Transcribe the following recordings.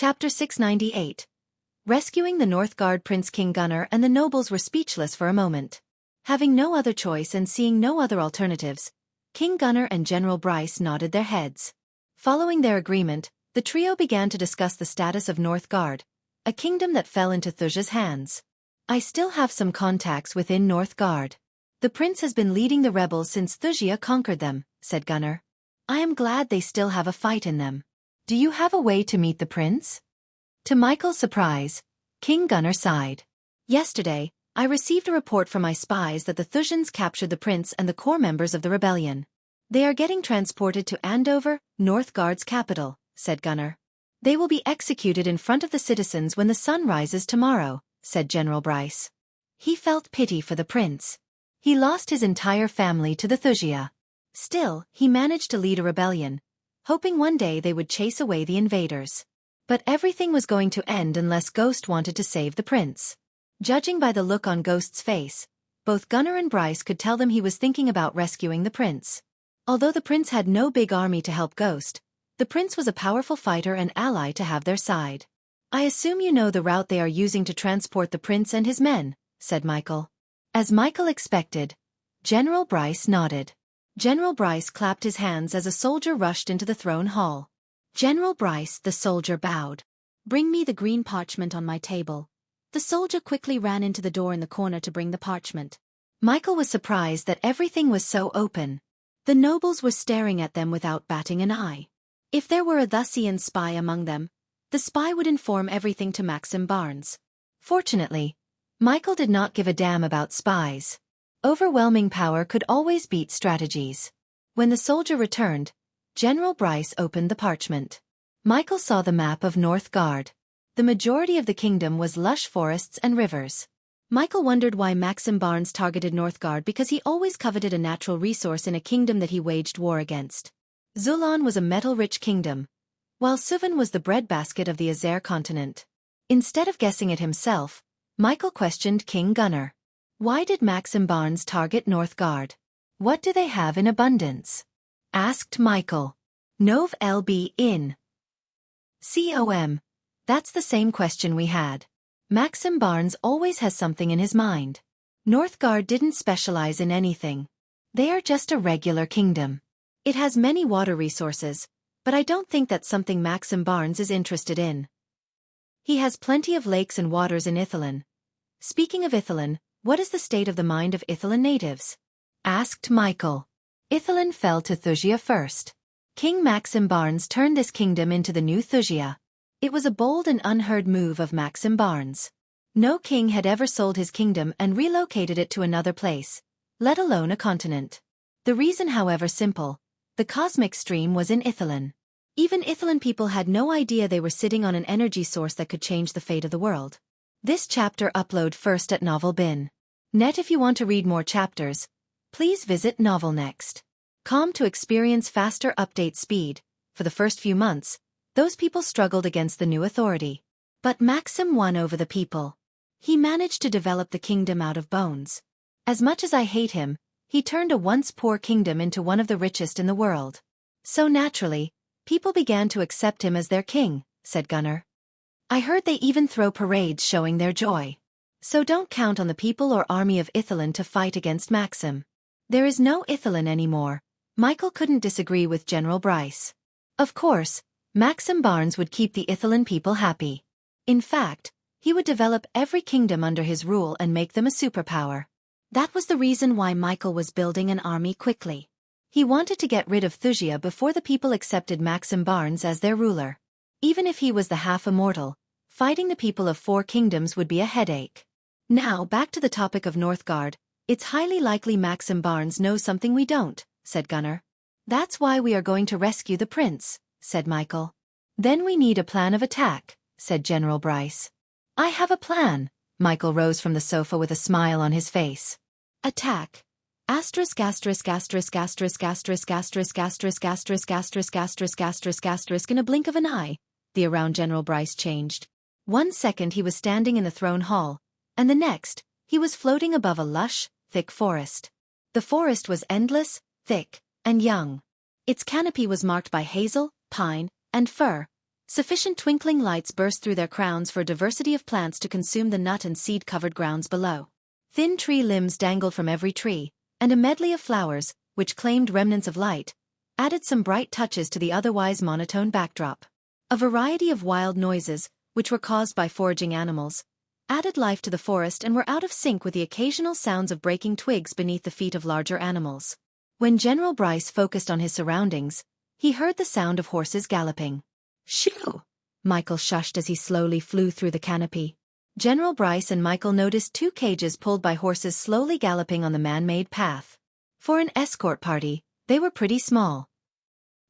Chapter 698. Rescuing the Northgard. Prince King Gunnar and the nobles were speechless for a moment. Having no other choice and seeing no other alternatives, King Gunnar and General Bryce nodded their heads. Following their agreement, the trio began to discuss the status of Northgard, a kingdom that fell into Thuxia's hands. I still have some contacts within Northgard. The prince has been leading the rebels since Thuxia conquered them, said Gunnar. I am glad they still have a fight in them. Do you have a way to meet the prince? To Michael's surprise, King Gunnar sighed. Yesterday, I received a report from my spies that the Thuxians captured the prince and the core members of the rebellion. They are getting transported to Andover, Northgard's capital, said Gunnar. They will be executed in front of the citizens when the sun rises tomorrow, said General Bryce. He felt pity for the prince. He lost his entire family to the Thuxia. Still, he managed to lead a rebellion, hoping one day they would chase away the invaders. But everything was going to end unless Ghost wanted to save the prince. Judging by the look on Ghost's face, both Gunnar and Bryce could tell them he was thinking about rescuing the prince. Although the prince had no big army to help Ghost, the prince was a powerful fighter and ally to have their side. I assume you know the route they are using to transport the prince and his men, said Michael. As Michael expected, General Bryce nodded. General Bryce clapped his hands as a soldier rushed into the throne hall. General Bryce, the soldier bowed. Bring me the green parchment on my table. The soldier quickly ran into the door in the corner to bring the parchment. Michael was surprised that everything was so open. The nobles were staring at them without batting an eye. If there were a Thuxian spy among them, the spy would inform everything to Maxim Barnes. Fortunately, Michael did not give a damn about spies. Overwhelming power could always beat strategies. When the soldier returned, General Bryce opened the parchment. Michael saw the map of Northgard. The majority of the kingdom was lush forests and rivers. Michael wondered why Maxim Barnes targeted Northgard because he always coveted a natural resource in a kingdom that he waged war against. Zulon was a metal-rich kingdom, while Suvan was the breadbasket of the Azer continent. Instead of guessing it himself, Michael questioned King Gunnar. Why did Maxim Barnes target Northgard? What do they have in abundance? Asked Michael. Nov lb in. Com. That's the same question we had. Maxim Barnes always has something in his mind. Northgard didn't specialize in anything. They are just a regular kingdom. It has many water resources, but I don't think that's something Maxim Barnes is interested in. He has plenty of lakes and waters in Ithilien. Speaking of Ithilien, what is the state of the mind of Ithilien natives? Asked Michael. Ithilien fell to Thuxia first. King Maxim Barnes turned this kingdom into the new Thuxia. It was a bold and unheard move of Maxim Barnes. No king had ever sold his kingdom and relocated it to another place, let alone a continent. The reason, however, simple. The cosmic stream was in Ithilien. Even Ithilien people had no idea they were sitting on an energy source that could change the fate of the world. This chapter upload first at novel.bin.net. If you want to read more chapters, please visit novelnext.com to experience faster update speed. For the first few months, those people struggled against the new authority. But Maxim won over the people. He managed to develop the kingdom out of bones. As much as I hate him, he turned a once poor kingdom into one of the richest in the world. So naturally, people began to accept him as their king, said Gunnar. I heard they even throw parades showing their joy. So don't count on the people or army of Ithilien to fight against Maxim. There is no Ithilien anymore. Michael couldn't disagree with General Bryce. Of course, Maxim Barnes would keep the Ithilien people happy. In fact, he would develop every kingdom under his rule and make them a superpower. That was the reason why Michael was building an army quickly. He wanted to get rid of Thuxia before the people accepted Maxim Barnes as their ruler. Even if he was the half-immortal, fighting the people of 4 kingdoms would be a headache. Now back to the topic of Northgard. It's highly likely Maxim Barnes knows something we don't, said Gunnar. That's why we are going to rescue the prince, said Michael. Then we need a plan of attack, said General Bryce. I have a plan. Michael rose from the sofa with a smile on his face. Attack. Asterisk asterisk asterisk asterisk asterisk asterisk asterisk asterisk asterisk asterisk asterisk asterisk in a blink of an eye. The around General Bryce changed. 1 second he was standing in the throne hall, and the next, he was floating above a lush, thick forest. The forest was endless, thick, and young. Its canopy was marked by hazel, pine, and fir, Sufficient twinkling lights burst through their crowns for a diversity of plants to consume the nut and seed-covered grounds below. Thin tree limbs dangled from every tree, and a medley of flowers, which claimed remnants of light, added some bright touches to the otherwise monotone backdrop. A variety of wild noises, which were caused by foraging animals, added life to the forest and were out of sync with the occasional sounds of breaking twigs beneath the feet of larger animals. When General Bryce focused on his surroundings, he heard the sound of horses galloping. Shoo! Michael shushed as he slowly flew through the canopy. General Bryce and Michael noticed 2 cages pulled by horses slowly galloping on the man-made path. For an escort party, they were pretty small.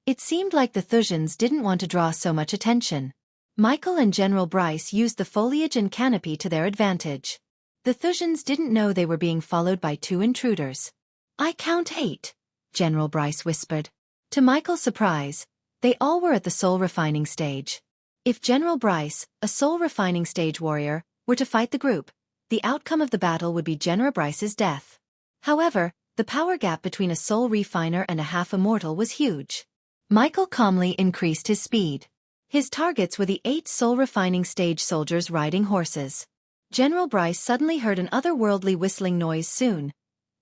It seemed like the Thusians didn't want to draw so much attention. Michael and General Bryce used the foliage and canopy to their advantage. The Thusians didn't know they were being followed by 2 intruders. "I count 8, General Bryce whispered. To Michael's surprise, they all were at the soul refining stage. If General Bryce, a soul refining stage warrior, were to fight the group, the outcome of the battle would be General Bryce's death. However, the power gap between a soul refiner and a half-immortal was huge. Michael calmly increased his speed. His targets were the 8 soul refining stage soldiers riding horses. General Bryce suddenly heard an otherworldly whistling noise soon.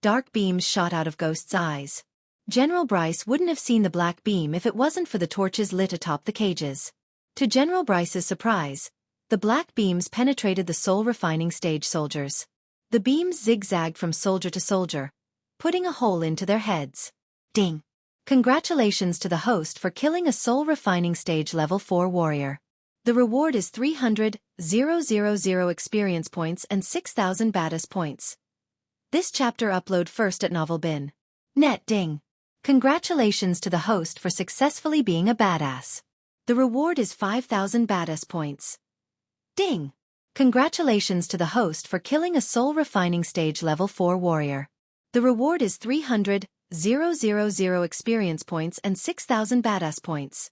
Dark beams shot out of Ghost's eyes. General Bryce wouldn't have seen the black beam if it wasn't for the torches lit atop the cages. To General Bryce's surprise, the black beams penetrated the soul refining stage soldiers. The beams zigzagged from soldier to soldier, putting a hole into their heads. Ding! Congratulations to the host for killing a soul refining stage level 4 warrior. The reward is 300,000 experience points and 6,000 badass points. This chapter upload first at Novel Bin. Net ding. Congratulations to the host for successfully being a badass. The reward is 5,000 badass points. Ding. Congratulations to the host for killing a soul refining stage level 4 warrior. The reward is 300,000 experience points and 6,000 badass points.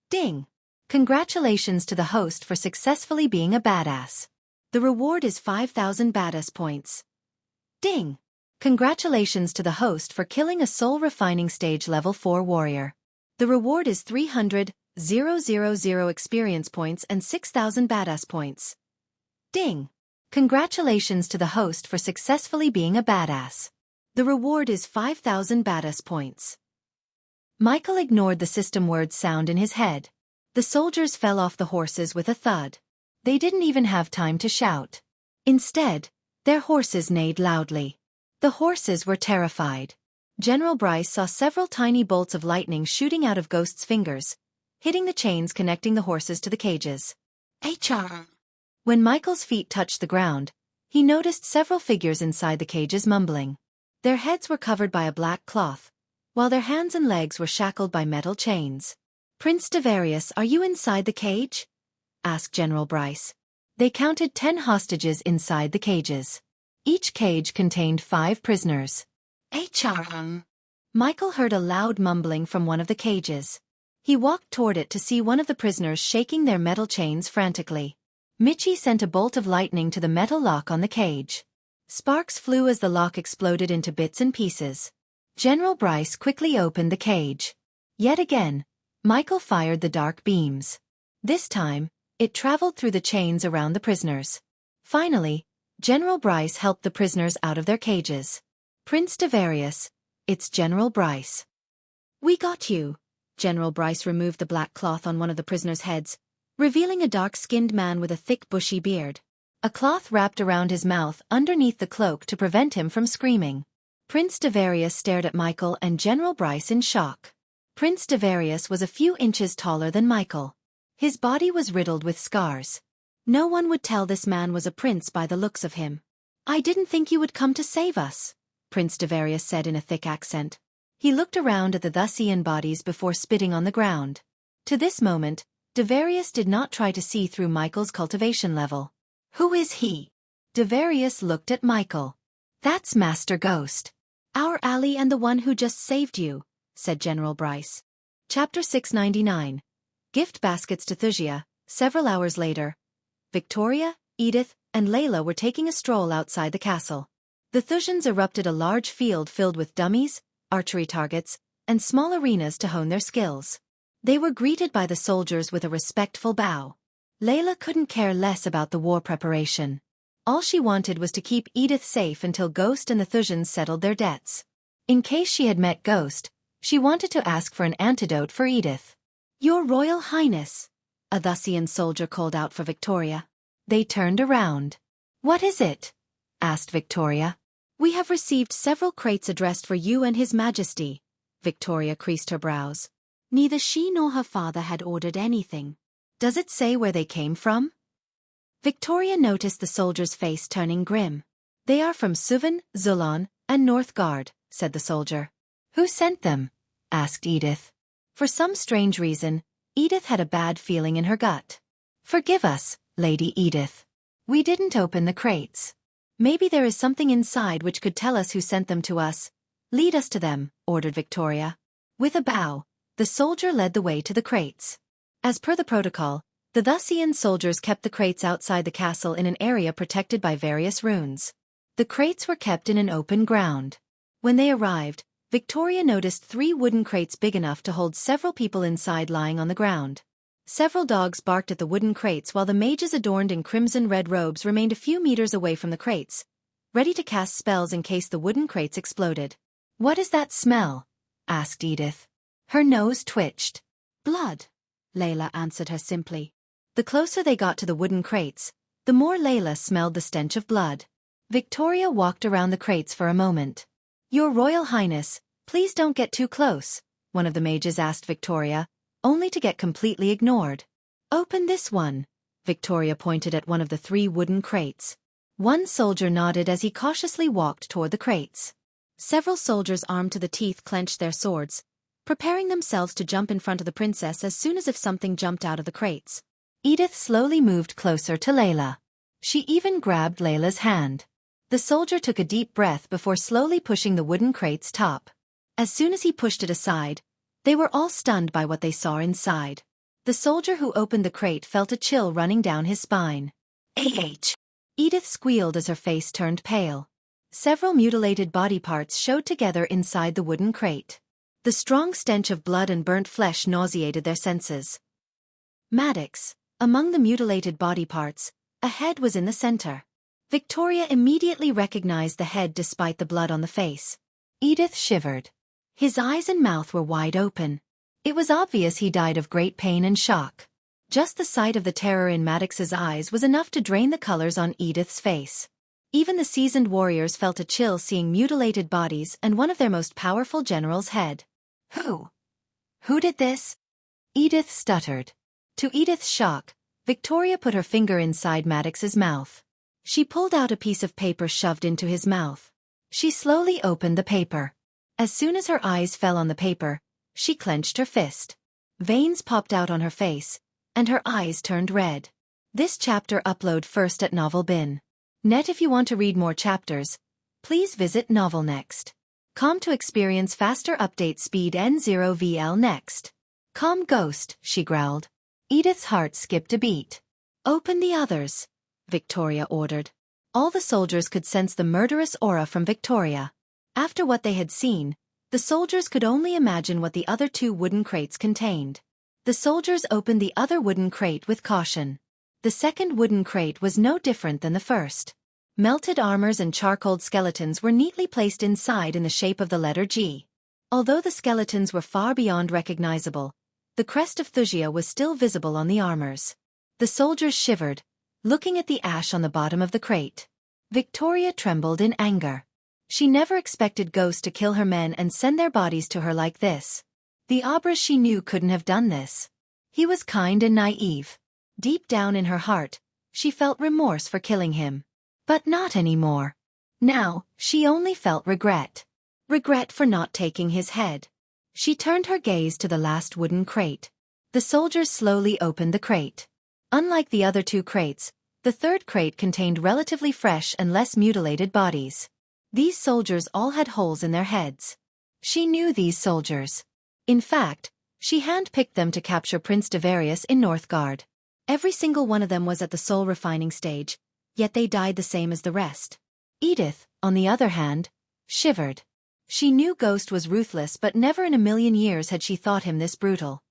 Ding. Congratulations to the host for successfully being a badass. The reward is 5,000 badass points. Ding. Congratulations to the host for killing a soul refining stage level 4 warrior. The reward is 300,000 experience points and 6,000 badass points. Ding. Congratulations to the host for successfully being a badass. The reward is 5,000 badass points. Michael ignored the system word sound in his head. The soldiers fell off the horses with a thud. They didn't even have time to shout. Instead, their horses neighed loudly. The horses were terrified. General Bryce saw several tiny bolts of lightning shooting out of Ghost's fingers, hitting the chains connecting the horses to the cages. HR. When Michael's feet touched the ground, he noticed several figures inside the cages mumbling. Their heads were covered by a black cloth, while their hands and legs were shackled by metal chains. "Prince Devarius, are you inside the cage?" asked General Bryce. They counted 10 hostages inside the cages. Each cage contained 5 prisoners. HR. Michael heard a loud mumbling from one of the cages. He walked toward it to see one of the prisoners shaking their metal chains frantically. Michi sent a bolt of lightning to the metal lock on the cage. Sparks flew as the lock exploded into bits and pieces. General Bryce quickly opened the cage. Yet again, Michael fired the dark beams. This time, it traveled through the chains around the prisoners. Finally, General Bryce helped the prisoners out of their cages. "Prince Devarius, it's General Bryce." "We got you." General Bryce removed the black cloth on one of the prisoners' heads, revealing a dark-skinned man with a thick bushy beard. A cloth wrapped around his mouth underneath the cloak to prevent him from screaming. Prince Devarius stared at Michael and General Bryce in shock. Prince Devarius was a few inches taller than Michael. His body was riddled with scars. No one would tell this man was a prince by the looks of him. "I didn't think you would come to save us," Prince Devarius said in a thick accent. He looked around at the Thusian bodies before spitting on the ground. To this moment, Devarius did not try to see through Michael's cultivation level. "Who is he?" Devarius looked at Michael. "That's Master Ghost. Our ally and the one who just saved you," said General Bryce. Chapter 699. Gift baskets to Thusia. Several hours later, Victoria, Edith, and Layla were taking a stroll outside the castle. The Thusians erupted a large field filled with dummies, archery targets, and small arenas to hone their skills. They were greeted by the soldiers with a respectful bow. Layla couldn't care less about the war preparation. All she wanted was to keep Edith safe until Ghost and the Thusians settled their debts. In case she had met Ghost, she wanted to ask for an antidote for Edith. "Your Royal Highness," a Thusian soldier called out for Victoria. They turned around. "What is it?" asked Victoria. "We have received several crates addressed for you and His Majesty." Victoria creased her brows. Neither she nor her father had ordered anything. "Does it say where they came from?" Victoria noticed the soldier's face turning grim. "They are from Suvan, Zulon, and Northgard," said the soldier. "Who sent them?" asked Edith. For some strange reason, Edith had a bad feeling in her gut. "Forgive us, Lady Edith. We didn't open the crates. Maybe there is something inside which could tell us who sent them to us. Lead us to them," ordered Victoria. With a bow, the soldier led the way to the crates. As per the protocol, the Thusian soldiers kept the crates outside the castle in an area protected by various runes. The crates were kept in an open ground. When they arrived, Victoria noticed 3 wooden crates big enough to hold several people inside lying on the ground. Several dogs barked at the wooden crates while the mages adorned in crimson-red robes remained a few meters away from the crates, ready to cast spells in case the wooden crates exploded. "What is that smell?" asked Edith. Her nose twitched. "Blood," Layla answered her simply. The closer they got to the wooden crates, the more Layla smelled the stench of blood. Victoria walked around the crates for a moment. "Your Royal Highness, please don't get too close," one of the mages asked Victoria, only to get completely ignored. "Open this one." Victoria pointed at one of the 3 wooden crates. One soldier nodded as he cautiously walked toward the crates. Several soldiers armed to the teeth clenched their swords, preparing themselves to jump in front of the princess as soon as if something jumped out of the crates. Edith slowly moved closer to Layla. She even grabbed Layla's hand. The soldier took a deep breath before slowly pushing the wooden crate's top. As soon as he pushed it aside, they were all stunned by what they saw inside. The soldier who opened the crate felt a chill running down his spine. "Ah!" Edith squealed as her face turned pale. Several mutilated body parts showed together inside the wooden crate. The strong stench of blood and burnt flesh nauseated their senses. Maddox, among the mutilated body parts, a head was in the center. Victoria immediately recognized the head despite the blood on the face. Edith shivered. His eyes and mouth were wide open. It was obvious he died of great pain and shock. Just the sight of the terror in Maddox's eyes was enough to drain the colors on Edith's face. Even the seasoned warriors felt a chill seeing mutilated bodies and one of their most powerful generals' head. Who did this?" Edith stuttered. To Edith's shock, Victoria put her finger inside Maddox's mouth. She pulled out a piece of paper shoved into his mouth. She slowly opened the paper. As soon as her eyes fell on the paper, she clenched her fist. Veins popped out on her face, and her eyes turned red. This chapter upload first at Novel Bin. Net. If you want to read more chapters, please visit novelnext.com to experience faster update speed N0VL next. "Calm Ghost," she growled. Edith's heart skipped a beat. "Open the others," Victoria ordered. All the soldiers could sense the murderous aura from Victoria. After what they had seen, the soldiers could only imagine what the other 2 wooden crates contained. The soldiers opened the other wooden crate with caution. The second wooden crate was no different than the first. Melted armors and charcoaled skeletons were neatly placed inside in the shape of the letter G. Although the skeletons were far beyond recognizable, the crest of Wuxia was still visible on the armors. The soldiers shivered, looking at the ash on the bottom of the crate. Victoria trembled in anger. She never expected Ghost to kill her men and send their bodies to her like this. The Abra she knew couldn't have done this. He was kind and naive. Deep down in her heart, she felt remorse for killing him. But not anymore. Now, she only felt regret. Regret for not taking his head. She turned her gaze to the last wooden crate. The soldiers slowly opened the crate. Unlike the other 2 crates, the third crate contained relatively fresh and less mutilated bodies. These soldiers all had holes in their heads. She knew these soldiers. In fact, she handpicked them to capture Prince Devarius in Northgard. Every single one of them was at the soul refining stage, yet they died the same as the rest. Edith, on the other hand, shivered. She knew Ghost was ruthless, but never in a million years had she thought him this brutal.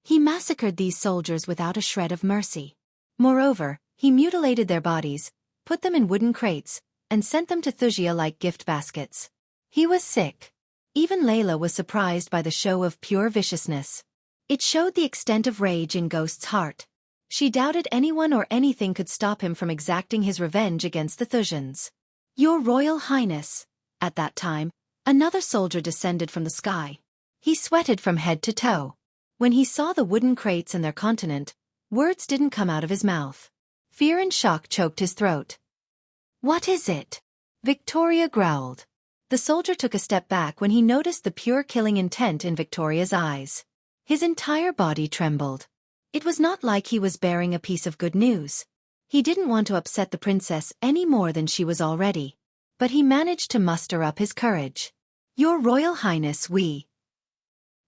He massacred these soldiers without a shred of mercy. Moreover, he mutilated their bodies, put them in wooden crates, and sent them to Wuxia like gift baskets. He was sick. Even Layla was surprised by the show of pure viciousness. It showed the extent of rage in Ghost's heart. She doubted anyone or anything could stop him from exacting his revenge against the Thusians. "Your Royal Highness." At that time, another soldier descended from the sky. He sweated from head to toe. When he saw the wooden crates and their continent, words didn't come out of his mouth. Fear and shock choked his throat. "What is it?" Victoria growled. The soldier took a step back when he noticed the pure killing intent in Victoria's eyes. His entire body trembled. It was not like he was bearing a piece of good news. He didn't want to upset the princess any more than she was already. But he managed to muster up his courage. "Your Royal Highness, we..."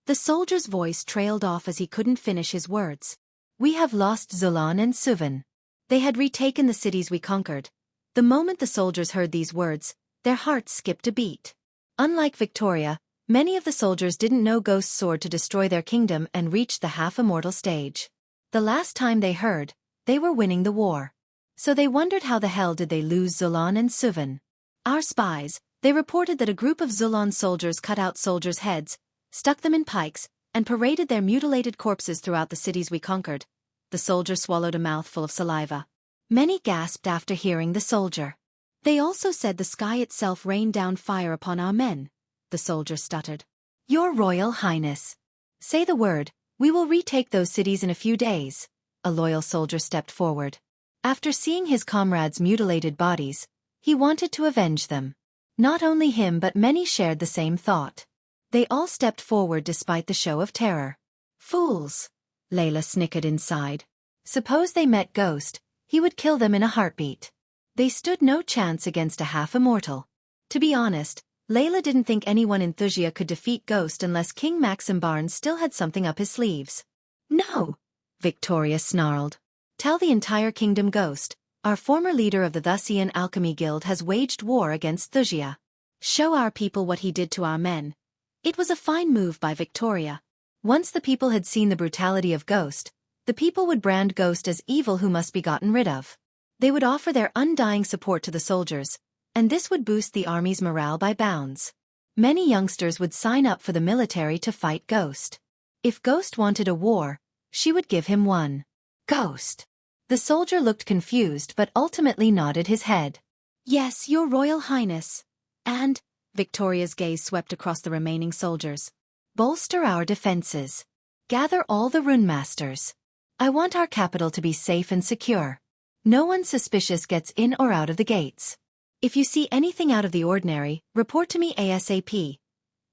The soldier's voice trailed off as he couldn't finish his words. "We have lost Zulan and Suvan. They had retaken the cities we conquered." The moment the soldiers heard these words, their hearts skipped a beat. Unlike Victoria, many of the soldiers didn't know Ghost's sword to destroy their kingdom and reached the half-immortal stage. The last time they heard, they were winning the war. So they wondered how the hell did they lose Zulan and Suvan. "Our spies," they reported that a group of Zulan soldiers cut out soldiers' heads, stuck them in pikes, and paraded their mutilated corpses throughout the cities we conquered. The soldier swallowed a mouthful of saliva. Many gasped after hearing the soldier. "They also said the sky itself rained down fire upon our men," the soldier stuttered. "Your Royal Highness. Say the word, we will retake those cities in a few days." A loyal soldier stepped forward. After seeing his comrades' mutilated bodies, he wanted to avenge them. Not only him but many shared the same thought. They all stepped forward despite the show of terror. "Fools," Layla snickered inside. Suppose they met Ghost, he would kill them in a heartbeat. They stood no chance against a half-immortal. To be honest, Layla didn't think anyone in Wuxia could defeat Ghost unless King Maxim Barnes still had something up his sleeves. "No," Victoria snarled. "Tell the entire kingdom Ghost, our former leader of the Thusian Alchemy Guild, has waged war against Wuxia. Show our people what he did to our men." It was a fine move by Victoria. Once the people had seen the brutality of Ghost, the people would brand Ghost as evil who must be gotten rid of. They would offer their undying support to the soldiers, and this would boost the army's morale by bounds. Many youngsters would sign up for the military to fight Ghost. If Ghost wanted a war, she would give him one. "Ghost." The soldier looked confused but ultimately nodded his head. "Yes, Your Royal Highness." "And," Victoria's gaze swept across the remaining soldiers, "bolster our defenses. Gather all the rune masters. I want our capital to be safe and secure. No one suspicious gets in or out of the gates. If you see anything out of the ordinary, report to me ASAP.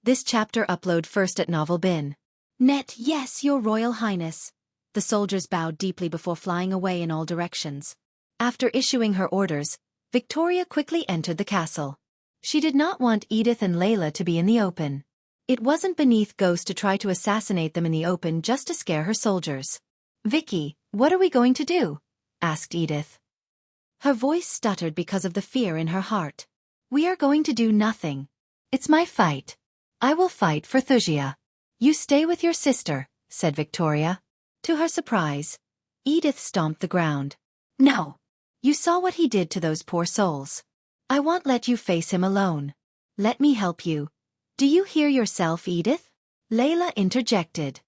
This chapter upload first at Novel Bin. Net. Yes, Your Royal Highness." The soldiers bowed deeply before flying away in all directions. After issuing her orders, Victoria quickly entered the castle. She did not want Edith and Layla to be in the open. It wasn't beneath Ghost to try to assassinate them in the open just to scare her soldiers. "Vicky, what are we going to do?" asked Edith. Her voice stuttered because of the fear in her heart. "We are going to do nothing. It's my fight. I will fight for Wuxia. You stay with your sister," said Victoria. To her surprise, Edith stomped the ground. "No. You saw what he did to those poor souls. I won't let you face him alone. Let me help you." "Do you hear yourself, Edith?" Layla interjected.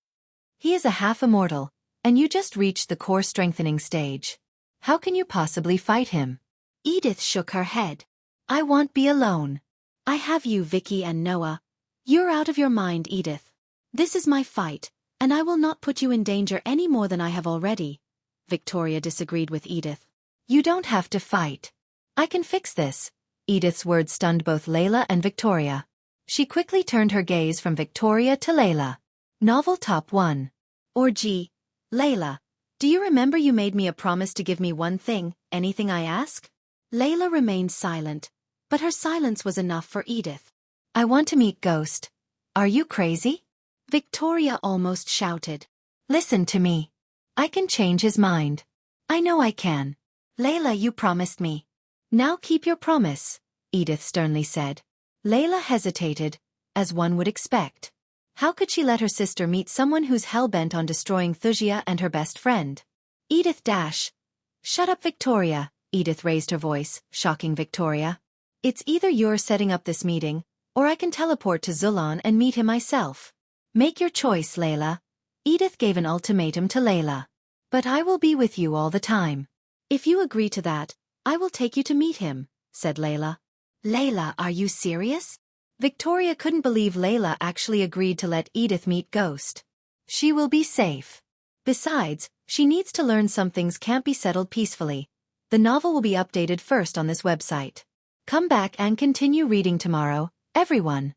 "He is a half-immortal, and you just reached the core strengthening stage. How can you possibly fight him?" Edith shook her head. "I won't be alone. I have you, Vicky and Noah. You're out of your mind, Edith. This is my fight, and I will not put you in danger any more than I have already." Victoria disagreed with Edith. "You don't have to fight. I can fix this." Edith's words stunned both Layla and Victoria. She quickly turned her gaze from Victoria to Layla. Novel Top 1. Or G. "Layla, do you remember you made me a promise to give me one thing, anything I ask?" Layla remained silent, but her silence was enough for Edith. "I want to meet Ghost. Are you crazy?" Victoria almost shouted. "Listen to me. I can change his mind. I know I can. Layla, you promised me." "Now keep your promise," Edith sternly said. Layla hesitated, as one would expect. How could she let her sister meet someone who's hell-bent on destroying Thusia and her best friend? Edith dash. Shut up, Victoria. Edith raised her voice, shocking Victoria. It's either you're setting up this meeting, or I can teleport to Zulon and meet him myself. Make your choice, Layla. Edith gave an ultimatum to Layla. But I will be with you all the time. If you agree to that, I will take you to meet him, said Layla. Layla, are you serious? Victoria couldn't believe Layla actually agreed to let Edith meet Ghost. She will be safe. Besides, she needs to learn some things can't be settled peacefully. The novel will be updated first on this website. Come back and continue reading tomorrow, everyone.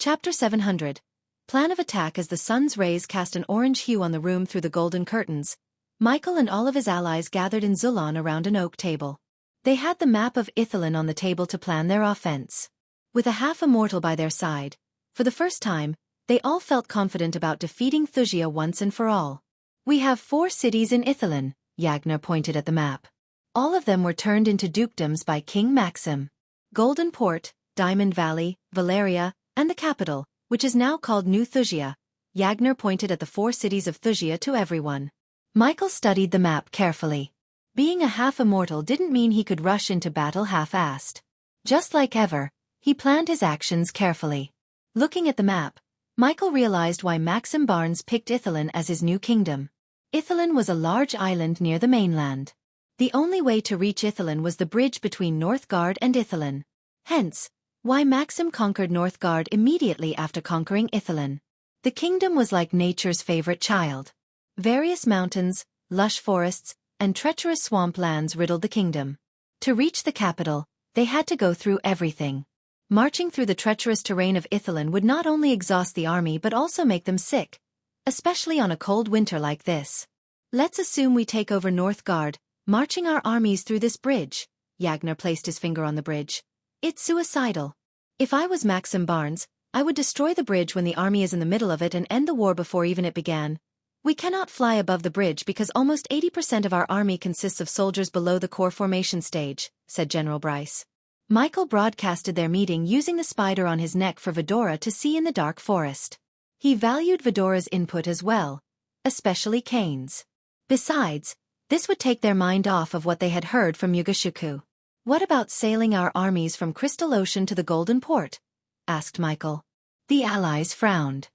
Chapter 700. Plan of attack. As the sun's rays cast an orange hue on the room through the golden curtains, Michael and all of his allies gathered in Zulon around an oak table. They had the map of Ithilin on the table to plan their offense. With a half-immortal by their side, for the first time, they all felt confident about defeating Thusia once and for all. We have 4 cities in Ithilin, Yagner pointed at the map. All of them were turned into dukedoms by King Maxim. Golden Port, Diamond Valley, Valeria, and the capital, which is now called New Thusia. Yagner pointed at the 4 cities of Thusia to everyone. Michael studied the map carefully. Being a half-immortal didn't mean he could rush into battle half-assed. Just like ever, he planned his actions carefully. Looking at the map, Michael realized why Maxim Barnes picked Ithilin as his new kingdom. Ithilin was a large island near the mainland. The only way to reach Ithilin was the bridge between Northgard and Ithilin. Hence, why Maxim conquered Northgard immediately after conquering Ithilin. The kingdom was like nature's favorite child. Various mountains, lush forests, and treacherous swamp lands riddled the kingdom. To reach the capital, they had to go through everything. Marching through the treacherous terrain of Ithilin would not only exhaust the army but also make them sick, especially on a cold winter like this. Let's assume we take over Northgard, marching our armies through this bridge. Yagner placed his finger on the bridge. It's suicidal. If I was Maxim Barnes, I would destroy the bridge when the army is in the middle of it and end the war before even it began. We cannot fly above the bridge because almost 80% of our army consists of soldiers below the core formation stage, said General Bryce. Michael broadcasted their meeting using the spider on his neck for Vidora to see in the dark forest. He valued Vidora's input as well, especially Kane's. Besides, this would take their mind off of what they had heard from Yugashuku. What about sailing our armies from Crystal Ocean to the Golden Port? Asked Michael. The allies frowned.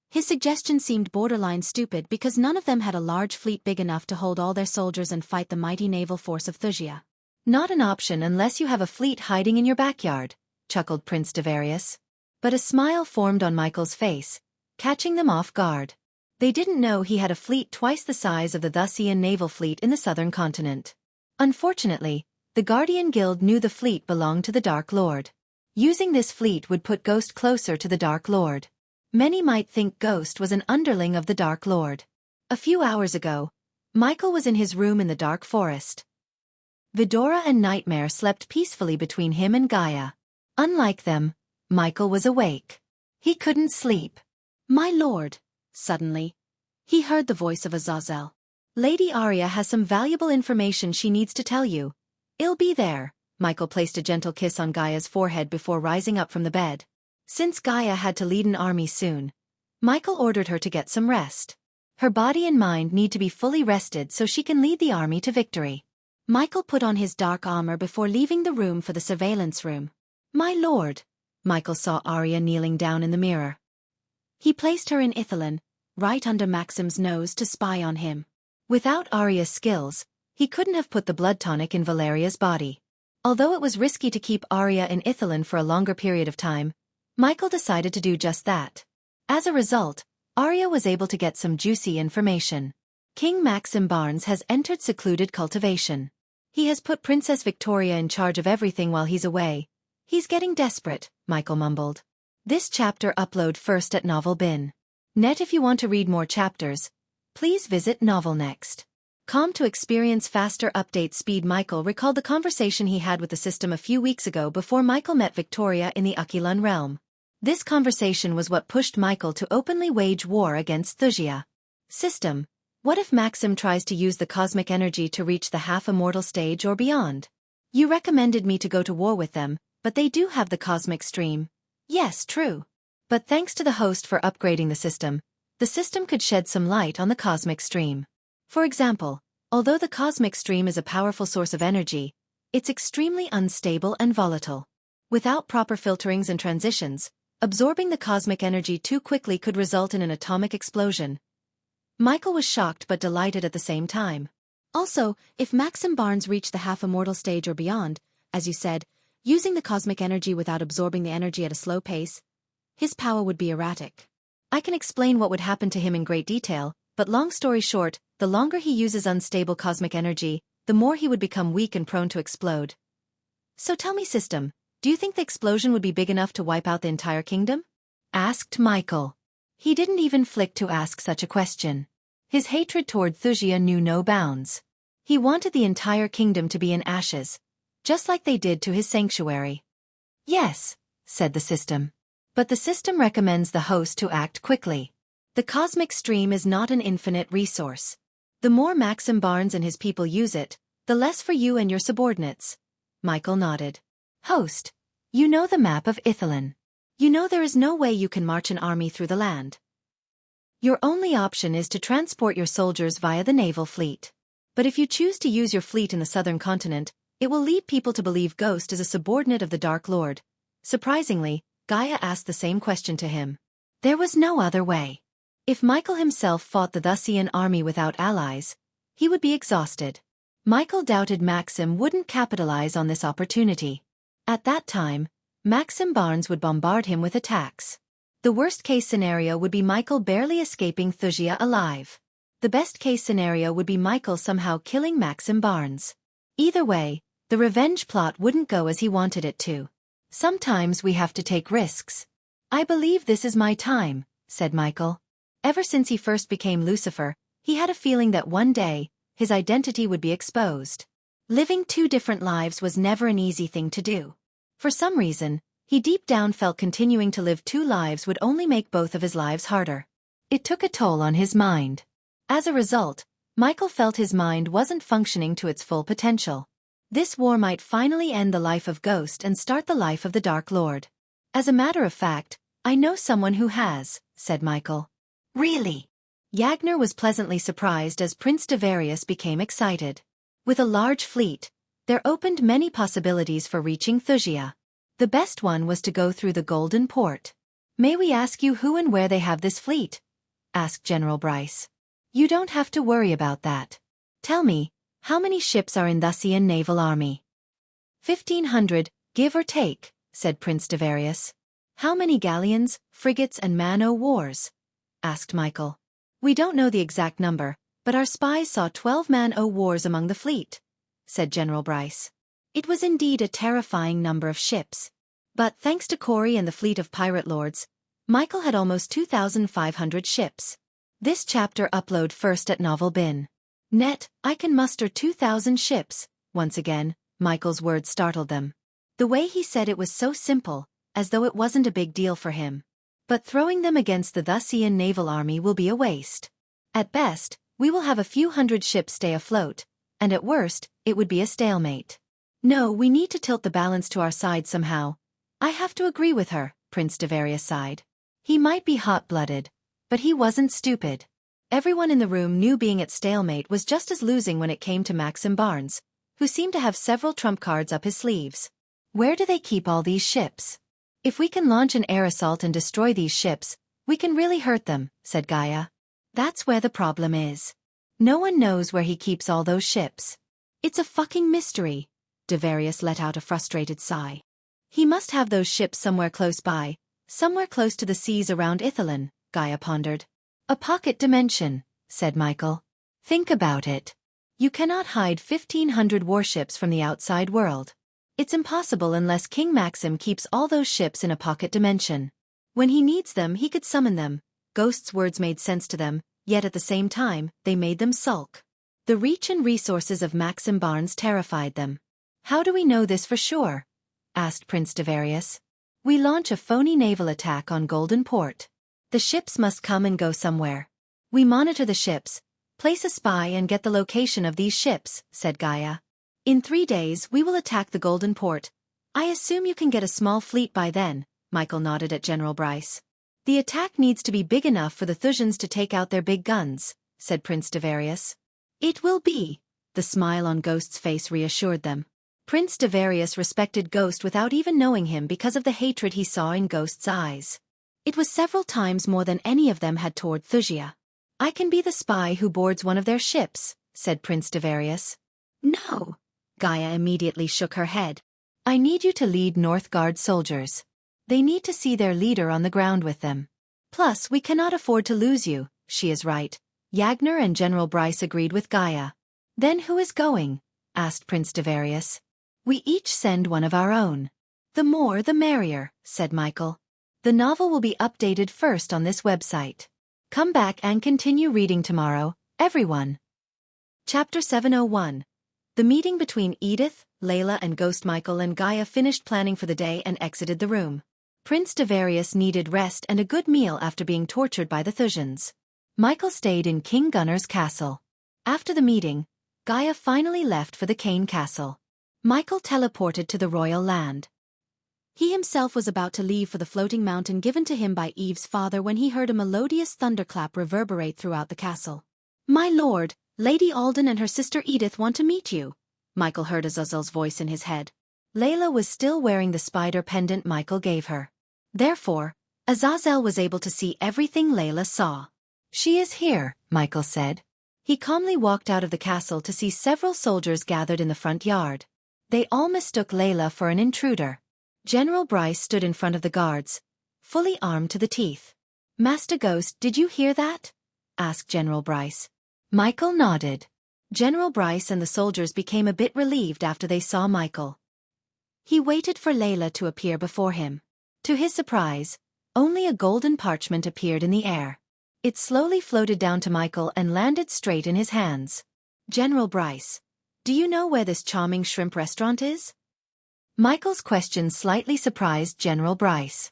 His suggestion seemed borderline stupid because none of them had a large fleet big enough to hold all their soldiers and fight the mighty naval force of Thusia. Not an option unless you have a fleet hiding in your backyard, chuckled Prince Devarius. But a smile formed on Michael's face, catching them off guard. They didn't know he had a fleet twice the size of the Thusian naval fleet in the southern continent. Unfortunately, the Guardian Guild knew the fleet belonged to the Dark Lord. Using this fleet would put Ghost closer to the Dark Lord. Many might think Ghost was an underling of the Dark Lord. A few hours ago, Michael was in his room in the dark forest. Vidora and Nightmare slept peacefully between him and Gaia. Unlike them, Michael was awake. He couldn't sleep. My lord, suddenly, he heard the voice of Azazel. Lady Arya has some valuable information she needs to tell you. I'll be there. Michael placed a gentle kiss on Gaia's forehead before rising up from the bed. Since Gaia had to lead an army soon, Michael ordered her to get some rest. Her body and mind need to be fully rested so she can lead the army to victory. Michael put on his dark armor before leaving the room for the surveillance room. My lord, Michael saw Arya kneeling down in the mirror. He placed her in Ithilin, right under Maxim's nose to spy on him. Without Arya's skills, he couldn't have put the blood tonic in Valeria's body. Although it was risky to keep Arya in Ithilin for a longer period of time, Michael decided to do just that. As a result, Arya was able to get some juicy information. King Maxim Barnes has entered secluded cultivation. He has put Princess Victoria in charge of everything while he's away. He's getting desperate, Michael mumbled. This chapter upload first at Novel Bin. Net. If you want to read more chapters, please visit Novel Next. To experience faster update speed. Michael recalled the conversation he had with the system a few weeks ago before Michael met Victoria in the Aquilon realm. This conversation was what pushed Michael to openly wage war against Thusia. System, what if Maxim tries to use the cosmic energy to reach the half-immortal stage or beyond? You recommended me to go to war with them, but they do have the cosmic stream. Yes, true. But thanks to the host for upgrading the system could shed some light on the cosmic stream. For example, although the cosmic stream is a powerful source of energy, it's extremely unstable and volatile. Without proper filterings and transitions, absorbing the cosmic energy too quickly could result in an atomic explosion. Michael was shocked but delighted at the same time. Also, if Maxim Barnes reached the half-immortal stage or beyond, as you said, using the cosmic energy without absorbing the energy at a slow pace, his power would be erratic. I can explain what would happen to him in great detail, but long story short, the longer he uses unstable cosmic energy, the more he would become weak and prone to explode. So tell me, system, do you think the explosion would be big enough to wipe out the entire kingdom? Asked Michael. He didn't even flick to ask such a question. His hatred toward Wuxia knew no bounds. He wanted the entire kingdom to be in ashes, just like they did to his sanctuary. Yes, said the system. But the system recommends the host to act quickly. The cosmic stream is not an infinite resource. The more Maxim Barnes and his people use it, the less for you and your subordinates. Michael nodded. Host, you know the map of Ithilin. You know there is no way you can march an army through the land. Your only option is to transport your soldiers via the naval fleet. But if you choose to use your fleet in the southern continent, it will lead people to believe Ghost is a subordinate of the Dark Lord. Surprisingly, Gaia asked the same question to him. There was no other way. If Michael himself fought the Wuxian army without allies, he would be exhausted. Michael doubted Maxim wouldn't capitalize on this opportunity. At that time, Maxim Barnes would bombard him with attacks. The worst-case scenario would be Michael barely escaping Wuxia alive. The best-case scenario would be Michael somehow killing Maxim Barnes. Either way, the revenge plot wouldn't go as he wanted it to. Sometimes we have to take risks. I believe this is my time, said Michael. Ever since he first became Lucifer, he had a feeling that one day, his identity would be exposed. Living two different lives was never an easy thing to do. For some reason, he deep down felt continuing to live two lives would only make both of his lives harder. It took a toll on his mind. As a result, Michael felt his mind wasn't functioning to its full potential. This war might finally end the life of Ghost and start the life of the Dark Lord. As a matter of fact, I know someone who has, said Michael. Really? Yagner was pleasantly surprised as Prince Devarius became excited. With a large fleet, there opened many possibilities for reaching Wuxia. The best one was to go through the Golden Port. May we ask you who and where they have this fleet? Asked General Bryce. You don't have to worry about that. Tell me, how many ships are in the Wuxian naval army? 1,500, give or take, said Prince Devarius. How many galleons, frigates and man-o'-wars? Asked Michael. We don't know the exact number, but our spies saw 12 man-o'-wars among the fleet, said General Bryce. It was indeed a terrifying number of ships. But thanks to Corey and the fleet of pirate lords, Michael had almost 2,500 ships. This chapter upload first at Novel Bin. Net, I can muster 2,000 ships. Once again, Michael's words startled them. The way he said it was so simple, as though it wasn't a big deal for him. But throwing them against the Wuxian naval army will be a waste. At best, we will have a few hundred ships stay afloat, and at worst, it would be a stalemate. No, we need to tilt the balance to our side somehow. I have to agree with her, Prince Devarius sighed. He might be hot-blooded, but he wasn't stupid. Everyone in the room knew being at stalemate was just as losing when it came to Maxim Barnes, who seemed to have several trump cards up his sleeves. Where do they keep all these ships? If we can launch an air assault and destroy these ships, we can really hurt them, said Gaia. That's where the problem is. No one knows where he keeps all those ships. It's a fucking mystery. Devarius let out a frustrated sigh. He must have those ships somewhere close by, somewhere close to the seas around Ithilin, Gaia pondered. A pocket dimension, said Michael. Think about it. You cannot hide 1,500 warships from the outside world. It's impossible unless King Maxim keeps all those ships in a pocket dimension. When he needs them, he could summon them. Ghost's words made sense to them, yet at the same time, they made them sulk. The reach and resources of Maxim Barnes terrified them. How do we know this for sure? Asked Prince Devarius. We launch a phony naval attack on Golden Port. The ships must come and go somewhere. We monitor the ships, place a spy and get the location of these ships, said Gaia. In 3 days we will attack the Golden Port. I assume you can get a small fleet by then, Michael nodded at General Bryce. The attack needs to be big enough for the Thusians to take out their big guns, said Prince Devarius. It will be, the smile on Ghost's face reassured them. Prince Devarius respected Ghost without even knowing him because of the hatred he saw in Ghost's eyes. It was several times more than any of them had toward Thusia. I can be the spy who boards one of their ships, said Prince Devarius. No. Gaia immediately shook her head. I need you to lead Northgard soldiers. They need to see their leader on the ground with them. Plus, we cannot afford to lose you, she is right. Yagner and General Bryce agreed with Gaia. Then who is going? Asked Prince Devarius. We each send one of our own. The more the merrier, said Michael. The novel will be updated first on this website. Come back and continue reading tomorrow, everyone. Chapter 701. The meeting between Edith, Layla and Ghost. Michael and Gaia finished planning for the day and exited the room. Prince Devarius needed rest and a good meal after being tortured by the Thusians. Michael stayed in King Gunnar's castle. After the meeting, Gaia finally left for the Cane Castle. Michael teleported to the royal land. He himself was about to leave for the floating mountain given to him by Eve's father when he heard a melodious thunderclap reverberate throughout the castle. My lord, Lady Alden and her sister Edith want to meet you, Michael heard Azazel's voice in his head. Layla was still wearing the spider pendant Michael gave her. Therefore, Azazel was able to see everything Layla saw. She is here, Michael said. He calmly walked out of the castle to see several soldiers gathered in the front yard. They all mistook Layla for an intruder. General Bryce stood in front of the guards, fully armed to the teeth. Master Ghost, did you hear that? Asked General Bryce. Michael nodded. General Bryce and the soldiers became a bit relieved after they saw Michael. He waited for Layla to appear before him. To his surprise, only a golden parchment appeared in the air. It slowly floated down to Michael and landed straight in his hands. General Bryce, do you know where this charming shrimp restaurant is? Michael's question slightly surprised General Bryce.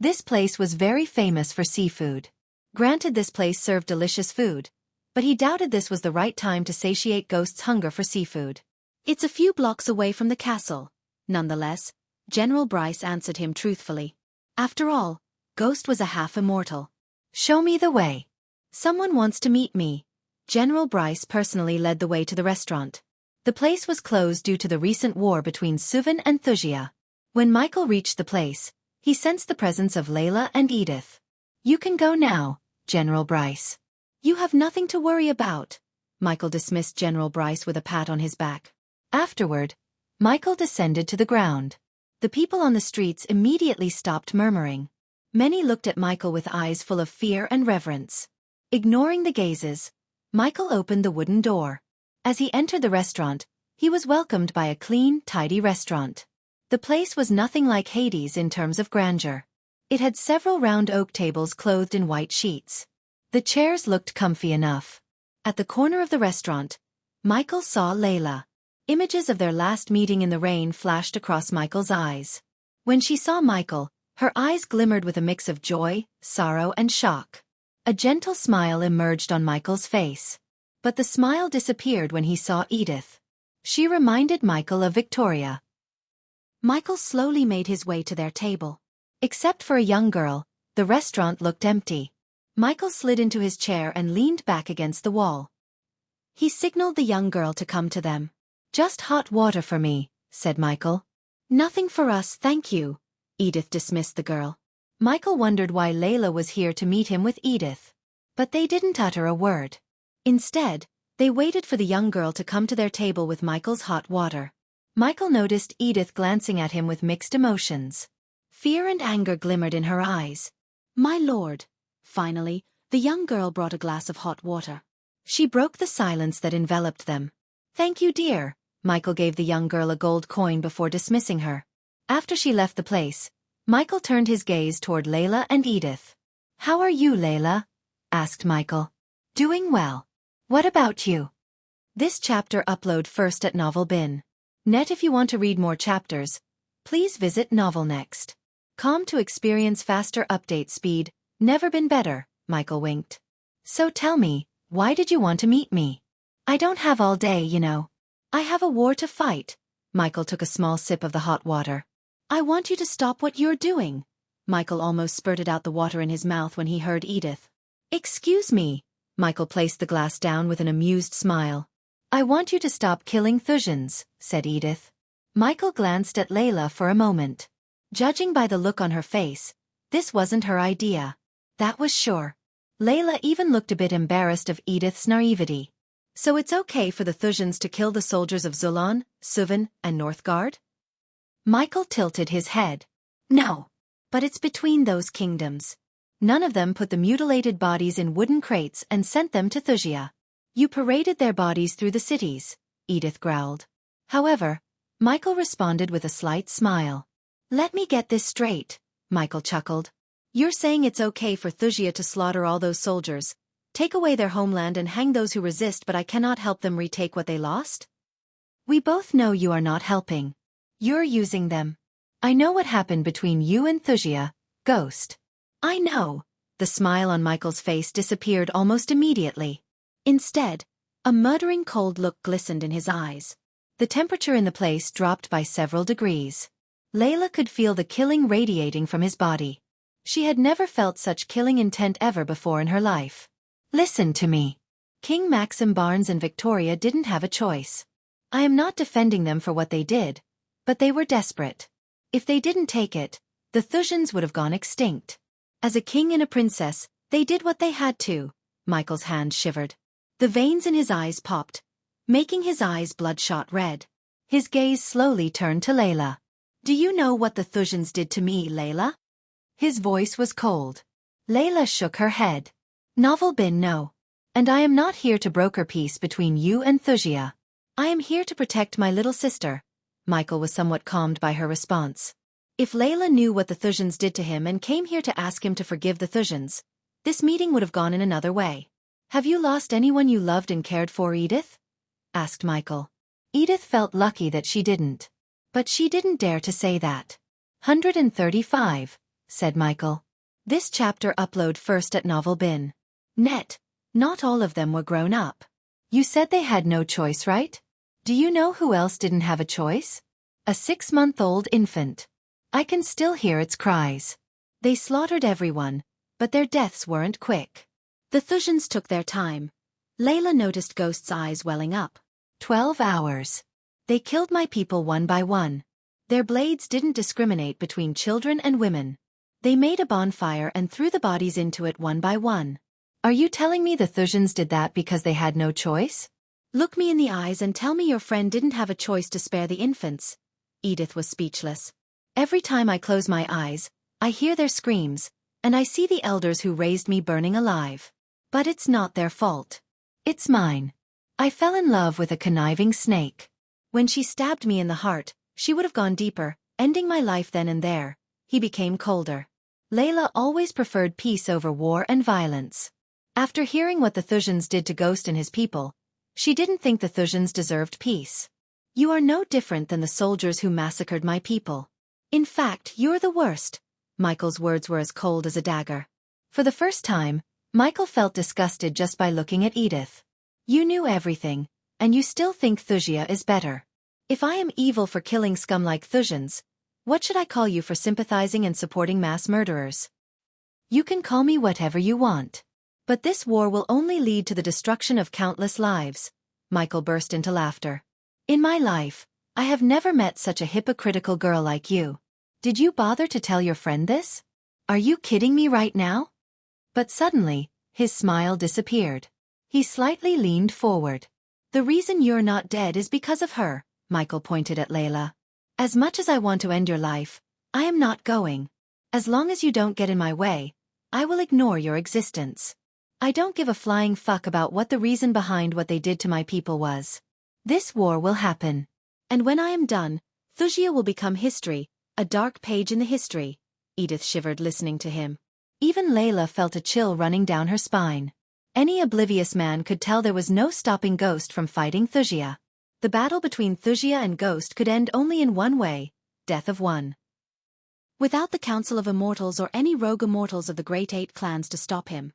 This place was very famous for seafood. Granted, this place served delicious food, but he doubted this was the right time to satiate Ghost's hunger for seafood. It's a few blocks away from the castle. Nonetheless, General Bryce answered him truthfully. After all, Ghost was a half-immortal. Show me the way. Someone wants to meet me. General Bryce personally led the way to the restaurant. The place was closed due to the recent war between Suvan and Thusia. When Michael reached the place, he sensed the presence of Layla and Edith. You can go now, General Bryce. You have nothing to worry about. Michael dismissed General Bryce with a pat on his back. Afterward, Michael descended to the ground. The people on the streets immediately stopped murmuring. Many looked at Michael with eyes full of fear and reverence. Ignoring the gazes, Michael opened the wooden door. As he entered the restaurant, he was welcomed by a clean, tidy restaurant. The place was nothing like Hades in terms of grandeur. It had several round oak tables clothed in white sheets. The chairs looked comfy enough. At the corner of the restaurant, Michael saw Layla. Images of their last meeting in the rain flashed across Michael's eyes. When she saw Michael, her eyes glimmered with a mix of joy, sorrow and shock. A gentle smile emerged on Michael's face. But the smile disappeared when he saw Edith. She reminded Michael of Victoria. Michael slowly made his way to their table. Except for a young girl, the restaurant looked empty. Michael slid into his chair and leaned back against the wall. He signaled the young girl to come to them. Just hot water for me, said Michael. Nothing for us, thank you. Edith dismissed the girl. Michael wondered why Layla was here to meet him with Edith. But they didn't utter a word. Instead, they waited for the young girl to come to their table with Michael's hot water. Michael noticed Edith glancing at him with mixed emotions. Fear and anger glimmered in her eyes. My lord. Finally, the young girl brought a glass of hot water. She broke the silence that enveloped them. Thank you, dear. Michael gave the young girl a gold coin before dismissing her. After she left the place, Michael turned his gaze toward Layla and Edith. How are you, Layla? Asked Michael. Doing well. What about you? This chapter upload first at Novel Bin. Net. If you want to read more chapters, please visit Novel Next. Com to experience faster update speed. Never been better, Michael winked. So tell me, why did you want to meet me? I don't have all day, you know. I have a war to fight. Michael took a small sip of the hot water. I want you to stop what you're doing. Michael almost spurted out the water in his mouth when he heard Edith. "Excuse me." Michael placed the glass down with an amused smile. "I want you to stop killing Thusians," said Edith. Michael glanced at Layla for a moment. Judging by the look on her face, this wasn't her idea. That was sure. Layla even looked a bit embarrassed of Edith's naivety. "So it's okay for the Thusians to kill the soldiers of Zulon, Suvan, and Northgard?" Michael tilted his head. "No. But it's between those kingdoms. None of them put the mutilated bodies in wooden crates and sent them to Thusia. You paraded their bodies through the cities," Edith growled. However, Michael responded with a slight smile. "Let me get this straight," Michael chuckled. "You're saying it's okay for Thusia to slaughter all those soldiers, take away their homeland and hang those who resist, but I cannot help them retake what they lost? We both know you are not helping. You're using them. I know what happened between you and Thusia, Ghost." "I know." The smile on Michael's face disappeared almost immediately. Instead, a murdering cold look glistened in his eyes. The temperature in the place dropped by several degrees. Layla could feel the killing radiating from his body. She had never felt such killing intent ever before in her life. "Listen to me. King Maxim Barnes and Victoria didn't have a choice. I am not defending them for what they did, but they were desperate. If they didn't take it, the Thusians would have gone extinct. As a king and a princess, they did what they had to." Michael's hand shivered. The veins in his eyes popped, making his eyes bloodshot red. His gaze slowly turned to Layla. "Do you know what the Thusians did to me, Layla?" His voice was cold. Layla shook her head. "Novel bin no. And I am not here to broker peace between you and Thusia. I am here to protect my little sister." Michael was somewhat calmed by her response. If Layla knew what the Thusians did to him and came here to ask him to forgive the Thusians, this meeting would have gone in another way. "Have you lost anyone you loved and cared for, Edith?" asked Michael. Edith felt lucky that she didn't. But she didn't dare to say that. 135, said Michael. This chapter upload first at novelbin.Net. Not all of them were grown up. You said they had no choice, right? Do you know who else didn't have a choice? A 6-month-old infant. I can still hear its cries. They slaughtered everyone, but their deaths weren't quick. The Thusians took their time. Layla noticed Ghost's eyes welling up. 12 hours. They killed my people one by one. Their blades didn't discriminate between children and women. They made a bonfire and threw the bodies into it one by one. Are you telling me the Thusians did that because they had no choice? Look me in the eyes and tell me your friend didn't have a choice to spare the infants. Edith was speechless. Every time I close my eyes, I hear their screams, and I see the elders who raised me burning alive. But it's not their fault. It's mine. I fell in love with a conniving snake. When she stabbed me in the heart, she would have gone deeper, ending my life then and there. He became colder. Layla always preferred peace over war and violence. After hearing what the Thusians did to Ghost and his people, she didn't think the Thusians deserved peace. You are no different than the soldiers who massacred my people. In fact, you're the worst. Michael's words were as cold as a dagger. For the first time, Michael felt disgusted just by looking at Edith. You knew everything, and you still think Thusia is better. If I am evil for killing scum like Thusians, what should I call you for sympathizing and supporting mass murderers? You can call me whatever you want. But this war will only lead to the destruction of countless lives. Michael burst into laughter. In my life, I have never met such a hypocritical girl like you. Did you bother to tell your friend this? Are you kidding me right now? But suddenly, his smile disappeared. He slightly leaned forward. The reason you're not dead is because of her, Michael pointed at Layla. As much as I want to end your life, I am not going. As long as you don't get in my way, I will ignore your existence. I don't give a flying fuck about what the reason behind what they did to my people was. This war will happen. And when I am done, Thusia will become history, a dark page in the history. Edith shivered listening to him. Even Layla felt a chill running down her spine. Any oblivious man could tell there was no stopping Ghost from fighting Thusia. The battle between Thusia and Ghost could end only in one way, death of one. Without the Council of Immortals or any rogue immortals of the Great 8 clans to stop him.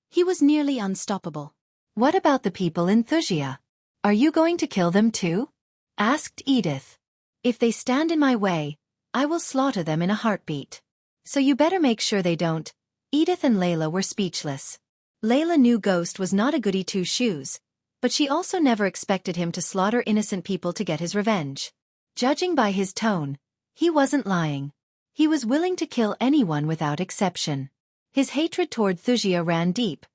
He was nearly unstoppable. What about the people in Thusia? Are you going to kill them too? Asked Edith. If they stand in my way, I will slaughter them in a heartbeat. So you better make sure they don't. Edith and Layla were speechless. Layla knew Ghost was not a goody two-shoes, but she also never expected him to slaughter innocent people to get his revenge. Judging by his tone, he wasn't lying. He was willing to kill anyone without exception. His hatred toward Wuxia ran deep.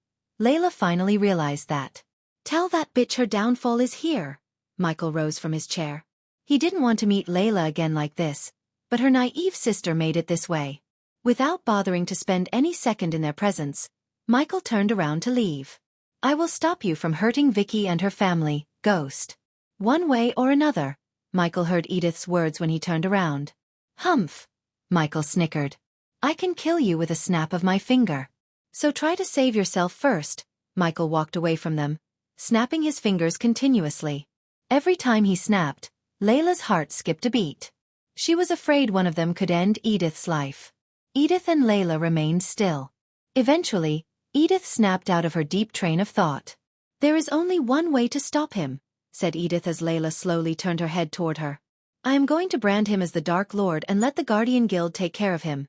Layla finally realized that. Tell that bitch her downfall is here. Michael rose from his chair. He didn't want to meet Layla again like this, but her naive sister made it this way. Without bothering to spend any second in their presence, Michael turned around to leave. I will stop you from hurting Vicky and her family, Ghost. One way or another, Michael heard Edith's words when he turned around. Humph, Michael snickered. I can kill you with a snap of my finger. So try to save yourself first. Michael walked away from them, snapping his fingers continuously. Every time he snapped, Layla's heart skipped a beat. She was afraid one of them could end Edith's life. Edith and Layla remained still. Eventually, Edith snapped out of her deep train of thought. There is only one way to stop him, said Edith as Layla slowly turned her head toward her. I am going to brand him as the Dark Lord and let the Guardian Guild take care of him.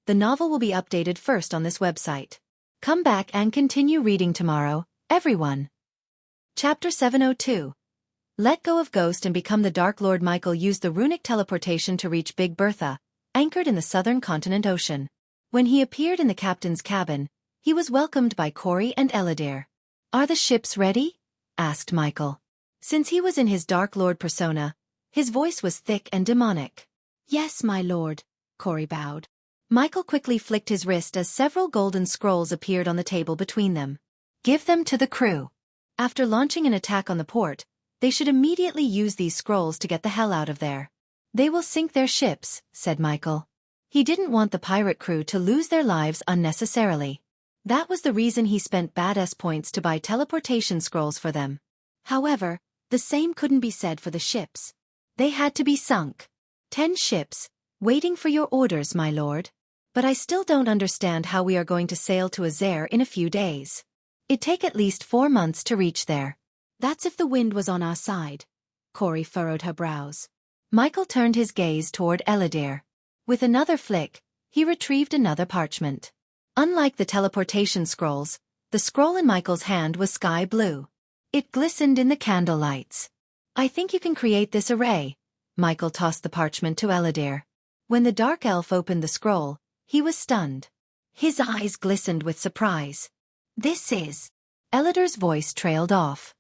The novel will be updated first on this website. Come back and continue reading tomorrow, everyone. Chapter 702. Let go of Ghost and become the Dark Lord. Michael used the runic teleportation to reach Big Bertha, anchored in the southern continent ocean. When he appeared in the captain's cabin, he was welcomed by Corey and Eladir. Are the ships ready? Asked Michael. Since he was in his Dark Lord persona, his voice was thick and demonic. Yes, my lord, Corey bowed. Michael quickly flicked his wrist as several golden scrolls appeared on the table between them. Give them to the crew. After launching an attack on the port, they should immediately use these scrolls to get the hell out of there. They will sink their ships, said Michael. He didn't want the pirate crew to lose their lives unnecessarily. That was the reason he spent badass points to buy teleportation scrolls for them. However, the same couldn't be said for the ships. They had to be sunk. 10 ships, waiting for your orders, my lord. But I still don't understand how we are going to sail to Azair in a few days. It'd take at least 4 months to reach there. That's if the wind was on our side. Corey furrowed her brows. Michael turned his gaze toward Eladir. With another flick, he retrieved another parchment. Unlike the teleportation scrolls, the scroll in Michael's hand was sky blue. It glistened in the candle lights. I think you can create this array. Michael tossed the parchment to Eladir. When the dark elf opened the scroll, he was stunned. His eyes glistened with surprise. This is... Eladir's voice trailed off.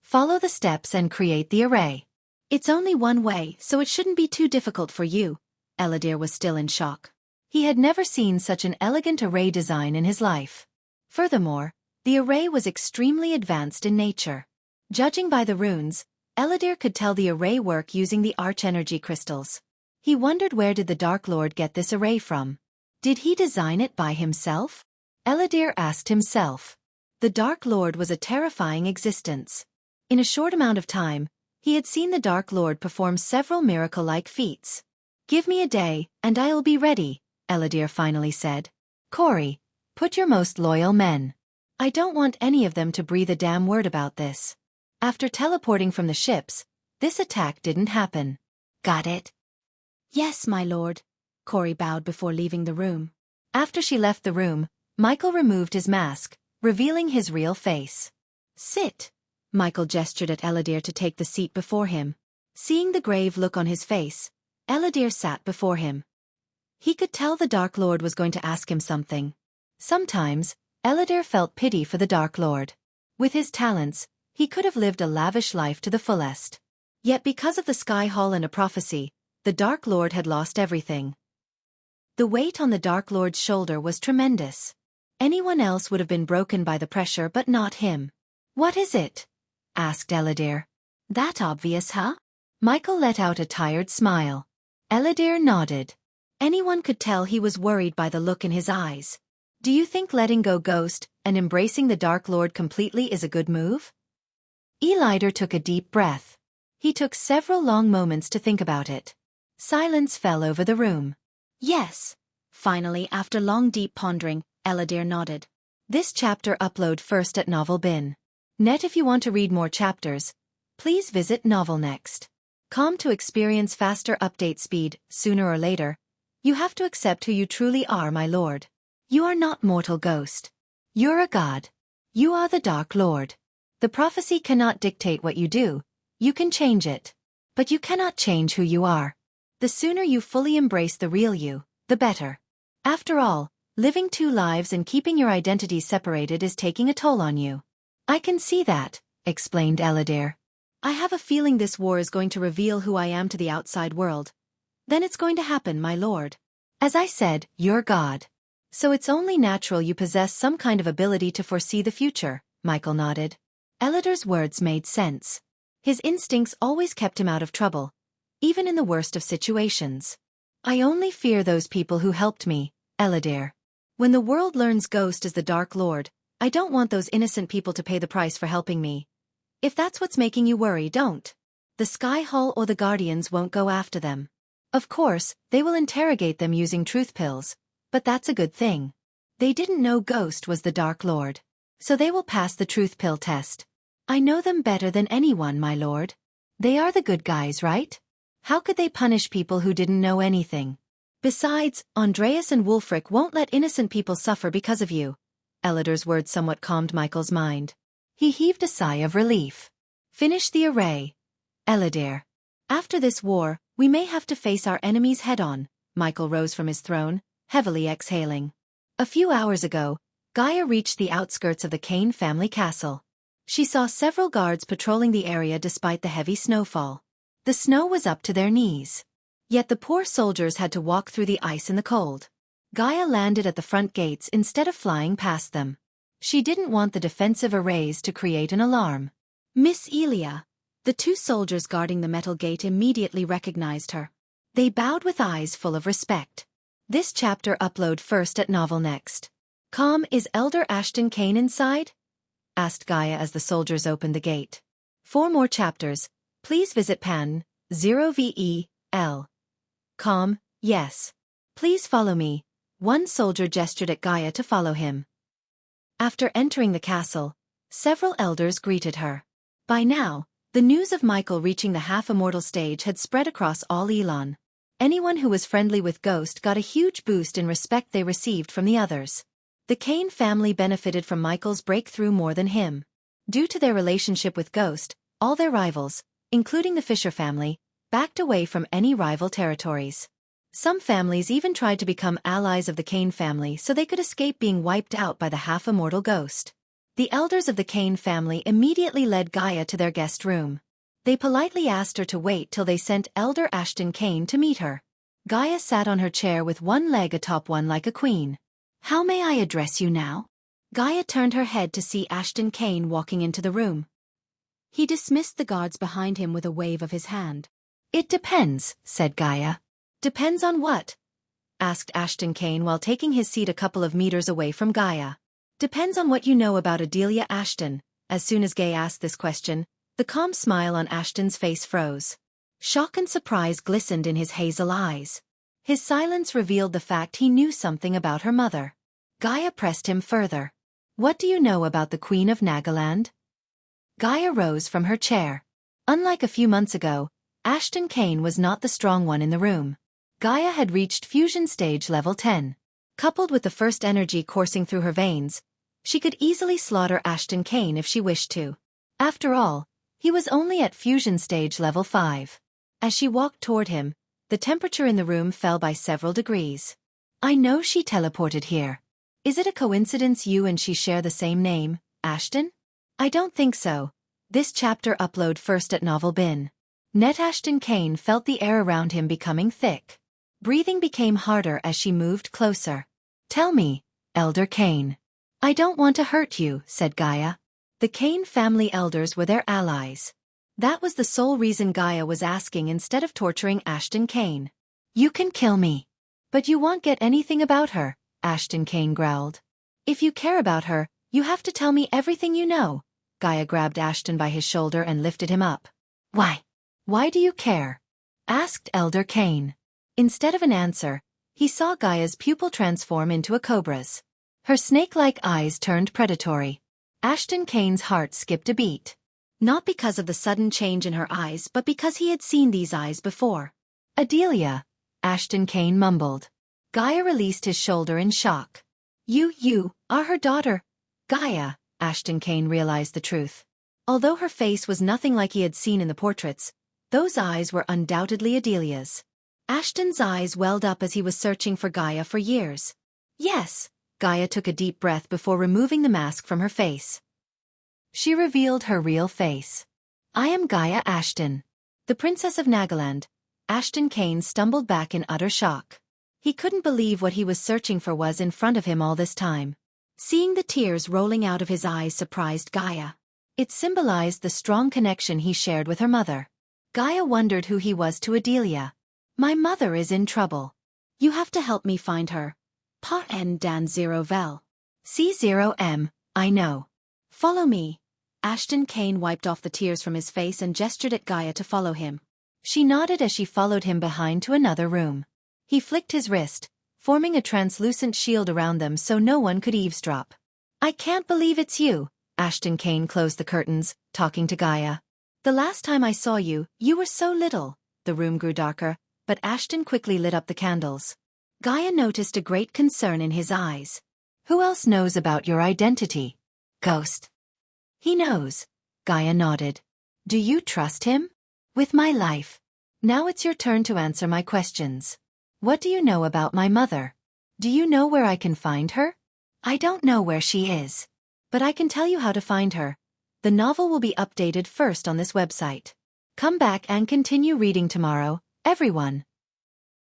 Follow the steps and create the array. It's only one way, so it shouldn't be too difficult for you. Eladir was still in shock. He had never seen such an elegant array design in his life. Furthermore, the array was extremely advanced in nature. Judging by the runes, Eladir could tell the array work using the arch-energy crystals. He wondered where did the Dark Lord get this array from? Did he design it by himself? Eladir asked himself. The Dark Lord was a terrifying existence. In a short amount of time, he had seen the Dark Lord perform several miracle-like feats. Give me a day, and I will be ready, Eladir finally said. Corey, put your most loyal men. I don't want any of them to breathe a damn word about this. After teleporting from the ships, this attack didn't happen. Got it? Yes, my lord. Corey bowed before leaving the room. After she left the room, Michael removed his mask, revealing his real face. Sit. Michael gestured at Eladir to take the seat before him. Seeing the grave look on his face, Eladir sat before him. He could tell the Dark Lord was going to ask him something. Sometimes, Eladir felt pity for the Dark Lord. With his talents, he could have lived a lavish life to the fullest. Yet because of the Sky Hall and a prophecy, the Dark Lord had lost everything. The weight on the Dark Lord's shoulder was tremendous. Anyone else would have been broken by the pressure but not him. What is it? Asked Eladir. That obvious, huh? Michael let out a tired smile. Eladir nodded. Anyone could tell he was worried by the look in his eyes. Do you think letting go Ghost and embracing the Dark Lord completely is a good move? Eladir took a deep breath. He took several long moments to think about it. Silence fell over the room. Yes. Finally, after long deep pondering, Eladir nodded. This chapter upload first at Novel Bin. Net if you want to read more chapters, please visit Novel Next. Com to experience faster update speed, sooner or later. You have to accept who you truly are, my lord. You are not mortal ghost. You're a god. You are the Dark Lord. The prophecy cannot dictate what you do. You can change it. But you cannot change who you are. The sooner you fully embrace the real you, the better. After all, living two lives and keeping your identities separated is taking a toll on you. I can see that, explained Eladir. I have a feeling this war is going to reveal who I am to the outside world. Then it's going to happen, my lord. As I said, you're God. So it's only natural you possess some kind of ability to foresee the future, Michael nodded. Eladir's words made sense. His instincts always kept him out of trouble, even in the worst of situations. I only fear those people who helped me, Eladir. When the world learns Ghost is the Dark Lord, I don't want those innocent people to pay the price for helping me. If that's what's making you worry, don't. The Sky Hall or the Guardians won't go after them. Of course, they will interrogate them using truth pills, but that's a good thing. They didn't know Ghost was the Dark Lord, so they will pass the truth pill test. I know them better than anyone, my lord. They are the good guys, right? How could they punish people who didn't know anything? Besides, Andreas and Wulfric won't let innocent people suffer because of you. Eladir's words somewhat calmed Michael's mind. He heaved a sigh of relief. Finish the array, Eladir. After this war, we may have to face our enemies head-on. Michael rose from his throne, heavily exhaling. A few hours ago, Gaia reached the outskirts of the Kane family castle. She saw several guards patrolling the area despite the heavy snowfall. The snow was up to their knees. Yet the poor soldiers had to walk through the ice in the cold. Gaia landed at the front gates instead of flying past them. She didn't want the defensive arrays to create an alarm. Miss Elia. The two soldiers guarding the metal gate immediately recognized her. They bowed with eyes full of respect. This chapter upload first at Novel Next. Is Elder Ashton Kane inside? Asked Gaia as the soldiers opened the gate. For more chapters, please visit pan 0vel. Yes. Please follow me. One soldier gestured at Gaia to follow him. After entering the castle, several elders greeted her. By now, the news of Michael reaching the half-immortal stage had spread across all Elon. Anyone who was friendly with Ghost got a huge boost in respect they received from the others. The Kane family benefited from Michael's breakthrough more than him. Due to their relationship with Ghost, all their rivals, including the Fisher family, backed away from any rival territories. Some families even tried to become allies of the Kane family so they could escape being wiped out by the half-immortal Ghost. The elders of the Kane family immediately led Gaia to their guest room. They politely asked her to wait till they sent Elder Ashton Kane to meet her. Gaia sat on her chair with one leg atop one like a queen. How may I address you now? Gaia turned her head to see Ashton Kane walking into the room. He dismissed the guards behind him with a wave of his hand. It depends, said Gaia. Depends on what? Asked Ashton Kane while taking his seat a couple of meters away from Gaia. Depends on what you know about Adelia Ashton. As soon as Gaia asked this question, the calm smile on Ashton's face froze. Shock and surprise glistened in his hazel eyes. His silence revealed the fact he knew something about her mother. Gaia pressed him further. What do you know about the Queen of Nagaland? Gaia rose from her chair. Unlike a few months ago, Ashton Kane was not the strong one in the room. Gaia had reached fusion stage level 10. Coupled with the first energy coursing through her veins, she could easily slaughter Ashton Kane if she wished to. After all, he was only at fusion stage level 5. As she walked toward him, the temperature in the room fell by several degrees. I know she teleported here. Is it a coincidence you and she share the same name, Ashton? I don't think so. This chapter upload first at Novel Bin. Net Ashton Kane felt the air around him becoming thick. Breathing became harder as she moved closer. Tell me, Elder Kane. I don't want to hurt you, said Gaia. The Kane family elders were their allies. That was the sole reason Gaia was asking instead of torturing Ashton Kane. You can kill me. But you won't get anything about her, Ashton Kane growled. If you care about her, you have to tell me everything you know. Gaia grabbed Ashton by his shoulder and lifted him up. Why? Why do you care? Asked Elder Kane. Instead of an answer, he saw Gaia's pupil transform into a cobra's. Her snake-like eyes turned predatory. Ashton Kane's heart skipped a beat. Not because of the sudden change in her eyes but because he had seen these eyes before. Adelia, Ashton Kane mumbled. Gaia released his shoulder in shock. You are her daughter, Gaia. Ashton Kane realized the truth. Although her face was nothing like he had seen in the portraits, those eyes were undoubtedly Adelia's. Ashton's eyes welled up as he was searching for Gaia for years. Yes, Gaia took a deep breath before removing the mask from her face. She revealed her real face. I am Gaia Ashton, the Princess of Nagaland. Ashton Kane stumbled back in utter shock. He couldn't believe what he was searching for was in front of him all this time. Seeing the tears rolling out of his eyes surprised Gaia. It symbolized the strong connection he shared with her mother. Gaia wondered who he was to Adelia. My mother is in trouble. You have to help me find her. Pa N Dan 0 Vel. C0M, I know. Follow me. Ashton Kane wiped off the tears from his face and gestured at Gaia to follow him. She nodded as she followed him behind to another room. He flicked his wrist, forming a translucent shield around them so no one could eavesdrop. I can't believe it's you. Ashton Kane closed the curtains, talking to Gaia. The last time I saw you, you were so little. The room grew darker, but Ashton quickly lit up the candles. Gaia noticed a great concern in his eyes. Who else knows about your identity? Ghost. He knows. Gaia nodded. Do you trust him? With my life. Now it's your turn to answer my questions. What do you know about my mother? Do you know where I can find her? I don't know where she is. But I can tell you how to find her. The novel will be updated first on this website. Come back and continue reading tomorrow, everyone.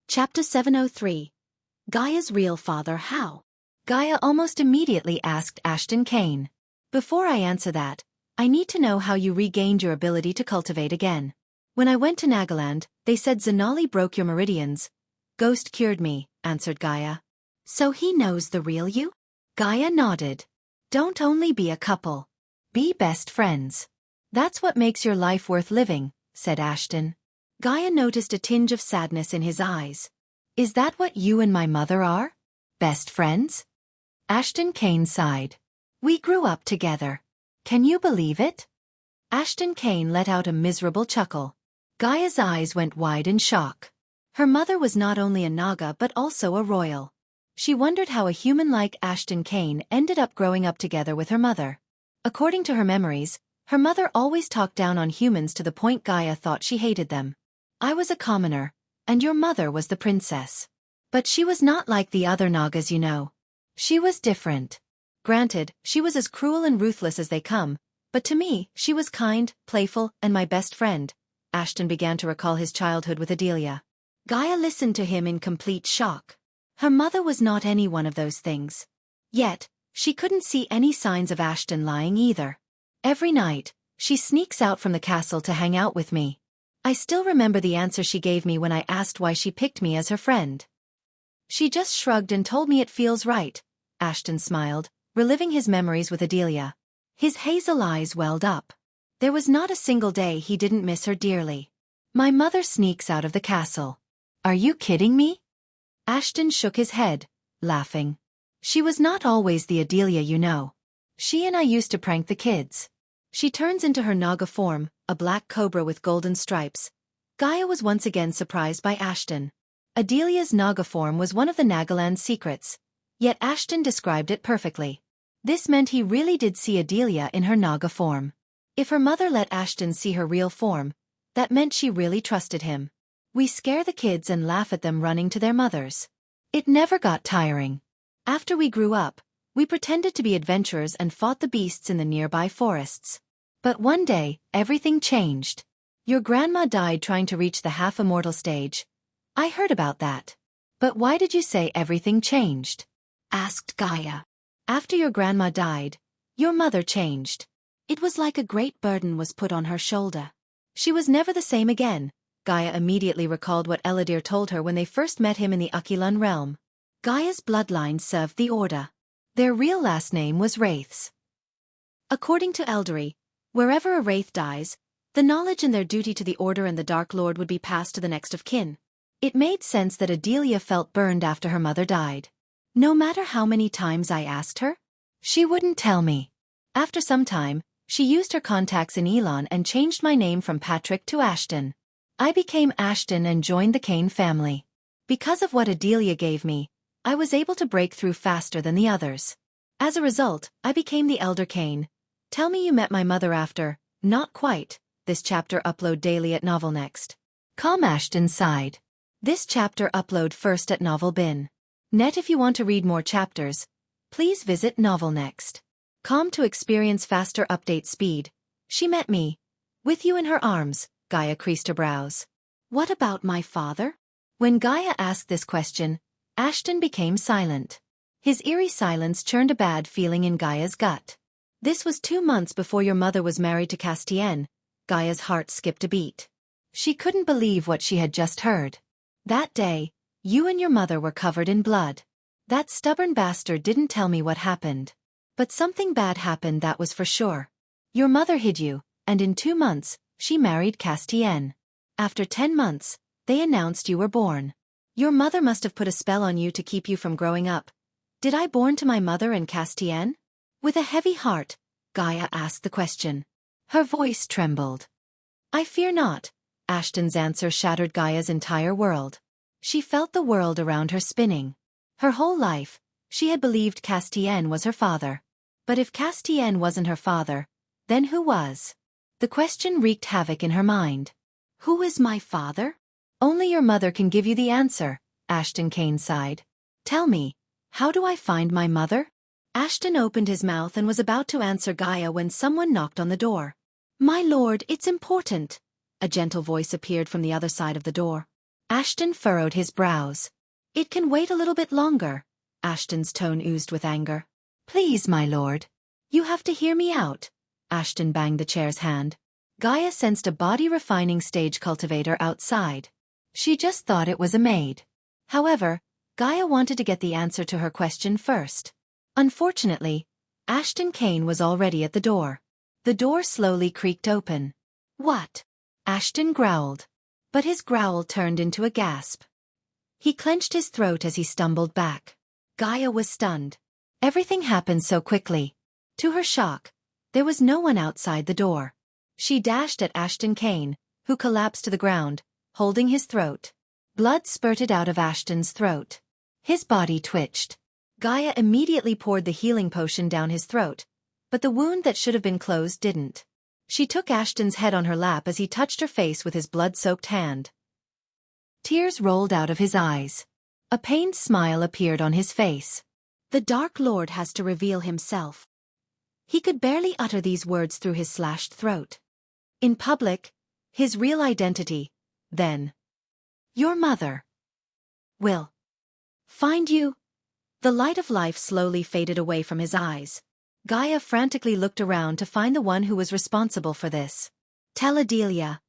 Chapter 703. Gaia's real father how? Gaia almost immediately asked Ashton Kane. Before I answer that, I need to know how you regained your ability to cultivate again. When I went to Nagaland, they said Zanali broke your meridians. Ghost cured me, answered Gaia. So he knows the real you? Gaia nodded. Don't only be a couple. Be best friends. That's what makes your life worth living, said Ashton. Gaia noticed a tinge of sadness in his eyes. Is that what you and my mother are? Best friends? Ashton Kane sighed. We grew up together. Can you believe it? Ashton Kane let out a miserable chuckle. Gaia's eyes went wide in shock. Her mother was not only a Naga but also a royal. She wondered how a human like Ashton Kane ended up growing up together with her mother. According to her memories, her mother always talked down on humans to the point Gaia thought she hated them. I was a commoner, and your mother was the princess. But she was not like the other Nagas you know. She was different. Granted, she was as cruel and ruthless as they come, but to me, she was kind, playful, and my best friend. Ashton began to recall his childhood with Adelia. Gaia listened to him in complete shock. Her mother was not any one of those things. Yet, she couldn't see any signs of Ashton lying either. Every night, she sneaks out from the castle to hang out with me. I still remember the answer she gave me when I asked why she picked me as her friend. She just shrugged and told me it feels right. Ashton smiled, reliving his memories with Adelia. His hazel eyes welled up. There was not a single day he didn't miss her dearly. My mother sneaks out of the castle. Are you kidding me? Ashton shook his head, laughing. She was not always the Adelia you know. She and I used to prank the kids. She turns into her Naga form, a black cobra with golden stripes. Gaia was once again surprised by Ashton. Adelia's Naga form was one of the Nagaland's secrets. Yet Ashton described it perfectly. This meant he really did see Adelia in her Naga form. If her mother let Ashton see her real form, that meant she really trusted him. We scare the kids and laugh at them running to their mothers. It never got tiring. After we grew up, we pretended to be adventurers and fought the beasts in the nearby forests. But one day, everything changed. Your grandma died trying to reach the half-immortal stage. I heard about that. But why did you say everything changed? Asked Gaia. After your grandma died, your mother changed. It was like a great burden was put on her shoulder. She was never the same again. Gaia immediately recalled what Eladir told her when they first met him in the Akilan realm. Gaia's bloodline served the Order. Their real last name was Wraiths. According to Eldari, wherever a Wraith dies, the knowledge and their duty to the Order and the Dark Lord would be passed to the next of kin. It made sense that Adelia felt burned after her mother died. No matter how many times I asked her, she wouldn't tell me. After some time, she used her contacts in Elon and changed my name from Patrick to Ashton. I became Ashton and joined the Kane family. Because of what Adelia gave me, I was able to break through faster than the others. As a result, I became the Elder Cain. Tell me you met my mother after. Not quite. This chapter upload daily at Novel Next. Ashton sighed. This chapter upload first at Novel Bin. Net. If you want to read more chapters, please visit Novel Next. To experience faster update speed. She met me. With you in her arms, Gaia creased her brows. What about my father? When Gaia asked this question, Ashton became silent. His eerie silence churned a bad feeling in Gaia's gut. This was 2 months before your mother was married to Castiel. Gaia's heart skipped a beat. She couldn't believe what she had just heard. That day, you and your mother were covered in blood. That stubborn bastard didn't tell me what happened. But something bad happened, that was for sure. Your mother hid you, and in 2 months, she married Castiel. After 10 months, they announced you were born. Your mother must have put a spell on you to keep you from growing up. Did I born to my mother and Castiel? With a heavy heart, Gaia asked the question. Her voice trembled. I fear not. Ashton's answer shattered Gaia's entire world. She felt the world around her spinning. Her whole life, she had believed Castiel was her father. But if Castiel wasn't her father, then who was? The question wreaked havoc in her mind. Who is my father? Only your mother can give you the answer, Ashton Cain sighed. Tell me, how do I find my mother? Ashton opened his mouth and was about to answer Gaia when someone knocked on the door. My lord, it's important. A gentle voice appeared from the other side of the door. Ashton furrowed his brows. It can wait a little bit longer. Ashton's tone oozed with anger. Please, my lord. You have to hear me out. Ashton banged the chair's hand. Gaia sensed a body-refining stage cultivator outside. She just thought it was a maid. However, Gaia wanted to get the answer to her question first. Unfortunately, Ashton Cain was already at the door. The door slowly creaked open. What? Ashton growled. But his growl turned into a gasp. He clenched his throat as he stumbled back. Gaia was stunned. Everything happened so quickly. To her shock, there was no one outside the door. She dashed at Ashton Cain, who collapsed to the ground, holding his throat. Blood spurted out of Ashton's throat. His body twitched. Gaia immediately poured the healing potion down his throat, but the wound that should have been closed didn't. She took Ashton's head on her lap as he touched her face with his blood-soaked hand. Tears rolled out of his eyes. A pained smile appeared on his face. The Dark Lord has to reveal himself. He could barely utter these words through his slashed throat. In public, his real identity, then. Your mother will find you. The light of life slowly faded away from his eyes. Gaia frantically looked around to find the one who was responsible for this. Tell Adelia.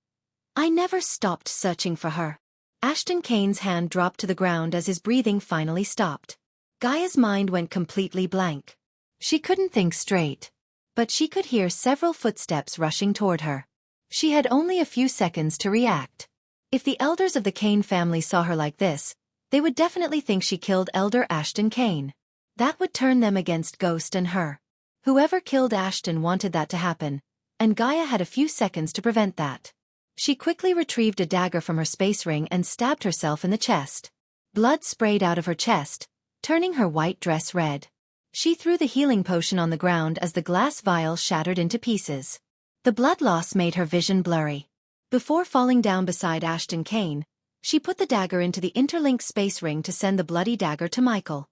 I never stopped searching for her. Ashton Cain's hand dropped to the ground as his breathing finally stopped. Gaia's mind went completely blank. She couldn't think straight. But she could hear several footsteps rushing toward her. She had only a few seconds to react. If the elders of the Cain family saw her like this, they would definitely think she killed Elder Ashton Cain. That would turn them against Ghost and her. Whoever killed Ashton wanted that to happen, and Gaia had a few seconds to prevent that. She quickly retrieved a dagger from her space ring and stabbed herself in the chest. Blood sprayed out of her chest, turning her white dress red. She threw the healing potion on the ground as the glass vial shattered into pieces. The blood loss made her vision blurry. Before falling down beside Ashton Cain, she put the dagger into the interlinked space ring to send the bloody dagger to Michael.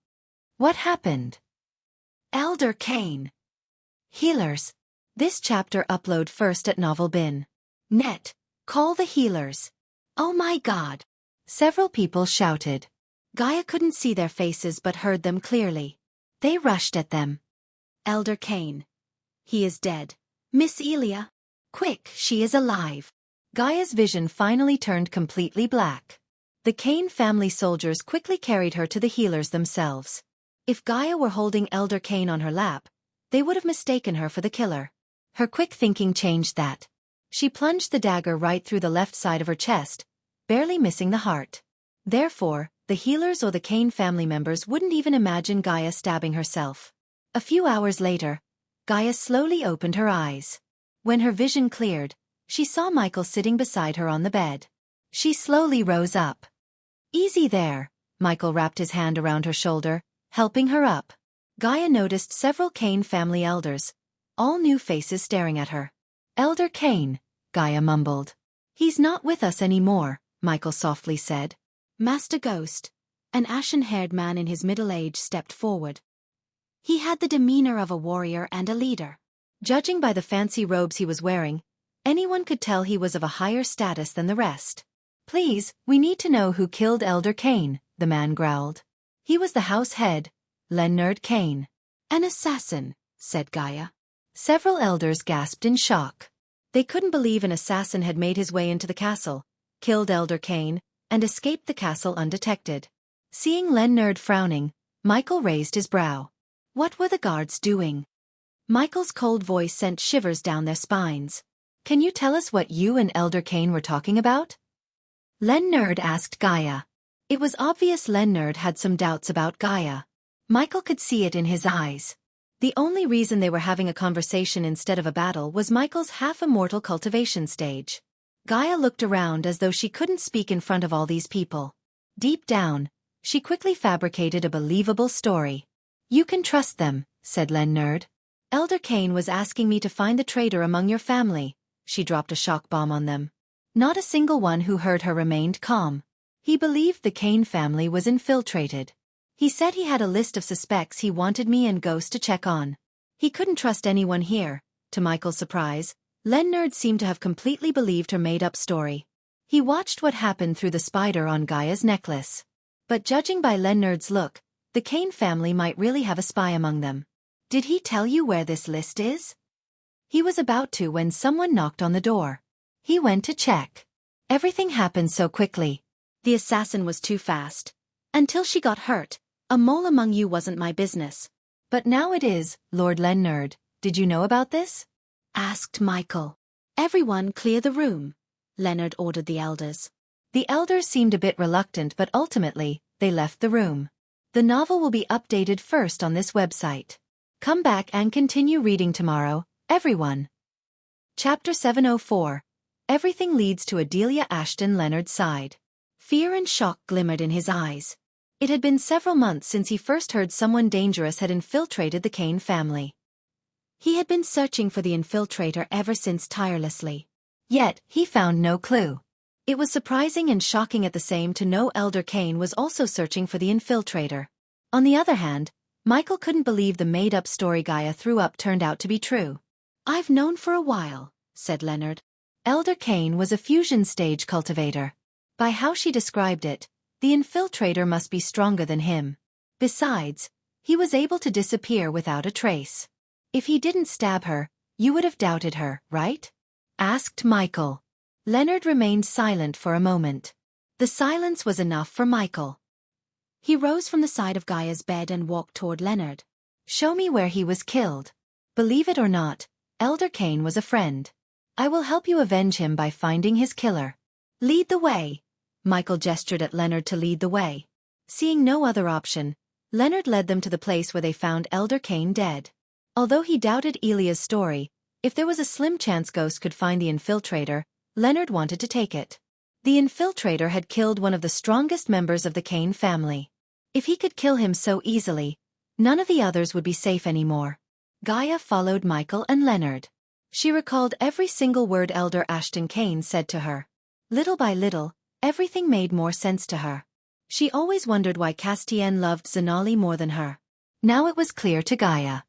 What happened? Elder Cain. Healers. This chapter upload first at Novel Bin. Net. Call the healers. Oh my God. Several people shouted. Gaia couldn't see their faces but heard them clearly. They rushed at them. Elder Cain. He is dead. Miss Elia. Quick, she is alive. Gaia's vision finally turned completely black. The Cain family soldiers quickly carried her to the healers themselves. If Gaia were holding Elder Cain on her lap, they would have mistaken her for the killer. Her quick thinking changed that. She plunged the dagger right through the left side of her chest, barely missing the heart. Therefore, the healers or the Cain family members wouldn't even imagine Gaia stabbing herself. A few hours later, Gaia slowly opened her eyes. When her vision cleared, she saw Michael sitting beside her on the bed. She slowly rose up. Easy there, Michael wrapped his hand around her shoulder, helping her up. Gaia noticed several Kane family elders, all new faces staring at her. Elder Kane, Gaia mumbled. He's not with us anymore, Michael softly said. Master Ghost, an ashen-haired man in his middle age, stepped forward. He had the demeanor of a warrior and a leader. Judging by the fancy robes he was wearing, anyone could tell he was of a higher status than the rest. Please, we need to know who killed Elder Kane, the man growled. He was the house head, Leonard Kane. An assassin, said Gaia. Several elders gasped in shock. They couldn't believe an assassin had made his way into the castle, killed Elder Kane, and escaped the castle undetected. Seeing Leonard frowning, Michael raised his brow. What were the guards doing? Michael's cold voice sent shivers down their spines. Can you tell us what you and Elder Kane were talking about? Leonard asked Gaia. It was obvious Leonard had some doubts about Gaia. Michael could see it in his eyes. The only reason they were having a conversation instead of a battle was Michael's half-immortal cultivation stage. Gaia looked around as though she couldn't speak in front of all these people. Deep down, she quickly fabricated a believable story. You can trust them, said Leonard. Elder Kane was asking me to find the traitor among your family. She dropped a shock bomb on them. Not a single one who heard her remained calm. He believed the Kane family was infiltrated. He said he had a list of suspects he wanted me and Ghost to check on. He couldn't trust anyone here. To Michael's surprise, Leonard seemed to have completely believed her made-up story. He watched what happened through the spider on Gaia's necklace. But judging by Leonard's look, the Kane family might really have a spy among them. Did he tell you where this list is? He was about to when someone knocked on the door. He went to check. Everything happened so quickly. The assassin was too fast. Until she got hurt, a mole among you wasn't my business. But now it is, Lord Leonard. Did you know about this? Asked Michael. Everyone clear the room, Leonard ordered the elders. The elders seemed a bit reluctant, but ultimately, they left the room. The novel will be updated first on this website. Come back and continue reading tomorrow, everyone. Chapter 704. Everything leads to Adelia Ashton. Leonard sighed. Fear and shock glimmered in his eyes. It had been several months since he first heard someone dangerous had infiltrated the Kane family. He had been searching for the infiltrator ever since tirelessly. Yet, he found no clue. It was surprising and shocking at the same time to know Elder Kane was also searching for the infiltrator. On the other hand, Michael couldn't believe the made-up story Gaia threw up turned out to be true. I've known for a while, said Leonard. Elder Kane was a fusion stage cultivator. By how she described it, the infiltrator must be stronger than him. Besides, he was able to disappear without a trace. If he didn't stab her, you would have doubted her, right? Asked Michael. Leonard remained silent for a moment. The silence was enough for Michael. He rose from the side of Gaia's bed and walked toward Leonard. Show me where he was killed. Believe it or not, Elder Kane was a friend. I will help you avenge him by finding his killer. Lead the way. Michael gestured at Leonard to lead the way. Seeing no other option, Leonard led them to the place where they found Elder Kane dead. Although he doubted Elia's story, if there was a slim chance Ghost could find the infiltrator, Leonard wanted to take it. The infiltrator had killed one of the strongest members of the Kane family. If he could kill him so easily, none of the others would be safe anymore. Gaia followed Michael and Leonard. She recalled every single word Elder Ashton Kane said to her. Little by little, everything made more sense to her. She always wondered why Castiel loved Zanali more than her. Now it was clear to Gaia.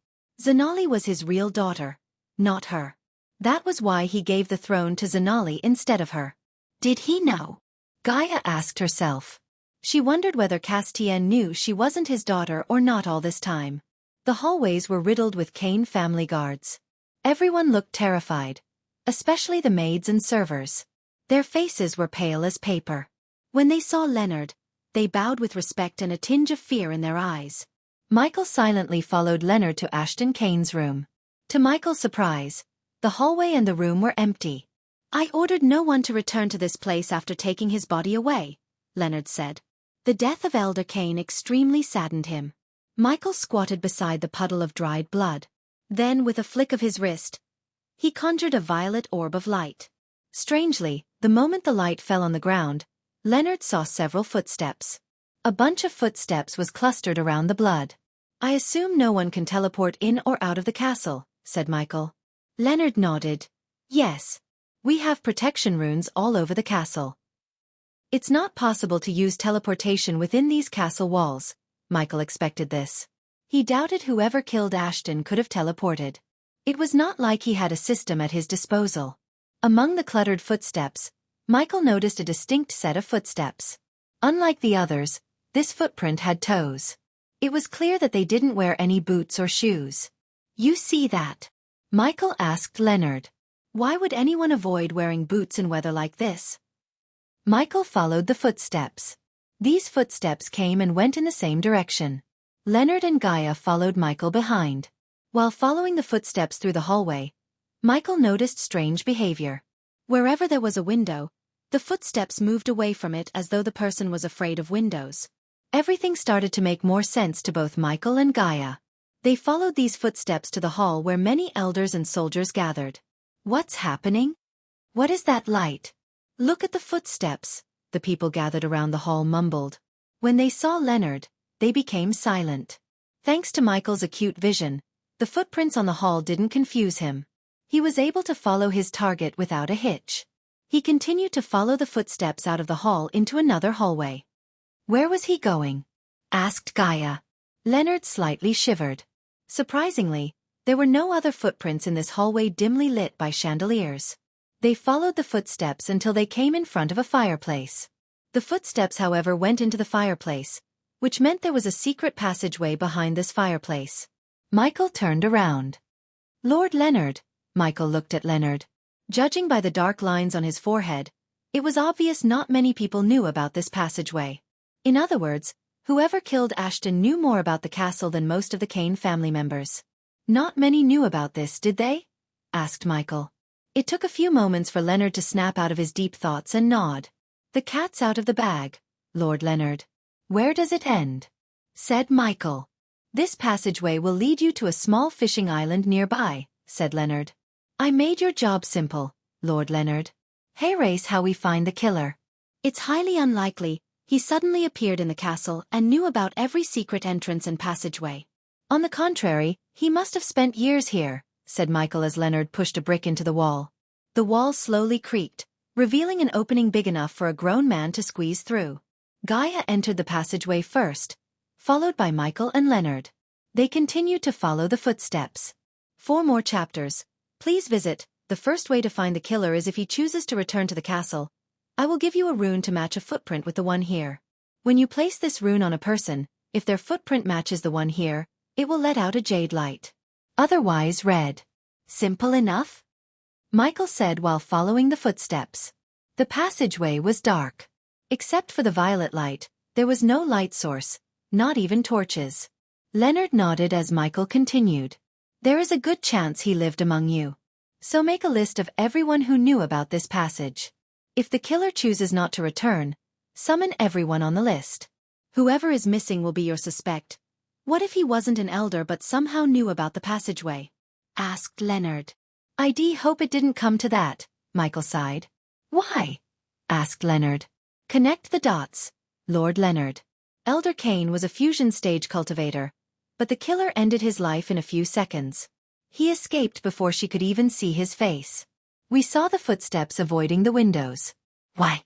Zanali was his real daughter, not her. That was why he gave the throne to Zanali instead of her. Did he know? Gaia asked herself. She wondered whether Castiel knew she wasn't his daughter or not all this time. The hallways were riddled with Kane family guards. Everyone looked terrified, especially the maids and servers. Their faces were pale as paper. When they saw Leonard, they bowed with respect and a tinge of fear in their eyes. Michael silently followed Leonard to Ashton Kane's room. To Michael's surprise, the hallway and the room were empty. I ordered no one to return to this place after taking his body away, Leonard said. The death of Elder Kane extremely saddened him. Michael squatted beside the puddle of dried blood. Then, with a flick of his wrist, he conjured a violet orb of light. Strangely, the moment the light fell on the ground, Leonard saw several footsteps. A bunch of footsteps was clustered around the blood. "I assume no one can teleport in or out of the castle," said Michael. Leonard nodded. "Yes. We have protection runes all over the castle. It's not possible to use teleportation within these castle walls." Michael expected this. He doubted whoever killed Ashton could have teleported. It was not like he had a system at his disposal. Among the cluttered footsteps, Michael noticed a distinct set of footsteps. Unlike the others, this footprint had toes. It was clear that they didn't wear any boots or shoes. "You see that?" Michael asked Leonard. "Why would anyone avoid wearing boots in weather like this?" Michael followed the footsteps. These footsteps came and went in the same direction. Leonard and Gaia followed Michael behind. While following the footsteps through the hallway, Michael noticed strange behavior. Wherever there was a window, the footsteps moved away from it as though the person was afraid of windows. Everything started to make more sense to both Michael and Gaia. They followed these footsteps to the hall where many elders and soldiers gathered. "What's happening? What is that light? Look at the footsteps," the people gathered around the hall mumbled. When they saw Leonard, they became silent. Thanks to Michael's acute vision, the footprints on the hall didn't confuse him. He was able to follow his target without a hitch. He continued to follow the footsteps out of the hall into another hallway. "Where was he going?" asked Gaia. Leonard slightly shivered. Surprisingly, there were no other footprints in this hallway dimly lit by chandeliers. They followed the footsteps until they came in front of a fireplace. The footsteps, however, went into the fireplace, which meant there was a secret passageway behind this fireplace. Michael turned around. "Lord Leonard," Michael looked at Leonard. Judging by the dark lines on his forehead, it was obvious not many people knew about this passageway. In other words, whoever killed Ashton knew more about the castle than most of the Kane family members. "Not many knew about this, did they?" asked Michael. It took a few moments for Leonard to snap out of his deep thoughts and nod. "The cat's out of the bag, Lord Leonard." "Where does it end?" said Michael. "This passageway will lead you to a small fishing island nearby," said Leonard. "I made your job simple, Lord Leonard. Here's how we find the killer. It's highly unlikely he suddenly appeared in the castle and knew about every secret entrance and passageway. On the contrary, he must have spent years here," said Michael as Leonard pushed a brick into the wall. The wall slowly creaked, revealing an opening big enough for a grown man to squeeze through. Gaia entered the passageway first, followed by Michael and Leonard. They continued to follow the footsteps. For more chapters, please visit. The first way to find the killer is if he chooses to return to the castle. I will give you a rune to match a footprint with the one here. When you place this rune on a person, if their footprint matches the one here, it will let out a jade light. Otherwise red. Simple enough? Michael said while following the footsteps. The passageway was dark. Except for the violet light, there was no light source, not even torches. Leonard nodded as Michael continued. "There is a good chance he lived among you. So make a list of everyone who knew about this passage. If the killer chooses not to return, summon everyone on the list. Whoever is missing will be your suspect. What if he wasn't an elder but somehow knew about the passageway?" asked Leonard. "I'd hope it didn't come to that," Michael sighed. "Why?" asked Leonard. "Connect the dots, Lord Leonard. Elder Kane was a fusion stage cultivator, but the killer ended his life in a few seconds. He escaped before she could even see his face. We saw the footsteps avoiding the windows." "Why?"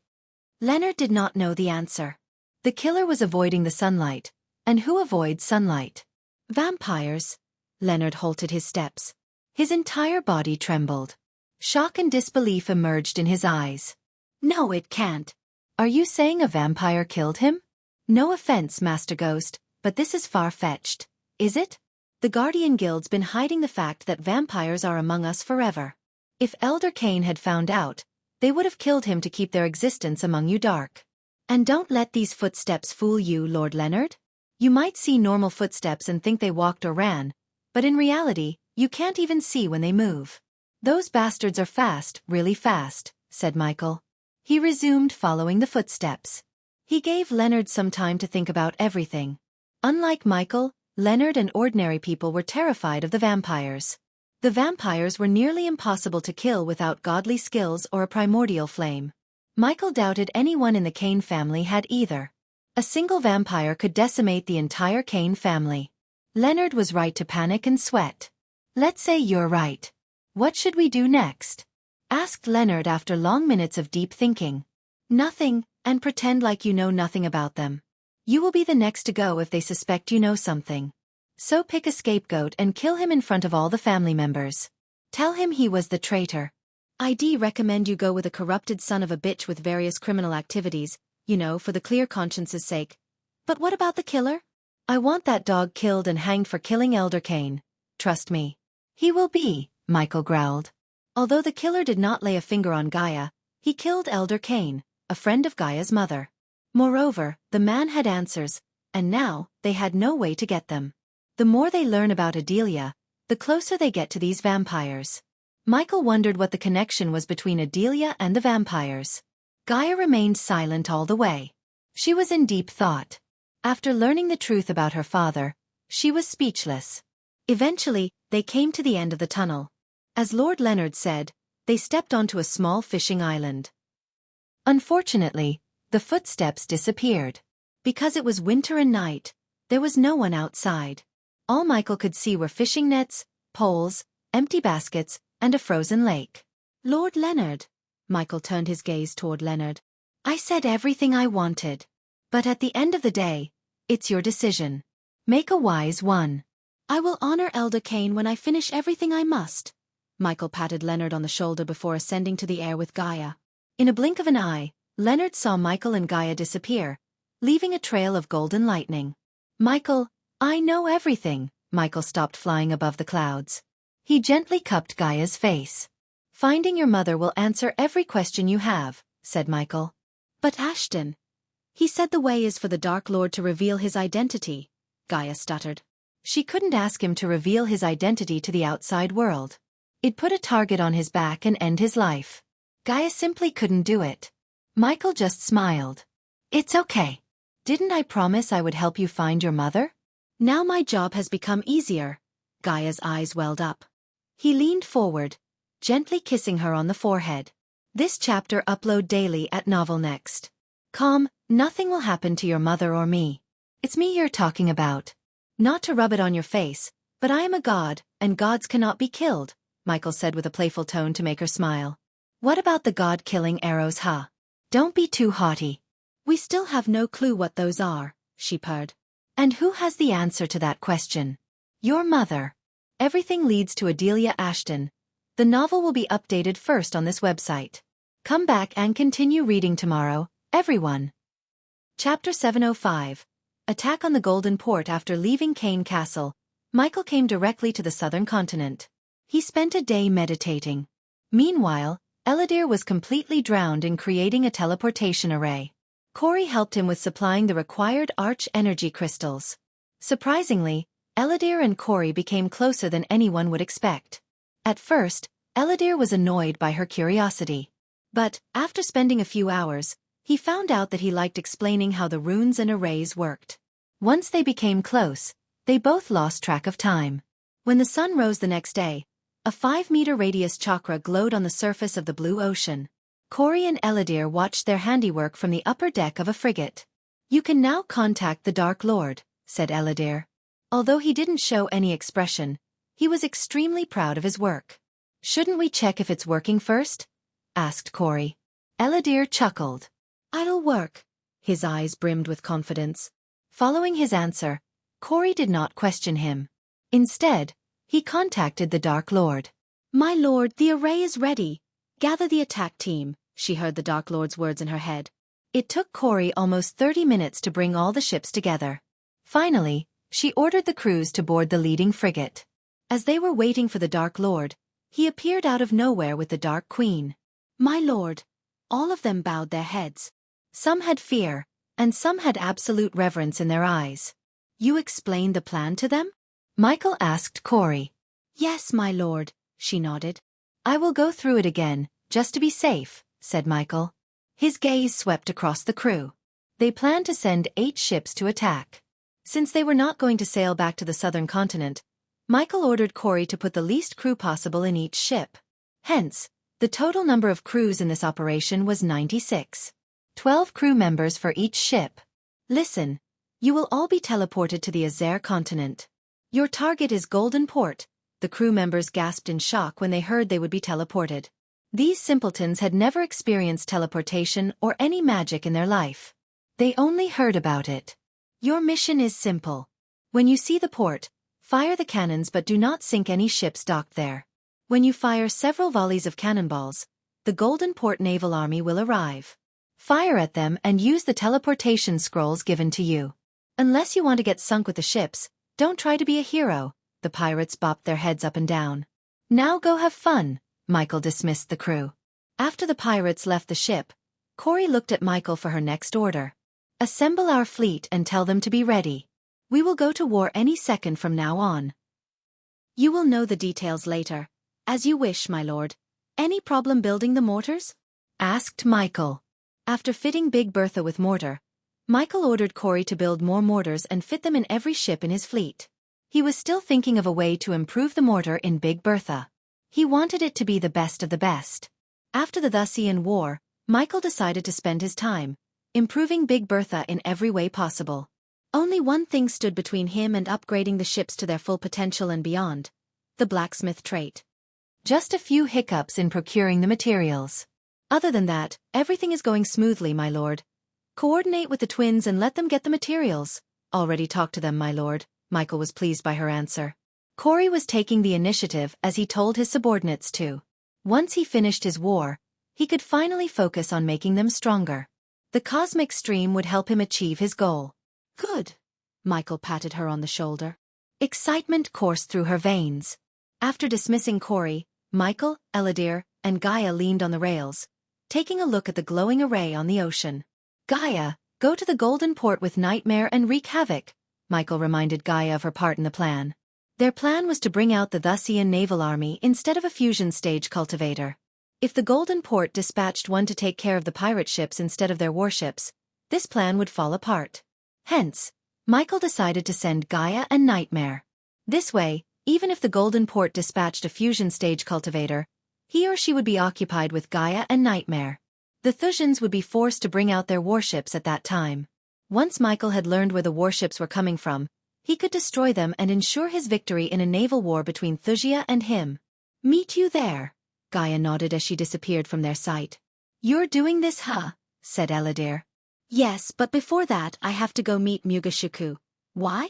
Leonard did not know the answer. The killer was avoiding the sunlight. And who avoids sunlight? Vampires. Leonard halted his steps. His entire body trembled. Shock and disbelief emerged in his eyes. "No, it can't. Are you saying a vampire killed him? No offense, Master Ghost, but this is far-fetched, is it? The Guardian Guild's been hiding the fact that vampires are among us forever. If Elder Kane had found out, they would have killed him to keep their existence among you dark. And don't let these footsteps fool you, Lord Leonard. You might see normal footsteps and think they walked or ran, but in reality, you can't even see when they move. Those bastards are fast, really fast," said Michael. He resumed following the footsteps. He gave Leonard some time to think about everything. Unlike Michael, Leonard and ordinary people were terrified of the vampires. The vampires were nearly impossible to kill without godly skills or a primordial flame. Michael doubted anyone in the Kane family had either. A single vampire could decimate the entire Kane family. Leonard was right to panic and sweat. Let's say you're right. What should we do next? Asked Leonard after long minutes of deep thinking. Nothing, and pretend like you know nothing about them. You will be the next to go if they suspect you know something. So pick a scapegoat and kill him in front of all the family members. Tell him he was the traitor. I'd recommend you go with a corrupted son of a bitch with various criminal activities, you know, for the clear conscience's sake. But what about the killer? I want that dog killed and hanged for killing Elder Kane. Trust me. He will be, Michael growled. Although the killer did not lay a finger on Gaia, he killed Elder Kane, a friend of Gaia's mother. Moreover, the man had answers, and now, they had no way to get them. The more they learn about Adelia, the closer they get to these vampires. Michael wondered what the connection was between Adelia and the vampires. Gaia remained silent all the way. She was in deep thought. After learning the truth about her father, she was speechless. Eventually, they came to the end of the tunnel. As Lord Leonard said, they stepped onto a small fishing island. Unfortunately, the footsteps disappeared. Because it was winter and night, there was no one outside. All Michael could see were fishing nets, poles, empty baskets, and a frozen lake. Lord Leonard. Michael turned his gaze toward Leonard. I said everything I wanted. But at the end of the day, it's your decision. Make a wise one. I will honor Elder Kane when I finish everything I must. Michael patted Leonard on the shoulder before ascending to the air with Gaia. In a blink of an eye, Leonard saw Michael and Gaia disappear, leaving a trail of golden lightning. Michael, I know everything. Michael stopped flying above the clouds. He gently cupped Gaia's face. Finding your mother will answer every question you have, said Michael. But Ashton. He said the way is for the Dark Lord to reveal his identity, Gaia stuttered. She couldn't ask him to reveal his identity to the outside world. It'd put a target on his back and end his life. Gaia simply couldn't do it. Michael just smiled. It's okay. Didn't I promise I would help you find your mother? Now my job has become easier. Gaia's eyes welled up. He leaned forward, gently kissing her on the forehead. This chapter upload daily at novelnext.com. Nothing will happen to your mother or me. It's me you're talking about. Not to rub it on your face, but I am a god, and gods cannot be killed, Michael said with a playful tone to make her smile. What about the god-killing arrows, huh? Don't be too haughty. We still have no clue what those are, she purred. And who has the answer to that question? Your mother. Everything leads to Adelia Ashton. The novel will be updated first on this website. Come back and continue reading tomorrow, everyone. Chapter 705. Attack on the Golden Port. After leaving Kane Castle, Michael came directly to the southern continent. He spent a day meditating. Meanwhile, Eladir was completely drowned in creating a teleportation array. Corey helped him with supplying the required arch energy crystals. Surprisingly, Eladir and Corey became closer than anyone would expect. At first, Eladir was annoyed by her curiosity. But, after spending a few hours, he found out that he liked explaining how the runes and arrays worked. Once they became close, they both lost track of time. When the sun rose the next day, a 5-meter radius chakra glowed on the surface of the blue ocean. Corey and Eladir watched their handiwork from the upper deck of a frigate. You can now contact the Dark Lord, said Eladir. Although he didn't show any expression, he was extremely proud of his work. Shouldn't we check if it's working first? Asked Corey. Eladir chuckled. It'll work. His eyes brimmed with confidence. Following his answer, Corey did not question him. Instead, he contacted the Dark Lord. My lord, the array is ready. Gather the attack team, she heard the Dark Lord's words in her head. It took Corey almost 30 minutes to bring all the ships together. Finally, she ordered the crews to board the leading frigate. As they were waiting for the Dark Lord, he appeared out of nowhere with the Dark Queen. My lord. All of them bowed their heads. Some had fear, and some had absolute reverence in their eyes. You explained the plan to them? Michael asked Corey. Yes, my lord, she nodded. I will go through it again, just to be safe, said Michael. His gaze swept across the crew. They planned to send 8 ships to attack. Since they were not going to sail back to the southern continent, Michael ordered Corey to put the least crew possible in each ship. Hence, the total number of crews in this operation was 96. 12 crew members for each ship. Listen, you will all be teleported to the Azer continent. Your target is Golden Port. The crew members gasped in shock when they heard they would be teleported. These simpletons had never experienced teleportation or any magic in their life. They only heard about it. Your mission is simple. When you see the port, fire the cannons but do not sink any ships docked there. When you fire several volleys of cannonballs, the Golden Port Naval Army will arrive. Fire at them and use the teleportation scrolls given to you. Unless you want to get sunk with the ships, don't try to be a hero. The pirates bopped their heads up and down. Now go have fun, Michael dismissed the crew. After the pirates left the ship, Corey looked at Michael for her next order. Assemble our fleet and tell them to be ready. We will go to war any second from now on. You will know the details later. As you wish, my lord. Any problem building the mortars? Asked Michael. After fitting Big Bertha with mortar, Michael ordered Corey to build more mortars and fit them in every ship in his fleet. He was still thinking of a way to improve the mortar in Big Bertha. He wanted it to be the best of the best. After the Thusian War, Michael decided to spend his time improving Big Bertha in every way possible. Only one thing stood between him and upgrading the ships to their full potential and beyond: the blacksmith trait. Just a few hiccups in procuring the materials. Other than that, everything is going smoothly, my lord. Coordinate with the twins and let them get the materials. Already talked to them, my lord. Michael was pleased by her answer. Corey was taking the initiative as he told his subordinates to. Once he finished his war, he could finally focus on making them stronger. The cosmic stream would help him achieve his goal. Good. Michael patted her on the shoulder. Excitement coursed through her veins. After dismissing Corey, Michael, Eladir, and Gaia leaned on the rails, taking a look at the glowing array on the ocean. Gaia, go to the Golden Port with Nightmare and wreak havoc, Michael reminded Gaia of her part in the plan. Their plan was to bring out the Thusian naval army instead of a fusion stage cultivator. If the Golden Port dispatched one to take care of the pirate ships instead of their warships, this plan would fall apart. Hence, Michael decided to send Gaia and Nightmare. This way, even if the Golden Port dispatched a fusion stage cultivator, he or she would be occupied with Gaia and Nightmare. The Thusians would be forced to bring out their warships at that time. Once Michael had learned where the warships were coming from, he could destroy them and ensure his victory in a naval war between Thusia and him. Meet you there. Gaia nodded as she disappeared from their sight. You're doing this, huh? Said Eladir. Yes, but before that I have to go meet Mugashiku. Why?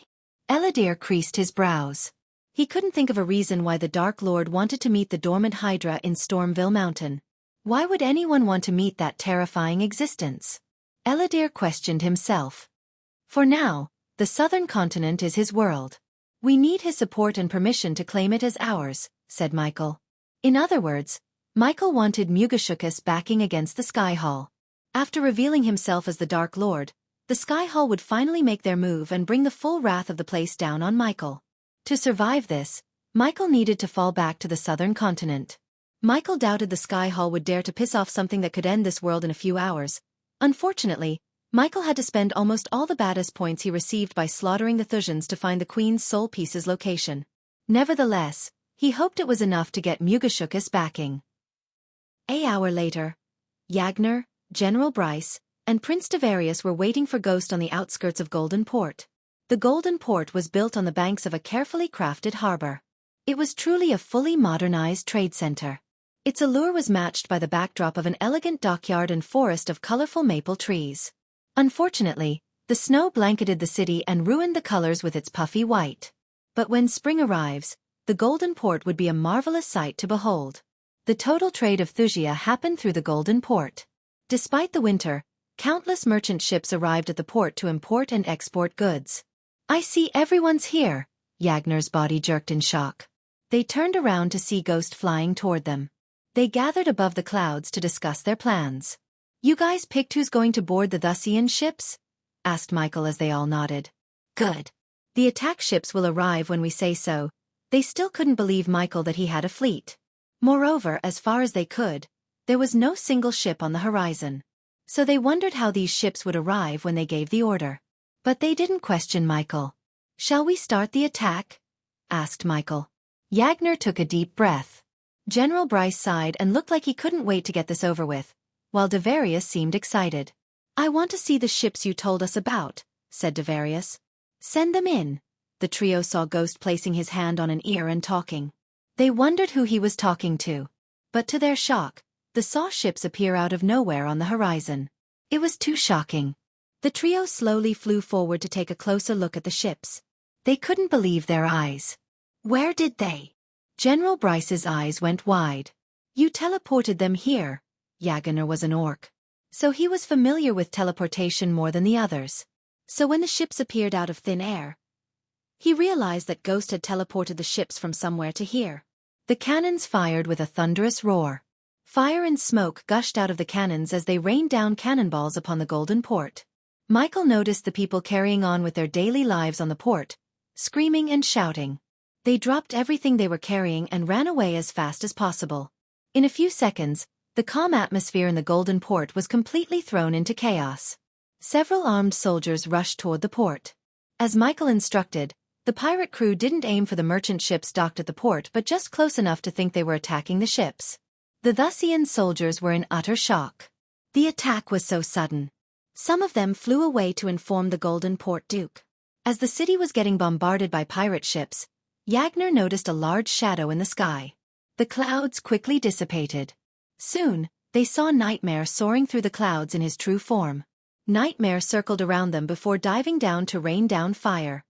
Eladir creased his brows. He couldn't think of a reason why the Dark Lord wanted to meet the dormant Hydra in Stormville Mountain. Why would anyone want to meet that terrifying existence? Eladir questioned himself. For now, the southern continent is his world. We need his support and permission to claim it as ours, said Michael. In other words, Michael wanted Mugashikus backing against the Sky Hall. After revealing himself as the Dark Lord, the Sky Hall would finally make their move and bring the full wrath of the place down on Michael. To survive this, Michael needed to fall back to the southern continent. Michael doubted the Sky Hall would dare to piss off something that could end this world in a few hours. Unfortunately, Michael had to spend almost all the baddest points he received by slaughtering the Thusians to find the Queen's soul piece's location. Nevertheless, he hoped it was enough to get Mugashikus backing. An hour later, Yagner, General Bryce, and Prince Devarius were waiting for Ghost on the outskirts of Golden Port. The Golden Port was built on the banks of a carefully crafted harbor. It was truly a fully modernized trade center. Its allure was matched by the backdrop of an elegant dockyard and forest of colorful maple trees. Unfortunately, the snow blanketed the city and ruined the colors with its puffy white. But when spring arrives, the Golden Port would be a marvelous sight to behold. The total trade of Thusia happened through the Golden Port. Despite the winter, countless merchant ships arrived at the port to import and export goods. I see everyone's here. Yagner's body jerked in shock. They turned around to see Ghost flying toward them. They gathered above the clouds to discuss their plans. You guys picked who's going to board the Thusian ships? Asked Michael as they all nodded. Good. The attack ships will arrive when we say so. They still couldn't believe Michael that he had a fleet. Moreover, as far as they could, there was no single ship on the horizon. So they wondered how these ships would arrive when they gave the order. But they didn't question Michael. Shall we start the attack? Asked Michael. Yagner took a deep breath. General Bryce sighed and looked like he couldn't wait to get this over with, while Devarius seemed excited. I want to see the ships you told us about, said Devarius. "Send them in." The trio saw Ghost placing his hand on an ear and talking. They wondered who he was talking to. But to their shock, they saw ships appear out of nowhere on the horizon. It was too shocking. The trio slowly flew forward to take a closer look at the ships. They couldn't believe their eyes. Where did they? General Bryce's eyes went wide. You teleported them here. Yagner was an orc. So he was familiar with teleportation more than the others. So when the ships appeared out of thin air, he realized that Ghost had teleported the ships from somewhere to here. The cannons fired with a thunderous roar. Fire and smoke gushed out of the cannons as they rained down cannonballs upon the Golden Port. Michael noticed the people carrying on with their daily lives on the port, screaming and shouting. They dropped everything they were carrying and ran away as fast as possible. In a few seconds, the calm atmosphere in the Golden Port was completely thrown into chaos. Several armed soldiers rushed toward the port. As Michael instructed, the pirate crew didn't aim for the merchant ships docked at the port but just close enough to think they were attacking the ships. The Thusian soldiers were in utter shock. The attack was so sudden. Some of them flew away to inform the Golden Port Duke. As the city was getting bombarded by pirate ships, Yagner noticed a large shadow in the sky. The clouds quickly dissipated. Soon, they saw Nightmare soaring through the clouds in his true form. Nightmare circled around them before diving down to rain down fire.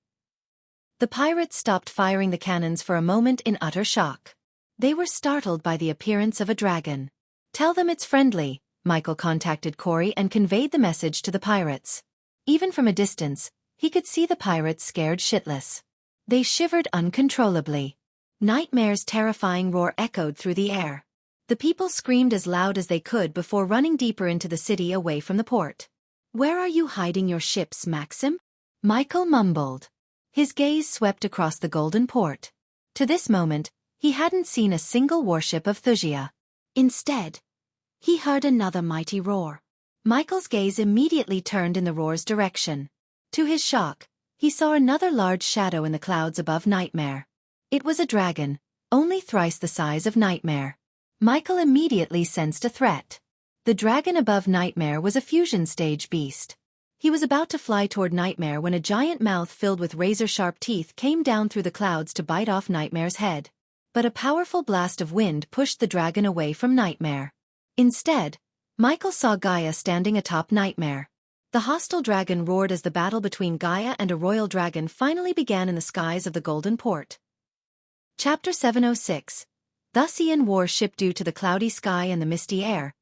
The pirates stopped firing the cannons for a moment in utter shock. They were startled by the appearance of a dragon. "Tell them it's friendly," Michael contacted Corey and conveyed the message to the pirates. Even from a distance, he could see the pirates scared shitless. They shivered uncontrollably. Nightmare's terrifying roar echoed through the air. The people screamed as loud as they could before running deeper into the city away from the port. "Where are you hiding your ships, Maxim?" Michael mumbled. His gaze swept across the Golden Port. To this moment, he hadn't seen a single warship of Thusia. Instead, he heard another mighty roar. Michael's gaze immediately turned in the roar's direction. To his shock, he saw another large shadow in the clouds above Nightmare. It was a dragon, only thrice the size of Nightmare. Michael immediately sensed a threat. The dragon above Nightmare was a fusion stage beast. He was about to fly toward Nightmare when a giant mouth filled with razor-sharp teeth came down through the clouds to bite off Nightmare's head. But a powerful blast of wind pushed the dragon away from Nightmare. Instead, Michael saw Gaia standing atop Nightmare. The hostile dragon roared as the battle between Gaia and a royal dragon finally began in the skies of the Golden Port. Chapter 706. Thusian warship. Due to the cloudy sky and the misty air,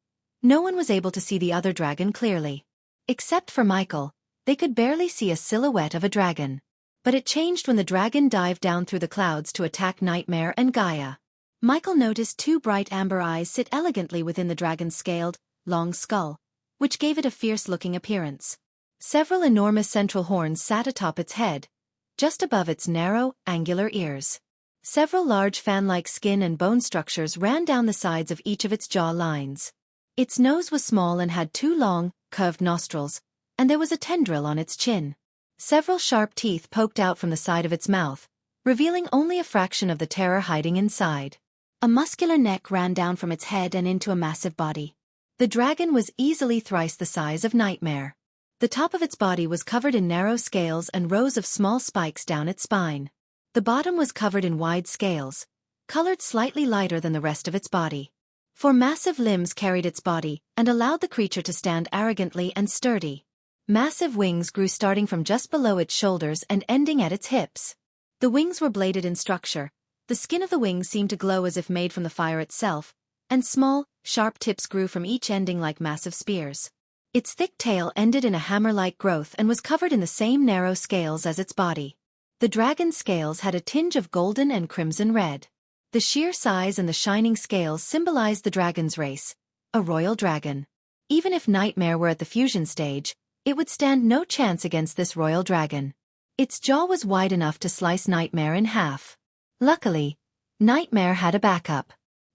no one was able to see the other dragon clearly. Except for Michael, they could barely see a silhouette of a dragon. But it changed when the dragon dived down through the clouds to attack Nightmare and Gaia. Michael noticed two bright amber eyes sit elegantly within the dragon's scaled, long skull, which gave it a fierce-looking appearance. Several enormous central horns sat atop its head, just above its narrow, angular ears. Several large fan-like skin and bone structures ran down the sides of each of its jaw lines. Its nose was small and had two long, curved nostrils, and there was a tendril on its chin. Several sharp teeth poked out from the side of its mouth, revealing only a fraction of the terror hiding inside. A muscular neck ran down from its head and into a massive body. The dragon was easily thrice the size of Nightmare. The top of its body was covered in narrow scales and rows of small spikes down its spine. The bottom was covered in wide scales, colored slightly lighter than the rest of its body. Four massive limbs carried its body and allowed the creature to stand arrogantly and sturdy. Massive wings grew starting from just below its shoulders and ending at its hips. The wings were bladed in structure. The skin of the wings seemed to glow as if made from the fire itself, and small, sharp tips grew from each ending like massive spears. Its thick tail ended in a hammer-like growth and was covered in the same narrow scales as its body. The dragon's scales had a tinge of golden and crimson red. The sheer size and the shining scales symbolized the dragon's race, a royal dragon. Even if Nightmare were at the fusion stage, it would stand no chance against this royal dragon. Its jaw was wide enough to slice Nightmare in half. Luckily, Nightmare had a backup.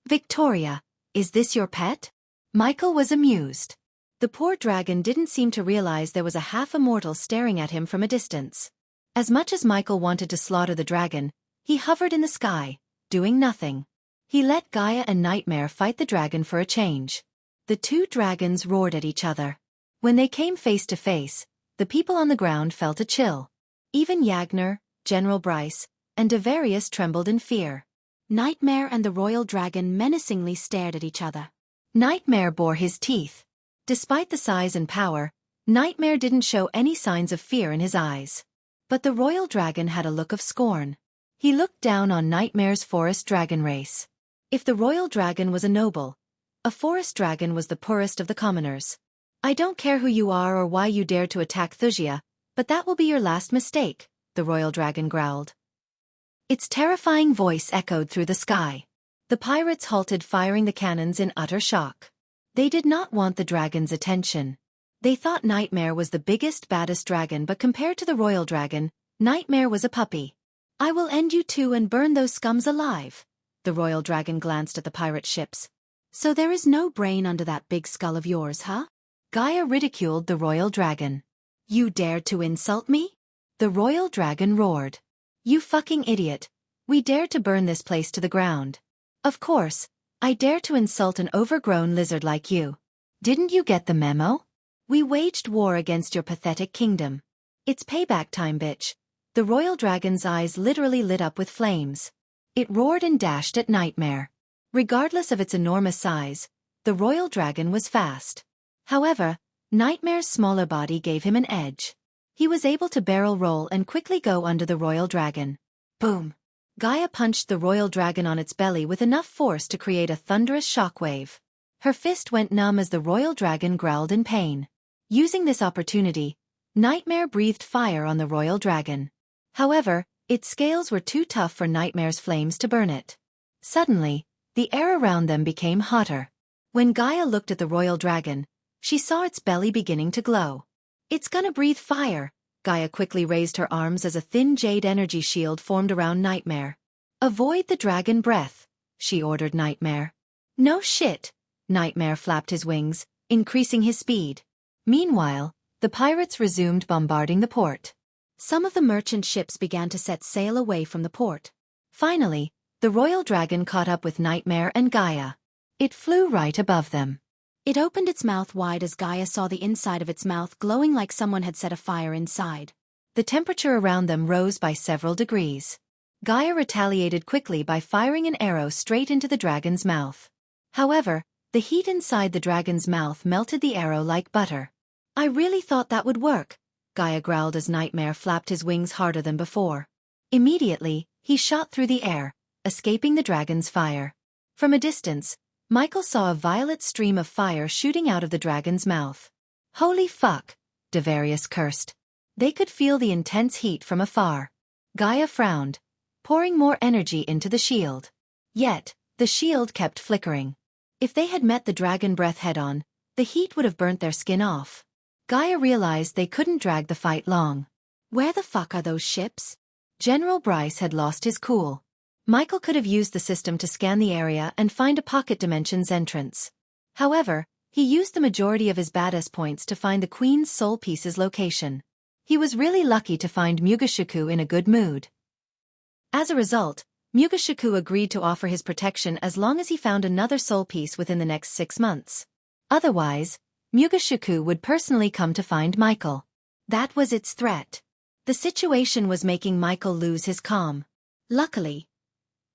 "Victoria, is this your pet?" Michael was amused. The poor dragon didn't seem to realize there was a half-immortal staring at him from a distance. As much as Michael wanted to slaughter the dragon, he hovered in the sky, doing nothing. He let Gaia and Nightmare fight the dragon for a change. The two dragons roared at each other. When they came face to face, the the people on the ground felt a chill. Even Yagner, General Bryce, and Devarius trembled in fear. Nightmare and the royal dragon menacingly stared at each other. Nightmare bore his teeth. Despite the size and power, Nightmare didn't show any signs of fear in his eyes. But the royal dragon had a look of scorn. He looked down on Nightmare's forest dragon race. If the royal dragon was a noble, a forest dragon was the poorest of the commoners. I don't care who you are or why you dared to attack Wuxia, but that will be your last mistake, the royal dragon growled. Its terrifying voice echoed through the sky. The pirates halted firing the cannons in utter shock. They did not want the dragon's attention. They thought Nightmare was the biggest, baddest dragon, but compared to the royal dragon, Nightmare was a puppy. I will end you too and burn those scums alive. The royal dragon glanced at the pirate ships. So there is no brain under that big skull of yours, huh? Gaia ridiculed the royal dragon. You dared to insult me? The royal dragon roared. You fucking idiot. We dared to burn this place to the ground. Of course, I dare to insult an overgrown lizard like you. Didn't you get the memo? We waged war against your pathetic kingdom. It's payback time, bitch. The royal dragon's eyes literally lit up with flames. It roared and dashed at Nightmare. Regardless of its enormous size, the royal dragon was fast. However, Nightmare's smaller body gave him an edge. He was able to barrel roll and quickly go under the royal dragon. Boom! Gaia punched the royal dragon on its belly with enough force to create a thunderous shockwave. Her fist went numb as the royal dragon growled in pain. Using this opportunity, Nightmare breathed fire on the royal dragon. However, its scales were too tough for Nightmare's flames to burn it. Suddenly, the air around them became hotter. When Gaia looked at the royal dragon, she saw its belly beginning to glow. It's gonna breathe fire. Gaia quickly raised her arms as a thin jade energy shield formed around Nightmare. Avoid the dragon breath, she ordered Nightmare. No shit. Nightmare flapped his wings, increasing his speed. Meanwhile, the pirates resumed bombarding the port. Some of the merchant ships began to set sail away from the port. Finally, the royal dragon caught up with Nightmare and Gaia. It flew right above them. It opened its mouth wide as Gaia saw the inside of its mouth glowing like someone had set a fire inside. The temperature around them rose by several degrees. Gaia retaliated quickly by firing an arrow straight into the dragon's mouth. However, the heat inside the dragon's mouth melted the arrow like butter. I really thought that would work, Gaia growled as Nightmare flapped his wings harder than before. Immediately, he shot through the air, escaping the dragon's fire. From a distance, Michael saw a violet stream of fire shooting out of the dragon's mouth. Holy fuck, Devarius cursed. They could feel the intense heat from afar. Gaia frowned, pouring more energy into the shield. Yet, the shield kept flickering. If they had met the dragon breath head-on, the heat would have burnt their skin off. Gaia realized they couldn't drag the fight long. Where the fuck are those ships? General Bryce had lost his cool. Michael could have used the system to scan the area and find a pocket dimensions entrance. However, he used the majority of his badass points to find the Queen's soul piece's location. He was really lucky to find Mugashiku in a good mood. As a result, Mugashiku agreed to offer his protection as long as he found another soul piece within the next 6 months. Otherwise, Mugashiku would personally come to find Michael. That was its threat. The situation was making Michael lose his calm. Luckily,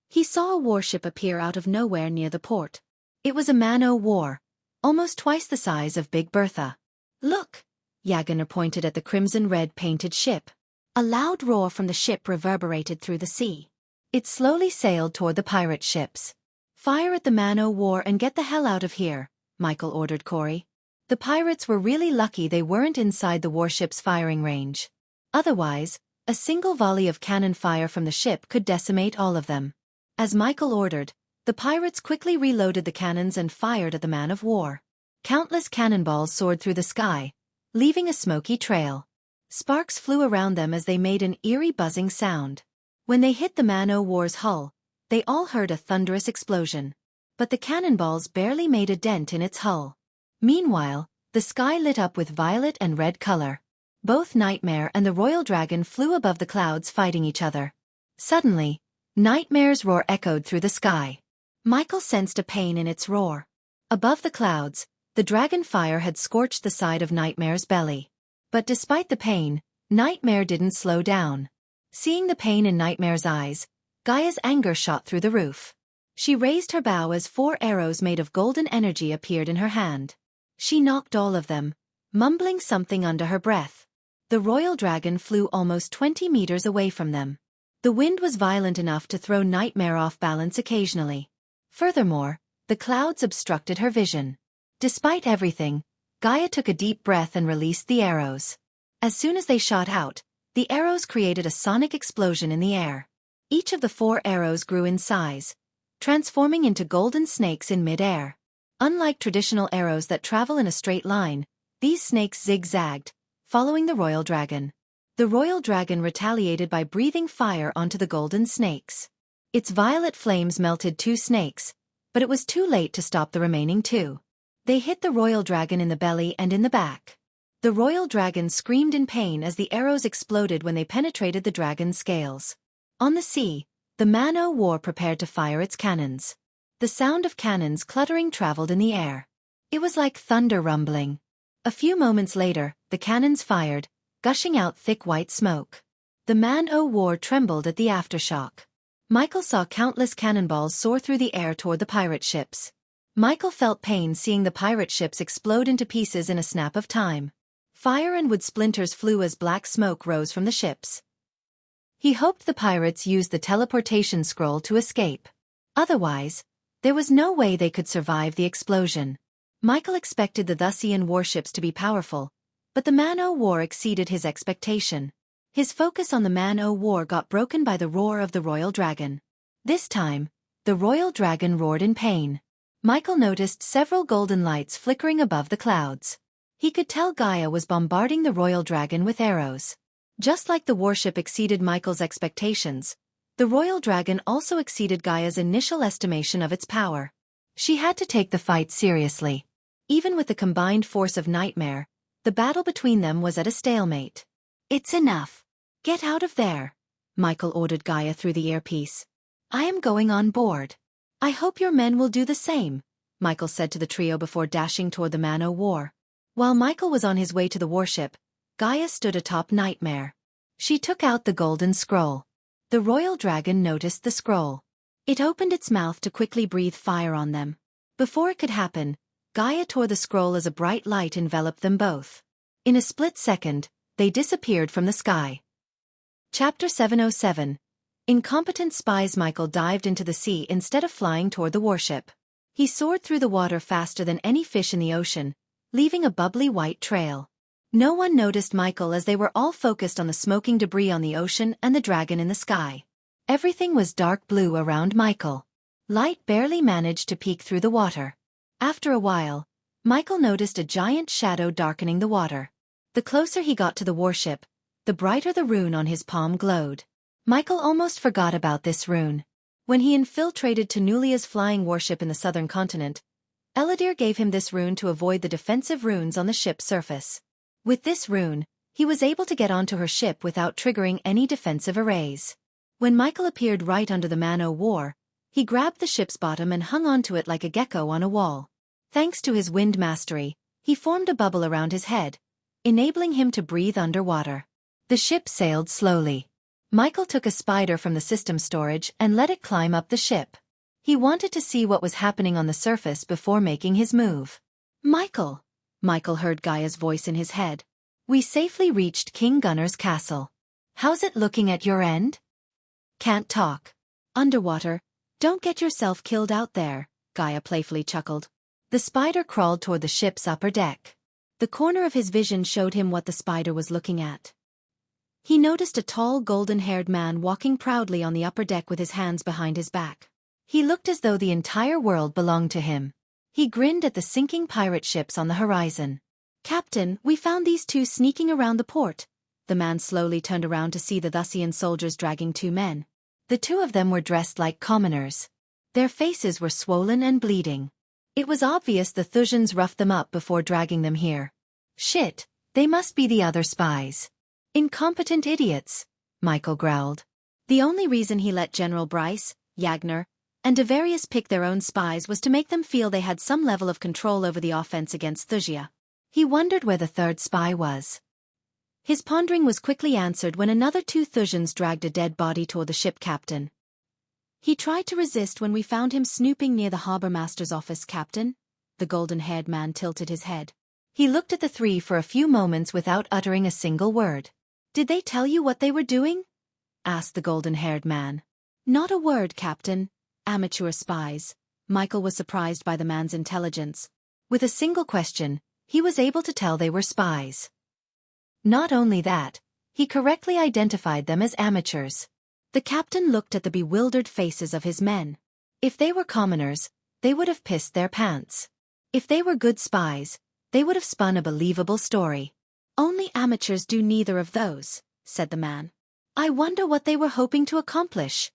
he saw a warship appear out of nowhere near the port. It was a man-o'-war, almost twice the size of Big Bertha. Look! Yagner pointed at the crimson-red painted ship. A loud roar from the ship reverberated through the sea. It slowly sailed toward the pirate ships. Fire at the man-o'-war and get the hell out of here, Michael ordered Corey. The pirates were really lucky they weren't inside the warship's firing range. Otherwise, a single volley of cannon fire from the ship could decimate all of them. As Michael ordered, the pirates quickly reloaded the cannons and fired at the man-of-war. Countless cannonballs soared through the sky, leaving a smoky trail. Sparks flew around them as they made an eerie buzzing sound. When they hit the man-o'-war's hull, they all heard a thunderous explosion. But the cannonballs barely made a dent in its hull. Meanwhile, the sky lit up with violet and red color. Both Nightmare and the Royal Dragon flew above the clouds fighting each other. Suddenly, Nightmare's roar echoed through the sky. Michael sensed a pain in its roar. Above the clouds, the dragon fire had scorched the side of Nightmare's belly. But despite the pain, Nightmare didn't slow down. Seeing the pain in Nightmare's eyes, Gaia's anger shot through the roof. She raised her bow as 4 arrows made of golden energy appeared in her hand. She knocked all of them, mumbling something under her breath. The royal dragon flew almost 20 meters away from them. The wind was violent enough to throw Nightmare off balance occasionally. Furthermore, the clouds obstructed her vision. Despite everything, Gaia took a deep breath and released the arrows. As soon as they shot out, the arrows created a sonic explosion in the air. Each of the 4 arrows grew in size, transforming into golden snakes in mid-air. Unlike traditional arrows that travel in a straight line, these snakes zigzagged, following the royal dragon. The royal dragon retaliated by breathing fire onto the golden snakes. Its violet flames melted 2 snakes, but it was too late to stop the remaining 2. They hit the royal dragon in the belly and in the back. The royal dragon screamed in pain as the arrows exploded when they penetrated the dragon's scales. On the sea, the man-o'-war prepared to fire its cannons. The sound of cannons cluttering traveled in the air. It was like thunder rumbling. A few moments later, the cannons fired, gushing out thick white smoke. The man-o'-war trembled at the aftershock. Michael saw countless cannonballs soar through the air toward the pirate ships. Michael felt pain seeing the pirate ships explode into pieces in a snap of time. Fire and wood splinters flew as black smoke rose from the ships. He hoped the pirates used the teleportation scroll to escape. Otherwise, there was no way they could survive the explosion. Michael expected the Wuxian warships to be powerful, but the man-o'-war exceeded his expectation. His focus on the man-o'-war got broken by the roar of the royal dragon. This time, the royal dragon roared in pain. Michael noticed several golden lights flickering above the clouds. He could tell Gaia was bombarding the royal dragon with arrows. Just like the warship exceeded Michael's expectations, the royal dragon also exceeded Gaia's initial estimation of its power. She had to take the fight seriously. Even with the combined force of Nightmare, the battle between them was at a stalemate. "It's enough. Get out of there," Michael ordered Gaia through the earpiece. "I am going on board." "I hope your men will do the same," Michael said to the trio before dashing toward the man-o'-war. While Michael was on his way to the warship, Gaia stood atop Nightmare. She took out the golden scroll. The royal dragon noticed the scroll. It opened its mouth to quickly breathe fire on them. Before it could happen, Gaia tore the scroll as a bright light enveloped them both. In a split second, they disappeared from the sky. Chapter 707. Incompetent spies. Michael dived into the sea instead of flying toward the warship. He soared through the water faster than any fish in the ocean, leaving a bubbly white trail. No one noticed Michael as they were all focused on the smoking debris on the ocean and the dragon in the sky. Everything was dark blue around Michael. Light barely managed to peek through the water. After a while, Michael noticed a giant shadow darkening the water. The closer he got to the warship, the brighter the rune on his palm glowed. Michael almost forgot about this rune. When he infiltrated Tenulia's flying warship in the southern continent, Eladir gave him this rune to avoid the defensive runes on the ship's surface. With this rune, he was able to get onto her ship without triggering any defensive arrays. When Michael appeared right under the man-o'-war, he grabbed the ship's bottom and hung onto it like a gecko on a wall. Thanks to his wind mastery, he formed a bubble around his head, enabling him to breathe underwater. The ship sailed slowly. Michael took a spider from the system storage and let it climb up the ship. He wanted to see what was happening on the surface before making his move. "Michael," Michael heard Gaia's voice in his head. "We safely reached King Gunner's castle. How's it looking at your end?" "Can't talk. Underwater. Don't get yourself killed out there," Gaia playfully chuckled. The spider crawled toward the ship's upper deck. The corner of his vision showed him what the spider was looking at. He noticed a tall golden-haired man walking proudly on the upper deck with his hands behind his back. He looked as though the entire world belonged to him. He grinned at the sinking pirate ships on the horizon. "Captain, we found these 2 sneaking around the port." The man slowly turned around to see the Wuxian soldiers dragging 2 men. The 2 of them were dressed like commoners. Their faces were swollen and bleeding. It was obvious the Thusians roughed them up before dragging them here. "Shit, they must be the other spies." "Incompetent idiots," Michael growled. The only reason he let General Bryce, Yagner, and Devarius pick their own spies was to make them feel they had some level of control over the offense against Thusia. He wondered where the 3rd spy was. His pondering was quickly answered when another two Thusians dragged a dead body toward the ship captain. He tried to resist when we found him snooping near the harbor master's office, Captain. The golden-haired man tilted his head. He looked at the three for a few moments without uttering a single word. Did they tell you what they were doing? Asked the golden-haired man. Not a word, Captain. Amateur spies. Michael was surprised by the man's intelligence. With a single question, he was able to tell they were spies. Not only that, he correctly identified them as amateurs. The captain looked at the bewildered faces of his men. If they were commoners, they would have pissed their pants. If they were good spies, they would have spun a believable story. Only amateurs do neither of those, said the man. I wonder what they were hoping to accomplish.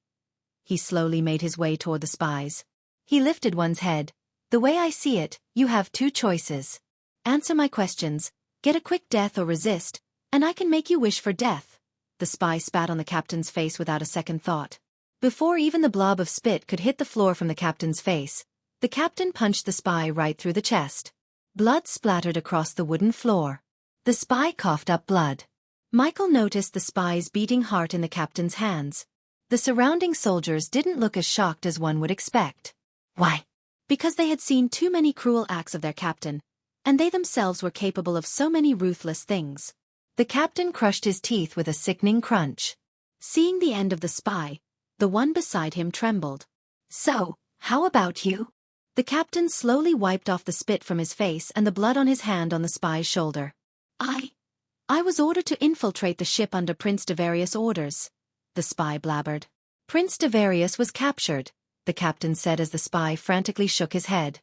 He slowly made his way toward the spies. He lifted one's head. The way I see it, you have two choices. Answer my questions, get a quick death or resist, and I can make you wish for death. The spy spat on the captain's face without a second thought. Before even the blob of spit could hit the floor from the captain's face, the captain punched the spy right through the chest. Blood splattered across the wooden floor. The spy coughed up blood. Michael noticed the spy's beating heart in the captain's hands. The surrounding soldiers didn't look as shocked as one would expect. Why? Because they had seen too many cruel acts of their captain, and they themselves were capable of so many ruthless things. The captain crushed his teeth with a sickening crunch. Seeing the end of the spy, the one beside him trembled. So, how about you? The captain slowly wiped off the spit from his face and the blood on his hand on the spy's shoulder. I was ordered to infiltrate the ship under Prince Devarius' orders, the spy blabbered. Prince Devarius was captured, the captain said as the spy frantically shook his head.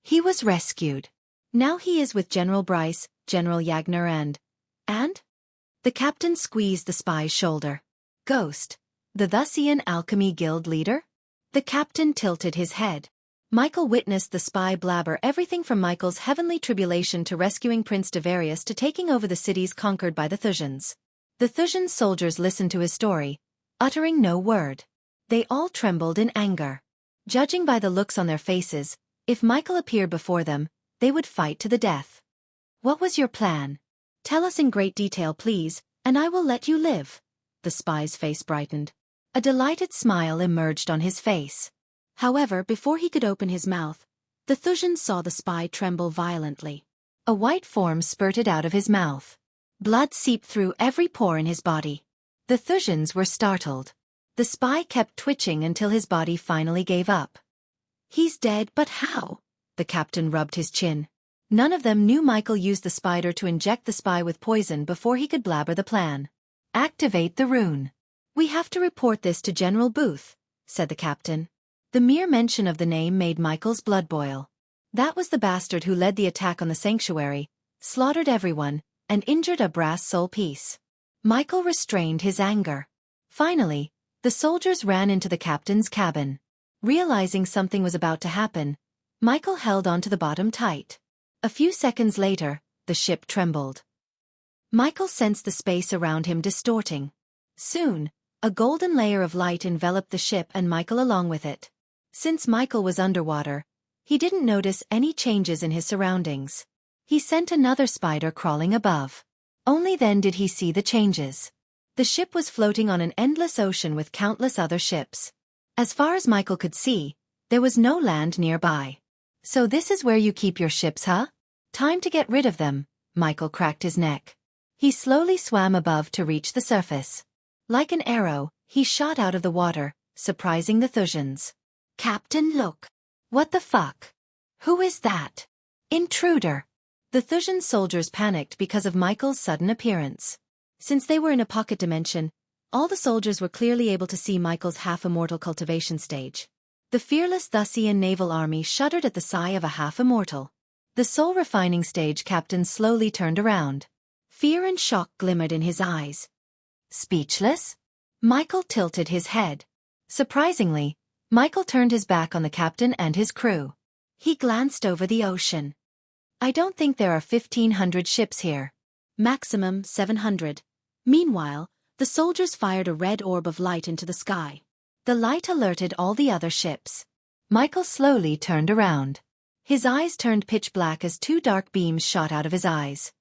He was rescued. Now he is with General Bryce, General Yagner and? The captain squeezed the spy's shoulder. Ghost, the Thusian Alchemy Guild leader? The captain tilted his head. Michael witnessed the spy blabber everything from Michael's heavenly tribulation to rescuing Prince Devarius to taking over the cities conquered by the Thusians. The Thusian soldiers listened to his story, uttering no word. They all trembled in anger. Judging by the looks on their faces, if Michael appeared before them, they would fight to the death. What was your plan? Tell us in great detail, please, and I will let you live. The spy's face brightened. A delighted smile emerged on his face. However, before he could open his mouth, the Thusian saw the spy tremble violently. A white form spurted out of his mouth. Blood seeped through every pore in his body. The Thusians were startled. The spy kept twitching until his body finally gave up. He's dead, but how? The captain rubbed his chin. None of them knew Michael used the spider to inject the spy with poison before he could blabber the plan. Activate the rune. We have to report this to General Booth, said the captain. The mere mention of the name made Michael's blood boil. That was the bastard who led the attack on the sanctuary, slaughtered everyone, and injured a brass soul piece. Michael restrained his anger. Finally, the soldiers ran into the captain's cabin. Realizing something was about to happen, Michael held onto the bottom tight. A few seconds later, the ship trembled. Michael sensed the space around him distorting. Soon, a golden layer of light enveloped the ship and Michael along with it. Since Michael was underwater, he didn't notice any changes in his surroundings. He sent another spider crawling above. Only then did he see the changes. The ship was floating on an endless ocean with countless other ships. As far as Michael could see, there was no land nearby. So this is where you keep your ships, huh? Time to get rid of them, Michael cracked his neck. He slowly swam above to reach the surface. Like an arrow, he shot out of the water, surprising the Thusians. Captain, look. What the fuck? Who is that? Intruder. The Thusian soldiers panicked because of Michael's sudden appearance. Since they were in a pocket dimension, all the soldiers were clearly able to see Michael's half-immortal cultivation stage. The fearless Thusian naval army shuddered at the sigh of a half-immortal. The soul-refining stage captain slowly turned around. Fear and shock glimmered in his eyes. Speechless? Michael tilted his head. Surprisingly, Michael turned his back on the captain and his crew. He glanced over the ocean. I don't think there are 1,500 ships here. Maximum 700. Meanwhile, the soldiers fired a red orb of light into the sky. The light alerted all the other ships. Michael slowly turned around. His eyes turned pitch black as two dark beams shot out of his eyes.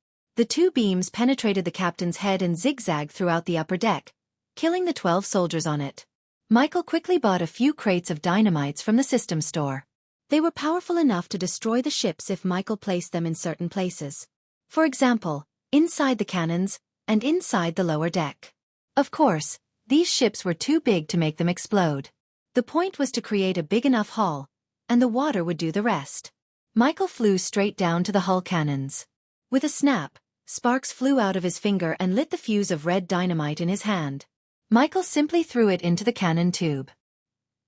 The two beams penetrated the captain's head and zigzagged throughout the upper deck, killing the 12 soldiers on it. Michael quickly bought a few crates of dynamites from the system store. They were powerful enough to destroy the ships if Michael placed them in certain places. For example, inside the cannons, and inside the lower deck. Of course, these ships were too big to make them explode. The point was to create a big enough hull, and the water would do the rest. Michael flew straight down to the hull cannons. With a snap, sparks flew out of his finger and lit the fuse of red dynamite in his hand. Michael simply threw it into the cannon tube.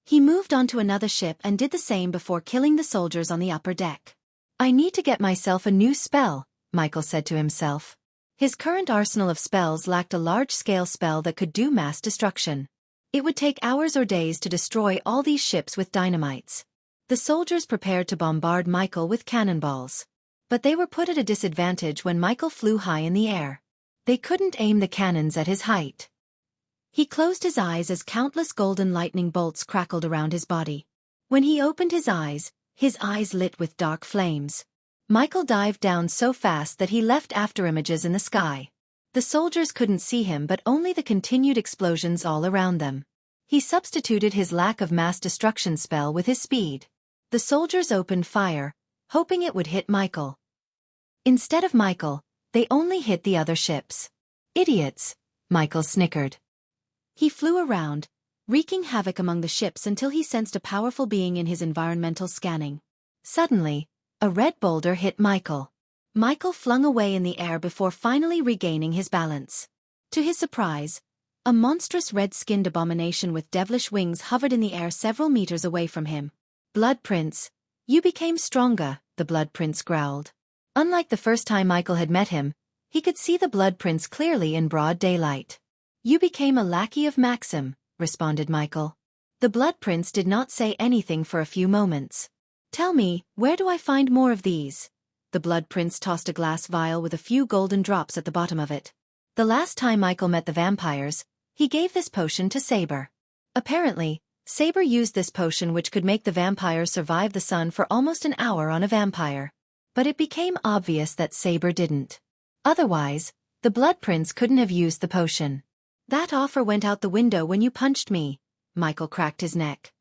He moved onto another ship and did the same before killing the soldiers on the upper deck. I need to get myself a new spell, Michael said to himself. His current arsenal of spells lacked a large-scale spell that could do mass destruction. It would take hours or days to destroy all these ships with dynamites. The soldiers prepared to bombard Michael with cannonballs. But they were put at a disadvantage when Michael flew high in the air. They couldn't aim the cannons at his height. He closed his eyes as countless golden lightning bolts crackled around his body. When he opened his eyes lit with dark flames. Michael dived down so fast that he left afterimages in the sky. The soldiers couldn't see him but only the continued explosions all around them. He substituted his lack of mass destruction spell with his speed. The soldiers opened fire, hoping it would hit Michael. Instead of Michael, they only hit the other ships. Idiots, Michael snickered. He flew around, wreaking havoc among the ships until he sensed a powerful being in his environmental scanning. Suddenly, a red boulder hit Michael. Michael flung away in the air before finally regaining his balance. To his surprise, a monstrous red-skinned abomination with devilish wings hovered in the air several meters away from him. Blood Prince, you became stronger, the Blood Prince growled. Unlike the first time Michael had met him, he could see the Blood Prince clearly in broad daylight. You became a lackey of Maxim, responded Michael. The Blood Prince did not say anything for a few moments. Tell me, where do I find more of these? The Blood Prince tossed a glass vial with a few golden drops at the bottom of it. The last time Michael met the vampires, he gave this potion to Saber. Apparently, Saber used this potion which could make the vampire survive the sun for almost an hour on a vampire. But it became obvious that Saber didn't. Otherwise, the Blood Prince couldn't have used the potion. That offer went out the window when you punched me. Michael cracked his neck.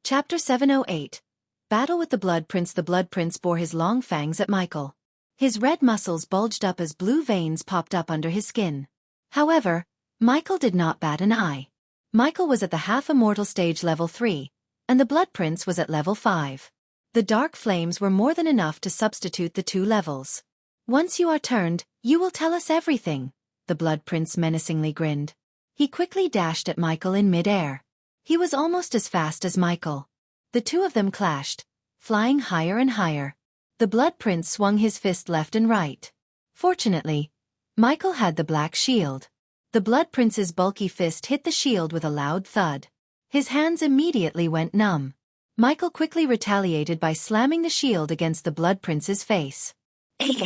Chapter 708. Battle with the Blood Prince. The Blood Prince bore his long fangs at Michael. His red muscles bulged up as blue veins popped up under his skin. However, Michael did not bat an eye. Michael was at the half-immortal stage level 3, and the Blood Prince was at level 5. The dark flames were more than enough to substitute the two levels. Once you are turned, you will tell us everything, the Blood Prince menacingly grinned. He quickly dashed at Michael in mid-air. He was almost as fast as Michael. The two of them clashed, flying higher and higher. The Blood Prince swung his fist left and right. Fortunately, Michael had the black shield. The Blood Prince's bulky fist hit the shield with a loud thud. His hands immediately went numb. Michael quickly retaliated by slamming the shield against the Blood Prince's face. "Ah!"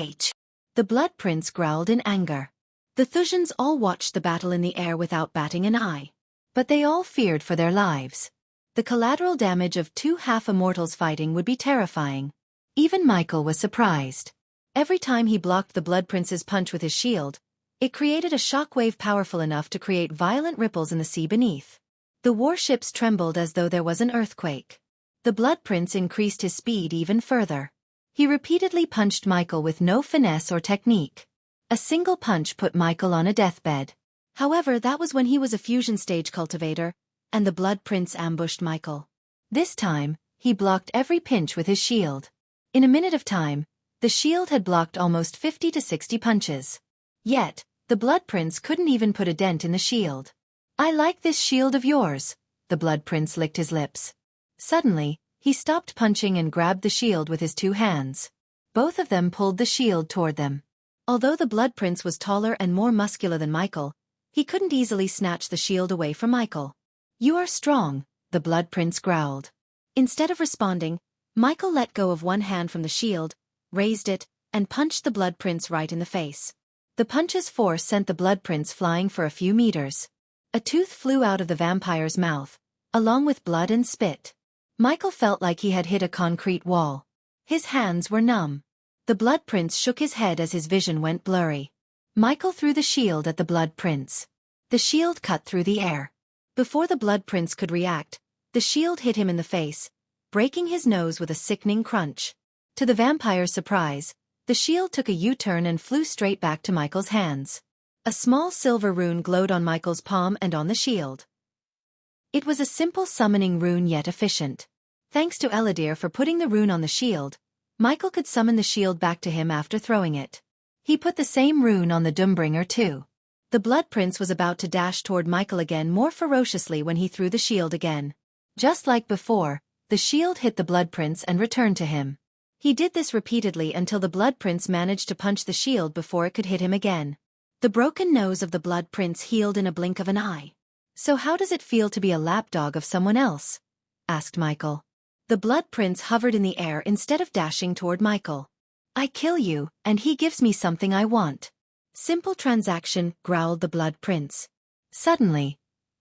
The Blood Prince growled in anger. The Thusians all watched the battle in the air without batting an eye. But they all feared for their lives. The collateral damage of two half-immortals fighting would be terrifying. Even Michael was surprised. Every time he blocked the Blood Prince's punch with his shield, it created a shockwave powerful enough to create violent ripples in the sea beneath. The warships trembled as though there was an earthquake. The Blood Prince increased his speed even further. He repeatedly punched Michael with no finesse or technique. A single punch put Michael on a deathbed. However, that was when he was a fusion stage cultivator, and the Blood Prince ambushed Michael. This time, he blocked every pinch with his shield. In a minute of time, the shield had blocked almost 50 to 60 punches. Yet, the Blood Prince couldn't even put a dent in the shield. "I like this shield of yours," the Blood Prince licked his lips. Suddenly, he stopped punching and grabbed the shield with his two hands. Both of them pulled the shield toward them. Although the Blood Prince was taller and more muscular than Michael, he couldn't easily snatch the shield away from Michael. "You are strong," the Blood Prince growled. Instead of responding, Michael let go of one hand from the shield, raised it, and punched the Blood Prince right in the face. The punch's force sent the Blood Prince flying for a few meters. A tooth flew out of the vampire's mouth, along with blood and spit. Michael felt like he had hit a concrete wall. His hands were numb. The Blood Prince shook his head as his vision went blurry. Michael threw the shield at the Blood Prince. The shield cut through the air. Before the Blood Prince could react, the shield hit him in the face, breaking his nose with a sickening crunch. To the vampire's surprise, the shield took a U-turn and flew straight back to Michael's hands. A small silver rune glowed on Michael's palm and on the shield. It was a simple summoning rune yet efficient. Thanks to Eladir for putting the rune on the shield, Michael could summon the shield back to him after throwing it. He put the same rune on the Doombringer too. The Blood Prince was about to dash toward Michael again more ferociously when he threw the shield again. Just like before, the shield hit the Blood Prince and returned to him. He did this repeatedly until the Blood Prince managed to punch the shield before it could hit him again. The broken nose of the Blood Prince healed in a blink of an eye. "So how does it feel to be a lapdog of someone else?" asked Michael. The Blood Prince hovered in the air instead of dashing toward Michael. "I kill you, and he gives me something I want." "Simple transaction," growled the Blood Prince. Suddenly,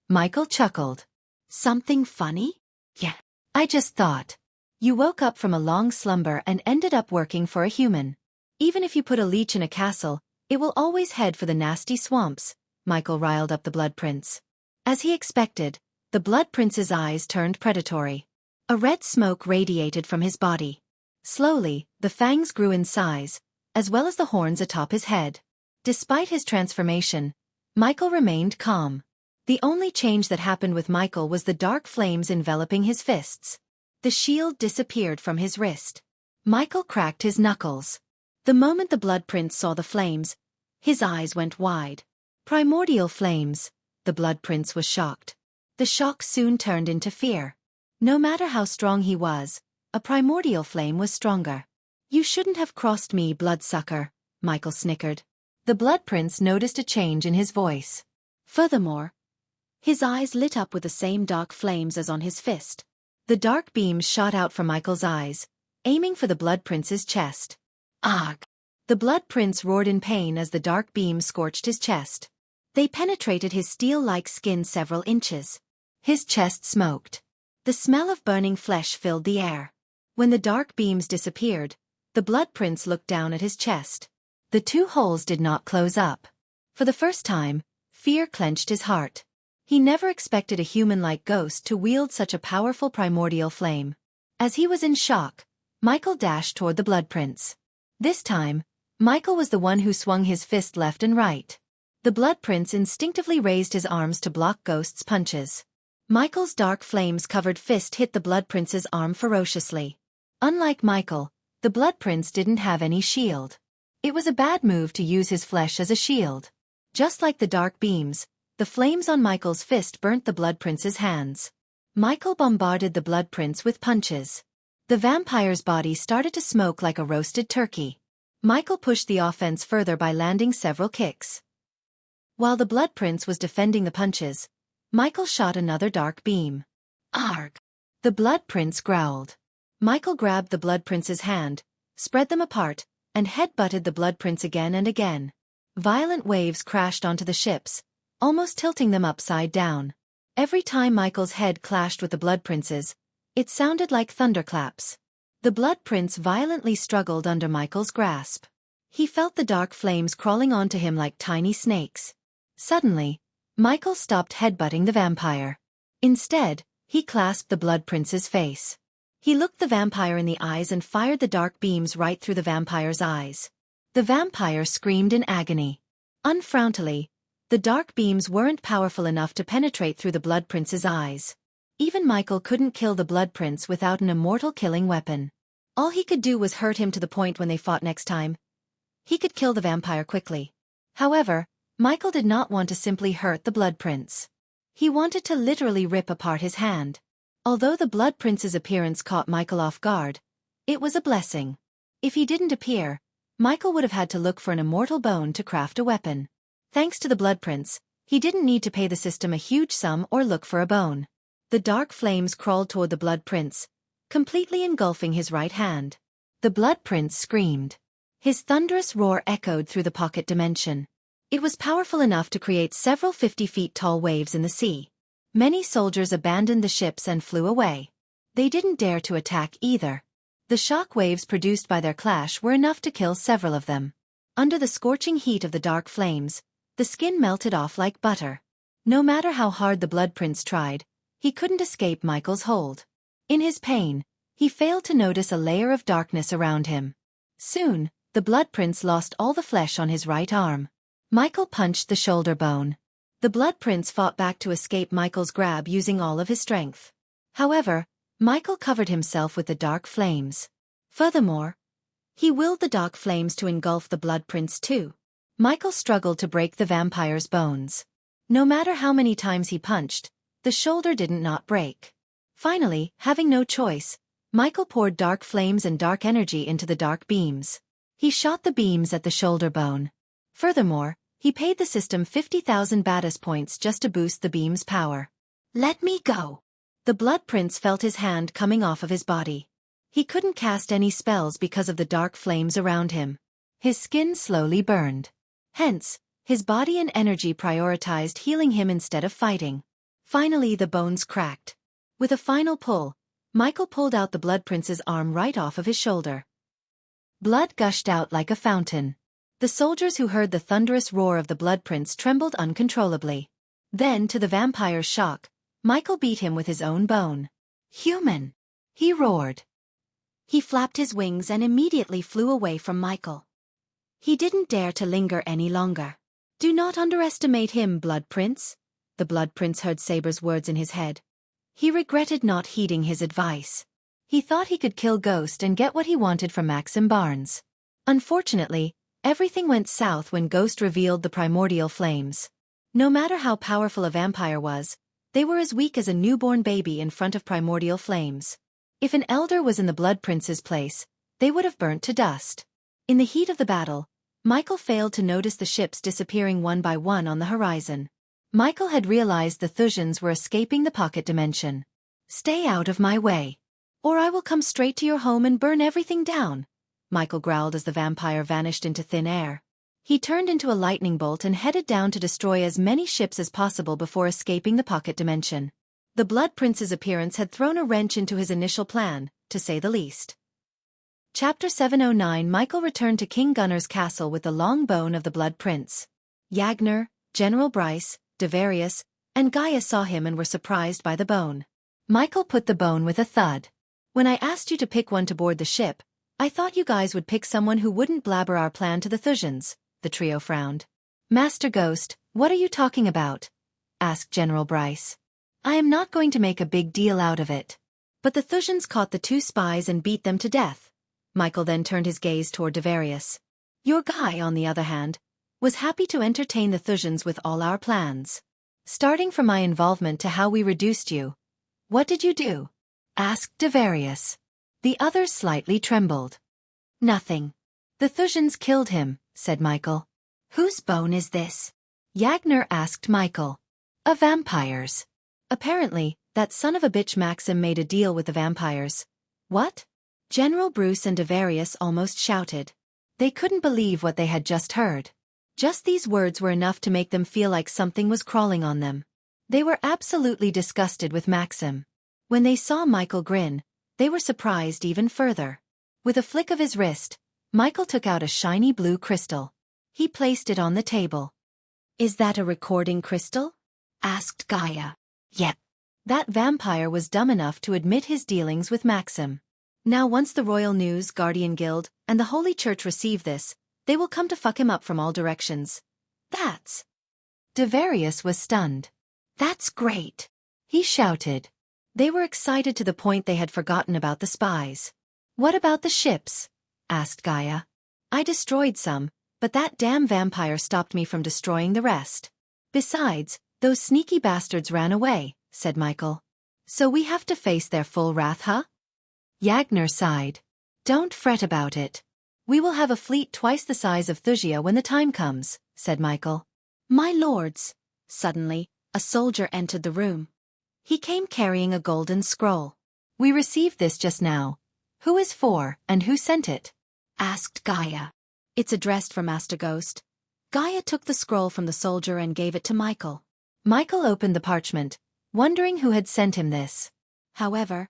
Michael chuckled. "Something funny?" "Yeah. I just thought. You woke up from a long slumber and ended up working for a human. Even if you put a leech in a castle, it will always head for the nasty swamps," Michael riled up the Blood Prince. As he expected, the Blood Prince's eyes turned predatory. A red smoke radiated from his body. Slowly, the fangs grew in size, as well as the horns atop his head. Despite his transformation, Michael remained calm. The only change that happened with Michael was the dark flames enveloping his fists. The shield disappeared from his wrist. Michael cracked his knuckles. The moment the Blood Prince saw the flames, his eyes went wide. Primordial flames. The Blood Prince was shocked. The shock soon turned into fear. No matter how strong he was, a primordial flame was stronger. "You shouldn't have crossed me, bloodsucker," Michael snickered. The Blood Prince noticed a change in his voice. Furthermore, his eyes lit up with the same dark flames as on his fist. The dark beams shot out from Michael's eyes, aiming for the Blood Prince's chest. "Ugh!" The Blood Prince roared in pain as the dark beams scorched his chest. They penetrated his steel-like skin several inches. His chest smoked. The smell of burning flesh filled the air. When the dark beams disappeared, the Blood Prince looked down at his chest. The two holes did not close up. For the first time, fear clenched his heart. He never expected a human-like ghost to wield such a powerful primordial flame. As he was in shock, Michael dashed toward the Blood Prince. This time, Michael was the one who swung his fist left and right. The Blood Prince instinctively raised his arms to block Ghost's punches. Michael's dark flames-covered fist hit the Blood Prince's arm ferociously. Unlike Michael, the Blood Prince didn't have any shield. It was a bad move to use his flesh as a shield. Just like the dark beams, the flames on Michael's fist burnt the Blood Prince's hands. Michael bombarded the Blood Prince with punches. The vampire's body started to smoke like a roasted turkey. Michael pushed the offense further by landing several kicks. While the Blood Prince was defending the punches, Michael shot another dark beam. "Arg!" The Blood Prince growled. Michael grabbed the Blood Prince's hand, spread them apart, and head-butted the Blood Prince again and again. Violent waves crashed onto the ships, almost tilting them upside down. Every time Michael's head clashed with the Blood Prince's, it sounded like thunderclaps. The Blood Prince violently struggled under Michael's grasp. He felt the dark flames crawling onto him like tiny snakes. Suddenly, Michael stopped headbutting the vampire. Instead, he clasped the Blood Prince's face. He looked the vampire in the eyes and fired the dark beams right through the vampire's eyes. The vampire screamed in agony. Unfrontally, the dark beams weren't powerful enough to penetrate through the Blood Prince's eyes. Even Michael couldn't kill the Blood Prince without an immortal killing weapon. All he could do was hurt him to the point when they fought next time. He could kill the vampire quickly. However, Michael did not want to simply hurt the Blood Prince. He wanted to literally rip apart his hand. Although the Blood Prince's appearance caught Michael off guard, it was a blessing. If he didn't appear, Michael would have had to look for an immortal bone to craft a weapon. Thanks to the Blood Prince, he didn't need to pay the system a huge sum or look for a bone. The dark flames crawled toward the Blood Prince, completely engulfing his right hand. The Blood Prince screamed. His thunderous roar echoed through the pocket dimension. It was powerful enough to create several 50-feet-tall waves in the sea. Many soldiers abandoned the ships and flew away. They didn't dare to attack either. The shock waves produced by their clash were enough to kill several of them. Under the scorching heat of the dark flames, the skin melted off like butter. No matter how hard the Blood Prince tried, he couldn't escape Michael's hold. In his pain, he failed to notice a layer of darkness around him. Soon, the Blood Prince lost all the flesh on his right arm. Michael punched the shoulder bone. The Blood Prince fought back to escape Michael's grab using all of his strength. However, Michael covered himself with the dark flames. Furthermore, he willed the dark flames to engulf the Blood Prince too. Michael struggled to break the vampire's bones. No matter how many times he punched, the shoulder didn't not break. Finally, having no choice, Michael poured dark flames and dark energy into the dark beams. He shot the beams at the shoulder bone. Furthermore, he paid the system 50,000 Baddest points just to boost the beam's power. Let me go. The Blood Prince felt his hand coming off of his body. He couldn't cast any spells because of the dark flames around him. His skin slowly burned. Hence, his body and energy prioritized healing him instead of fighting. Finally, the bones cracked. With a final pull, Michael pulled out the Blood Prince's arm right off of his shoulder. Blood gushed out like a fountain. The soldiers who heard the thunderous roar of the Blood Prince trembled uncontrollably. Then, to the vampire's shock, Michael beat him with his own bone. "Human!" he roared. He flapped his wings and immediately flew away from Michael. He didn't dare to linger any longer. "Do not underestimate him, Blood Prince." The Blood Prince heard Saber's words in his head. He regretted not heeding his advice. He thought he could kill Ghost and get what he wanted from Maxim Barnes. Unfortunately, everything went south when Ghost revealed the primordial flames. No matter how powerful a vampire was, they were as weak as a newborn baby in front of primordial flames. If an elder was in the Blood Prince's place, they would have burnt to dust. In the heat of the battle, Michael failed to notice the ships disappearing one by one on the horizon. Michael had realized the Thusians were escaping the pocket dimension. "Stay out of my way, or I will come straight to your home and burn everything down," Michael growled as the vampire vanished into thin air. He turned into a lightning bolt and headed down to destroy as many ships as possible before escaping the pocket dimension. The Blood Prince's appearance had thrown a wrench into his initial plan, to say the least. Chapter 709. Michael returned to King Gunnar's castle with the long bone of the Blood Prince. Yagner, General Bryce, Devarius, and Gaia saw him and were surprised by the bone. Michael put the bone with a thud. "When I asked you to pick one to board the ship, I thought you guys would pick someone who wouldn't blabber our plan to the Thusians," the trio frowned. "Master Ghost, what are you talking about?" asked General Bryce. "I am not going to make a big deal out of it." "But the Thusians caught the two spies and beat them to death." Michael then turned his gaze toward Devarius. "Your guy, on the other hand, was happy to entertain the Thusians with all our plans. Starting from my involvement to how we reduced you. What did you do?" asked Devarius. The others slightly trembled. "Nothing. The Thusians killed him," said Michael. "Whose bone is this?" Yagner asked Michael. "A vampire's. Apparently, that son of a bitch Maxim made a deal with the vampires." "What?" General Bruce and Devarius almost shouted. They couldn't believe what they had just heard. Just these words were enough to make them feel like something was crawling on them. They were absolutely disgusted with Maxim. When they saw Michael grin, they were surprised even further. With a flick of his wrist, Michael took out a shiny blue crystal. He placed it on the table. "Is that a recording crystal?" asked Gaia. "Yep." That vampire was dumb enough to admit his dealings with Maxim. Now once the Royal News, Guardian Guild, and the Holy Church receive this, they will come to fuck him up from all directions. "That's..." Devarius was stunned. "That's great!" he shouted. They were excited to the point they had forgotten about the spies. "What about the ships?" asked Gaia. "I destroyed some, but that damn vampire stopped me from destroying the rest. Besides, those sneaky bastards ran away," said Michael. "So we have to face their full wrath, huh?" Yagner sighed. "Don't fret about it. We will have a fleet twice the size of Thusia when the time comes," said Michael. "My lords!" Suddenly, a soldier entered the room. He came carrying a golden scroll. "We received this just now. Who is for, and who sent it?" asked Gaia. "It's addressed for Master Ghost." Gaia took the scroll from the soldier and gave it to Michael. Michael opened the parchment, wondering who had sent him this. However,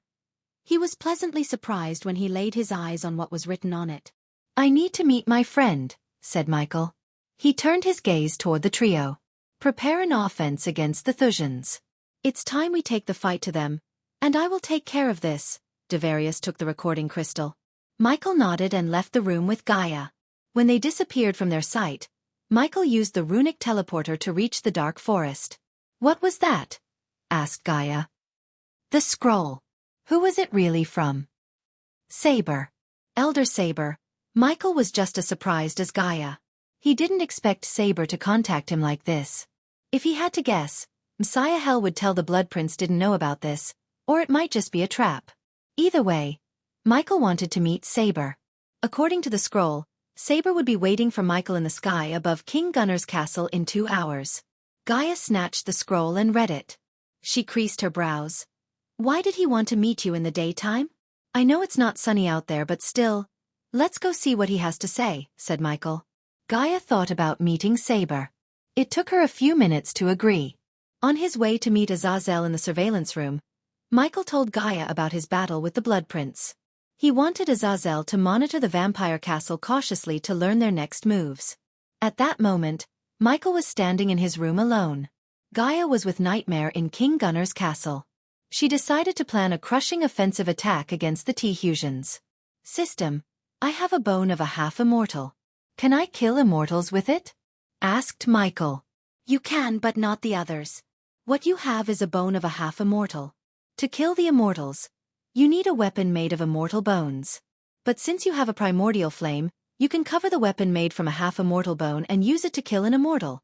He was pleasantly surprised when he laid his eyes on what was written on it. I need to meet my friend, said Michael. He turned his gaze toward the trio. Prepare an offense against the Thusians. It's time we take the fight to them, and I will take care of this. Devarius took the recording crystal. Michael nodded and left the room with Gaia. When they disappeared from their sight, Michael used the runic teleporter to reach the dark forest. What was that? Asked Gaia. The scroll. Who was it really from? Saber. Elder Saber. Michael was just as surprised as Gaia. He didn't expect Saber to contact him like this. If he had to guess, Messiah Hell would tell the Blood Prince didn't know about this, or it might just be a trap. Either way, Michael wanted to meet Saber. According to the scroll, Saber would be waiting for Michael in the sky above King Gunnar's castle in 2 hours. Gaia snatched the scroll and read it. She creased her brows. Why did he want to meet you in the daytime? I know it's not sunny out there, but still, let's go see what he has to say, said Michael. Gaia thought about meeting Saber. It took her a few minutes to agree. On his way to meet Azazel in the surveillance room, Michael told Gaia about his battle with the Blood Prince. He wanted Azazel to monitor the vampire castle cautiously to learn their next moves. At that moment, Michael was standing in his room alone. Gaia was with Nightmare in King Gunnar's castle. She decided to plan a crushing offensive attack against the T-Husians. System, I have a bone of a half-immortal. Can I kill immortals with it? Asked Michael. You can, but not the others. What you have is a bone of a half-immortal. To kill the immortals, you need a weapon made of immortal bones. But since you have a primordial flame, you can cover the weapon made from a half-immortal bone and use it to kill an immortal,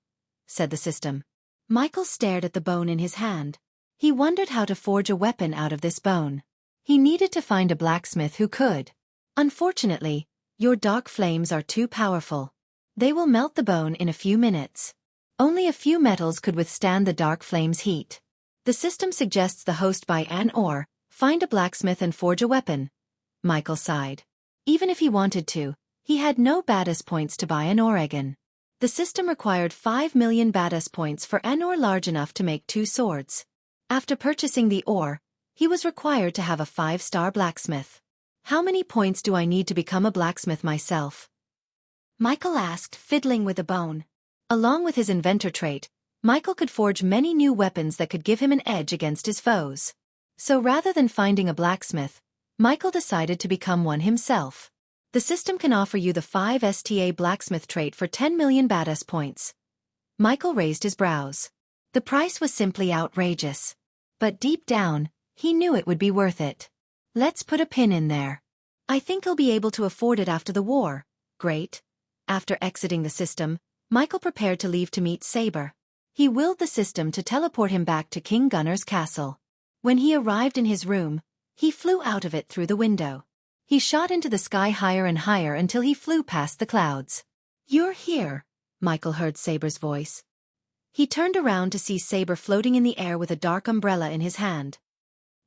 said the system. Michael stared at the bone in his hand. He wondered how to forge a weapon out of this bone. He needed to find a blacksmith who could. Unfortunately, your dark flames are too powerful. They will melt the bone in a few minutes. Only a few metals could withstand the dark flame's heat. The system suggests the host buy an ore, find a blacksmith and forge a weapon. Michael sighed. Even if he wanted to, he had no badass points to buy an ore again. The system required 5 million badass points for an ore large enough to make 2 swords. After purchasing the ore, he was required to have a 5-star blacksmith. How many points do I need to become a blacksmith myself? Michael asked, fiddling with a bone. Along with his inventor trait, Michael could forge many new weapons that could give him an edge against his foes. So rather than finding a blacksmith, Michael decided to become one himself. The system can offer you the 5-sta blacksmith trait for 10 million badass points. Michael raised his brows. The price was simply outrageous. But deep down, he knew it would be worth it. Let's put a pin in there. I think he'll be able to afford it after the war. Great. After exiting the system, Michael prepared to leave to meet Saber. He willed the system to teleport him back to King Gunnar's castle. When he arrived in his room, he flew out of it through the window. He shot into the sky higher and higher until he flew past the clouds. You're here, Michael heard Saber's voice. He turned around to see Saber floating in the air with a dark umbrella in his hand.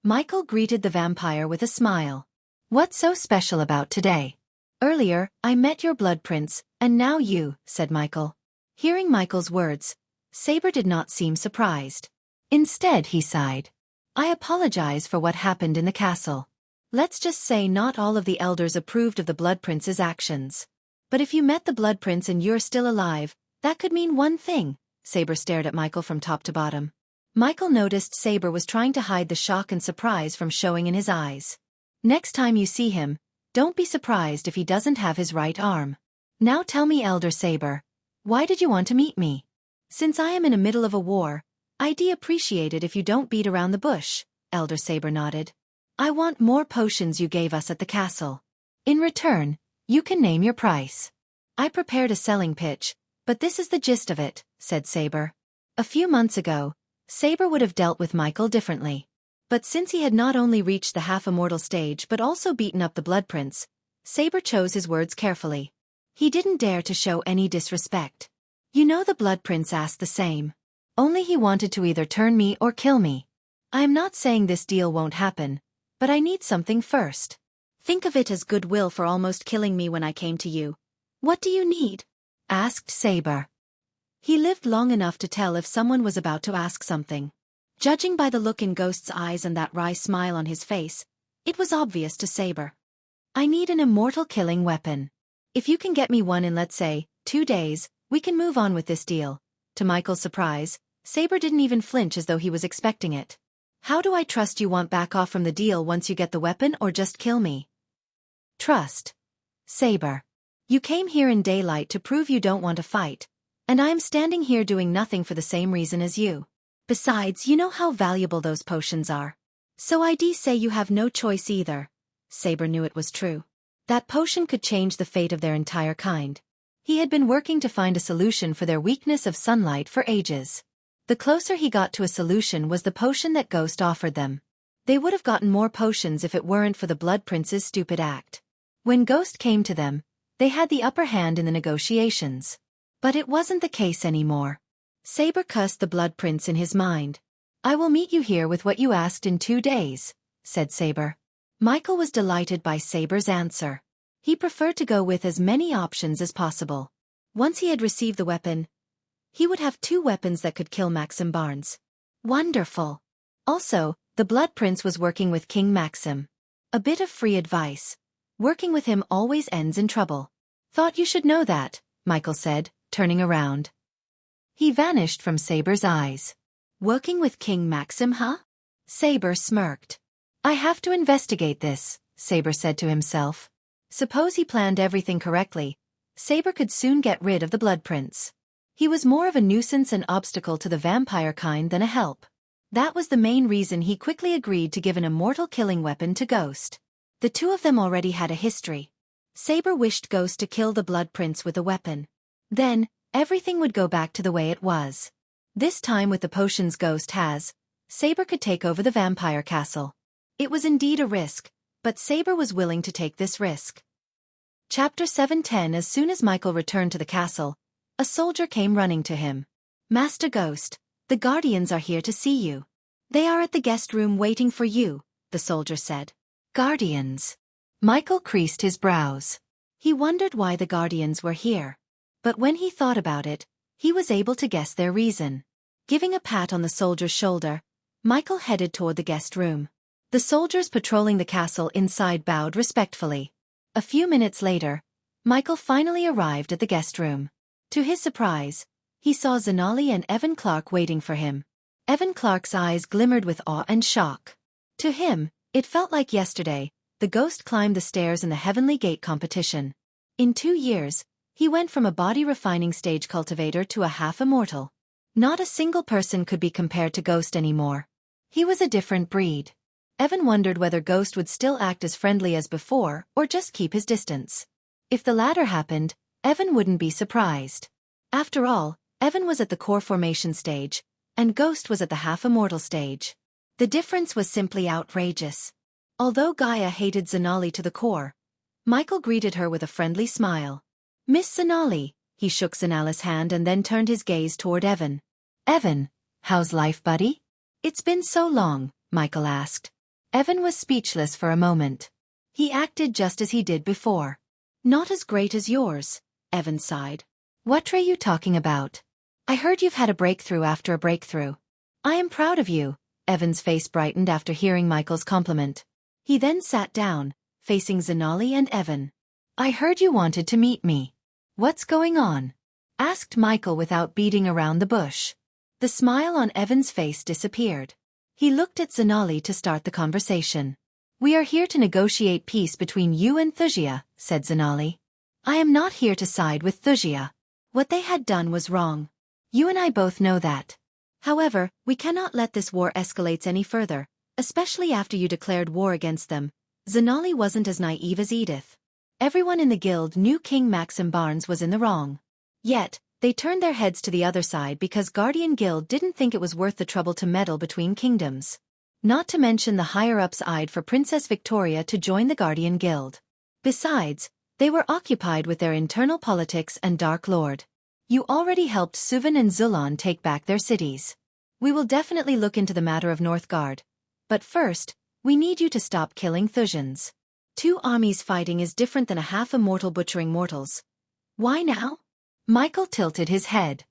Michael greeted the vampire with a smile. What's so special about today? Earlier, I met your Blood Prince, and now you, said Michael. Hearing Michael's words, Saber did not seem surprised. Instead, he sighed. I apologize for what happened in the castle. Let's just say not all of the elders approved of the Blood Prince's actions. But if you met the Blood Prince and you're still alive, that could mean one thing. Saber stared at Michael from top to bottom. Michael noticed Saber was trying to hide the shock and surprise from showing in his eyes. Next time you see him, don't be surprised if he doesn't have his right arm. Now tell me, Elder Saber, why did you want to meet me? Since I am in the middle of a war, I'd appreciate it if you don't beat around the bush, Elder Saber nodded. I want more potions you gave us at the castle. In return, you can name your price. I prepared a selling pitch, but this is the gist of it, said Saber. A few months ago, Saber would have dealt with Michael differently. But since he had not only reached the half-immortal stage but also beaten up the Blood Prince, Saber chose his words carefully. He didn't dare to show any disrespect. You know, the Blood Prince asked the same. Only he wanted to either turn me or kill me. I am not saying this deal won't happen, but I need something first. Think of it as goodwill for almost killing me when I came to you. What do you need? Asked Saber. He lived long enough to tell if someone was about to ask something. Judging by the look in Ghost's eyes and that wry smile on his face, It was obvious to Saber. I need an immortal killing weapon. If you can get me one in, let's say, 2 days, we can move on with this deal. To Michael's surprise, Saber didn't even flinch as though he was expecting it. How do I trust you won't back off from the deal once you get the weapon or just kill me? Trust. Saber. You came here in daylight to prove you don't want to fight, and I am standing here doing nothing for the same reason as you. Besides, you know how valuable those potions are. So I'd say you have no choice either. Saber knew it was true. That potion could change the fate of their entire kind. He had been working to find a solution for their weakness of sunlight for ages. The closer he got to a solution was the potion that Ghost offered them. They would have gotten more potions if it weren't for the Blood Prince's stupid act. When Ghost came to them, they had the upper hand in the negotiations. But it wasn't the case anymore. Saber cursed the Blood Prince in his mind. I will meet you here with what you asked in 2 days, said Saber. Michael was delighted by Saber's answer. He preferred to go with as many options as possible. Once he had received the weapon, he would have 2 weapons that could kill Maxim Barnes. Wonderful. Also, the Blood Prince was working with King Maxim. A bit of free advice. Working with him always ends in trouble. Thought you should know that, Michael said, turning around. He vanished from Saber's eyes. Working with King Maxim, huh? Saber smirked. I have to investigate this, Saber said to himself. Suppose he planned everything correctly, Saber could soon get rid of the Blood Prince. He was more of a nuisance and obstacle to the vampire kind than a help. That was the main reason he quickly agreed to give an immortal killing weapon to Ghost. The two of them already had a history. Saber wished Ghost to kill the Blood Prince with a weapon. Then, everything would go back to the way it was. This time with the potions Ghost has, Saber could take over the vampire castle. It was indeed a risk, but Saber was willing to take this risk. Chapter 7:10. As soon as Michael returned to the castle, a soldier came running to him. Master Ghost, the Guardians are here to see you. They are at the guest room waiting for you, the soldier said. Guardians. Michael creased his brows. He wondered why the Guardians were here. But when he thought about it, he was able to guess their reason. Giving a pat on the soldier's shoulder, Michael headed toward the guest room. The soldiers patrolling the castle inside bowed respectfully. A few minutes later, Michael finally arrived at the guest room. To his surprise, he saw Zanali and Evan Clark waiting for him. Evan Clark's eyes glimmered with awe and shock. To him, it felt like yesterday, the Ghost climbed the stairs in the Heavenly Gate competition. In 2 years, he went from a body-refining stage cultivator to a half-immortal. Not a single person could be compared to Ghost anymore. He was a different breed. Evan wondered whether Ghost would still act as friendly as before or just keep his distance. If the latter happened, Evan wouldn't be surprised. After all, Evan was at the core formation stage, and Ghost was at the half-immortal stage. The difference was simply outrageous. Although Gaia hated Zanali to the core, Michael greeted her with a friendly smile. Miss Zanali, he shook Zanali's hand and then turned his gaze toward Evan. Evan, how's life, buddy? It's been so long, Michael asked. Evan was speechless for a moment. He acted just as he did before. Not as great as yours, Evan sighed. What are you talking about? I heard you've had a breakthrough after a breakthrough. I am proud of you, Evan's face brightened after hearing Michael's compliment. He then sat down, facing Zanali and Evan. I heard you wanted to meet me. What's going on? Asked Michael without beating around the bush. The smile on Evan's face disappeared. He looked at Zanali to start the conversation. We are here to negotiate peace between you and Wuxia, said Zanali. I am not here to side with Wuxia. What they had done was wrong. You and I both know that. However, we cannot let this war escalate any further, especially after you declared war against them. Zanali wasn't as naive as Edith. Everyone in the guild knew King Maxim Barnes was in the wrong. Yet, they turned their heads to the other side because Guardian Guild didn't think it was worth the trouble to meddle between kingdoms. Not to mention the higher-ups eyed for Princess Victoria to join the Guardian Guild. Besides, they were occupied with their internal politics and Dark Lord. You already helped Suvan and Zulon take back their cities. We will definitely look into the matter of Northgard. But first, we need you to stop killing Thusians. 2 armies fighting is different than a half-immortal butchering mortals. Why now? Michael tilted his head.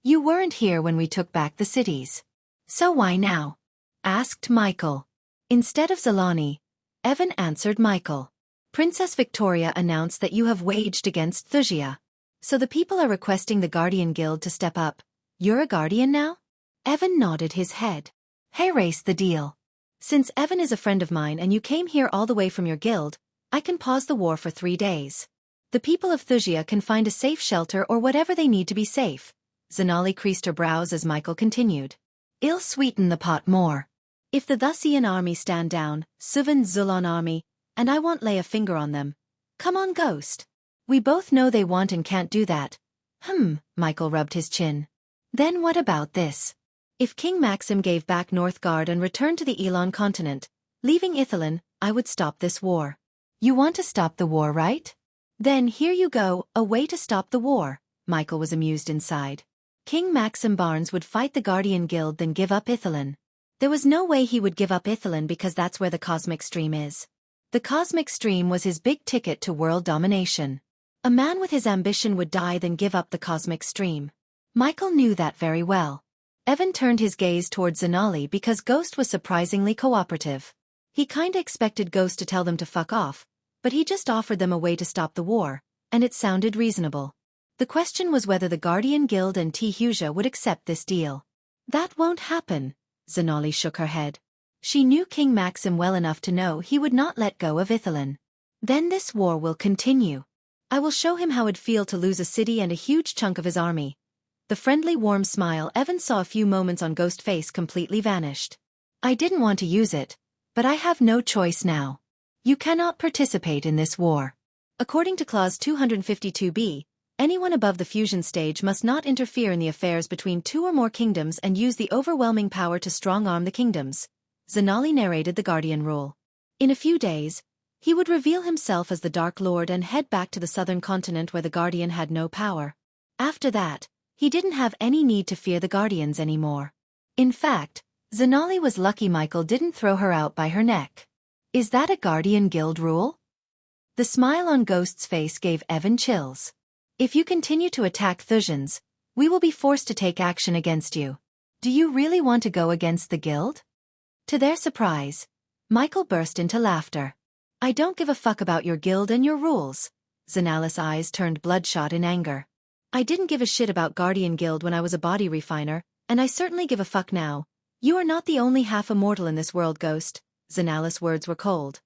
You weren't here when we took back the cities. So why now? Asked Michael. Instead of Zalani, Evan answered Michael. Princess Victoria announced that you have waged against Wuxia. So the people are requesting the Guardian Guild to step up. You're a guardian now? Evan nodded his head. Hey, race the deal. Since Evan is a friend of mine and you came here all the way from your guild, I can pause the war for 3 days. The people of Wuxia can find a safe shelter or whatever they need to be safe. Zanali creased her brows as Michael continued. I'll sweeten the pot more. If the Wuxian army stand down, Suvan Zulon army, and I won't lay a finger on them. Come on, Ghost. We both know they want and can't do that. Michael rubbed his chin. Then what about this? If King Maxim gave back Northgard and returned to the Elon continent, leaving Ithilien, I would stop this war. You want to stop the war, right? Then here you go, a way to stop the war. Michael was amused inside. King Maxim Barnes would fight the Guardian Guild then give up Ithilien. There was no way he would give up Ithilien because that's where the cosmic stream is. The cosmic stream was his big ticket to world domination. A man with his ambition would die then give up the cosmic stream. Michael knew that very well. Evan turned his gaze towards Zanali because Ghost was surprisingly cooperative. He kinda expected Ghost to tell them to fuck off, but he just offered them a way to stop the war, and it sounded reasonable. The question was whether the Guardian Guild and Wuxia would accept this deal. That won't happen, Zanali shook her head. She knew King Maxim well enough to know he would not let go of Ithilien. Then this war will continue. I will show him how it'd feel to lose a city and a huge chunk of his army. The friendly warm smile Evan saw a few moments on Ghost's face completely vanished. I didn't want to use it, but I have no choice now. You cannot participate in this war. According to Clause 252b, anyone above the fusion stage must not interfere in the affairs between 2 or more kingdoms and use the overwhelming power to strong-arm the kingdoms. Zanali narrated the Guardian rule. In a few days, he would reveal himself as the Dark Lord and head back to the southern continent where the Guardian had no power. After that, he didn't have any need to fear the Guardians anymore. In fact, Zanali was lucky Michael didn't throw her out by her neck. Is that a Guardian Guild rule? The smile on Ghost's face gave Evan chills. If you continue to attack Thusians, we will be forced to take action against you. Do you really want to go against the guild? To their surprise, Michael burst into laughter. I don't give a fuck about your guild and your rules. Zanali's eyes turned bloodshot in anger. I didn't give a shit about Guardian Guild when I was a body refiner, and I certainly give a fuck now. You are not the only half-immortal in this world, Ghost. Zanali's words were cold.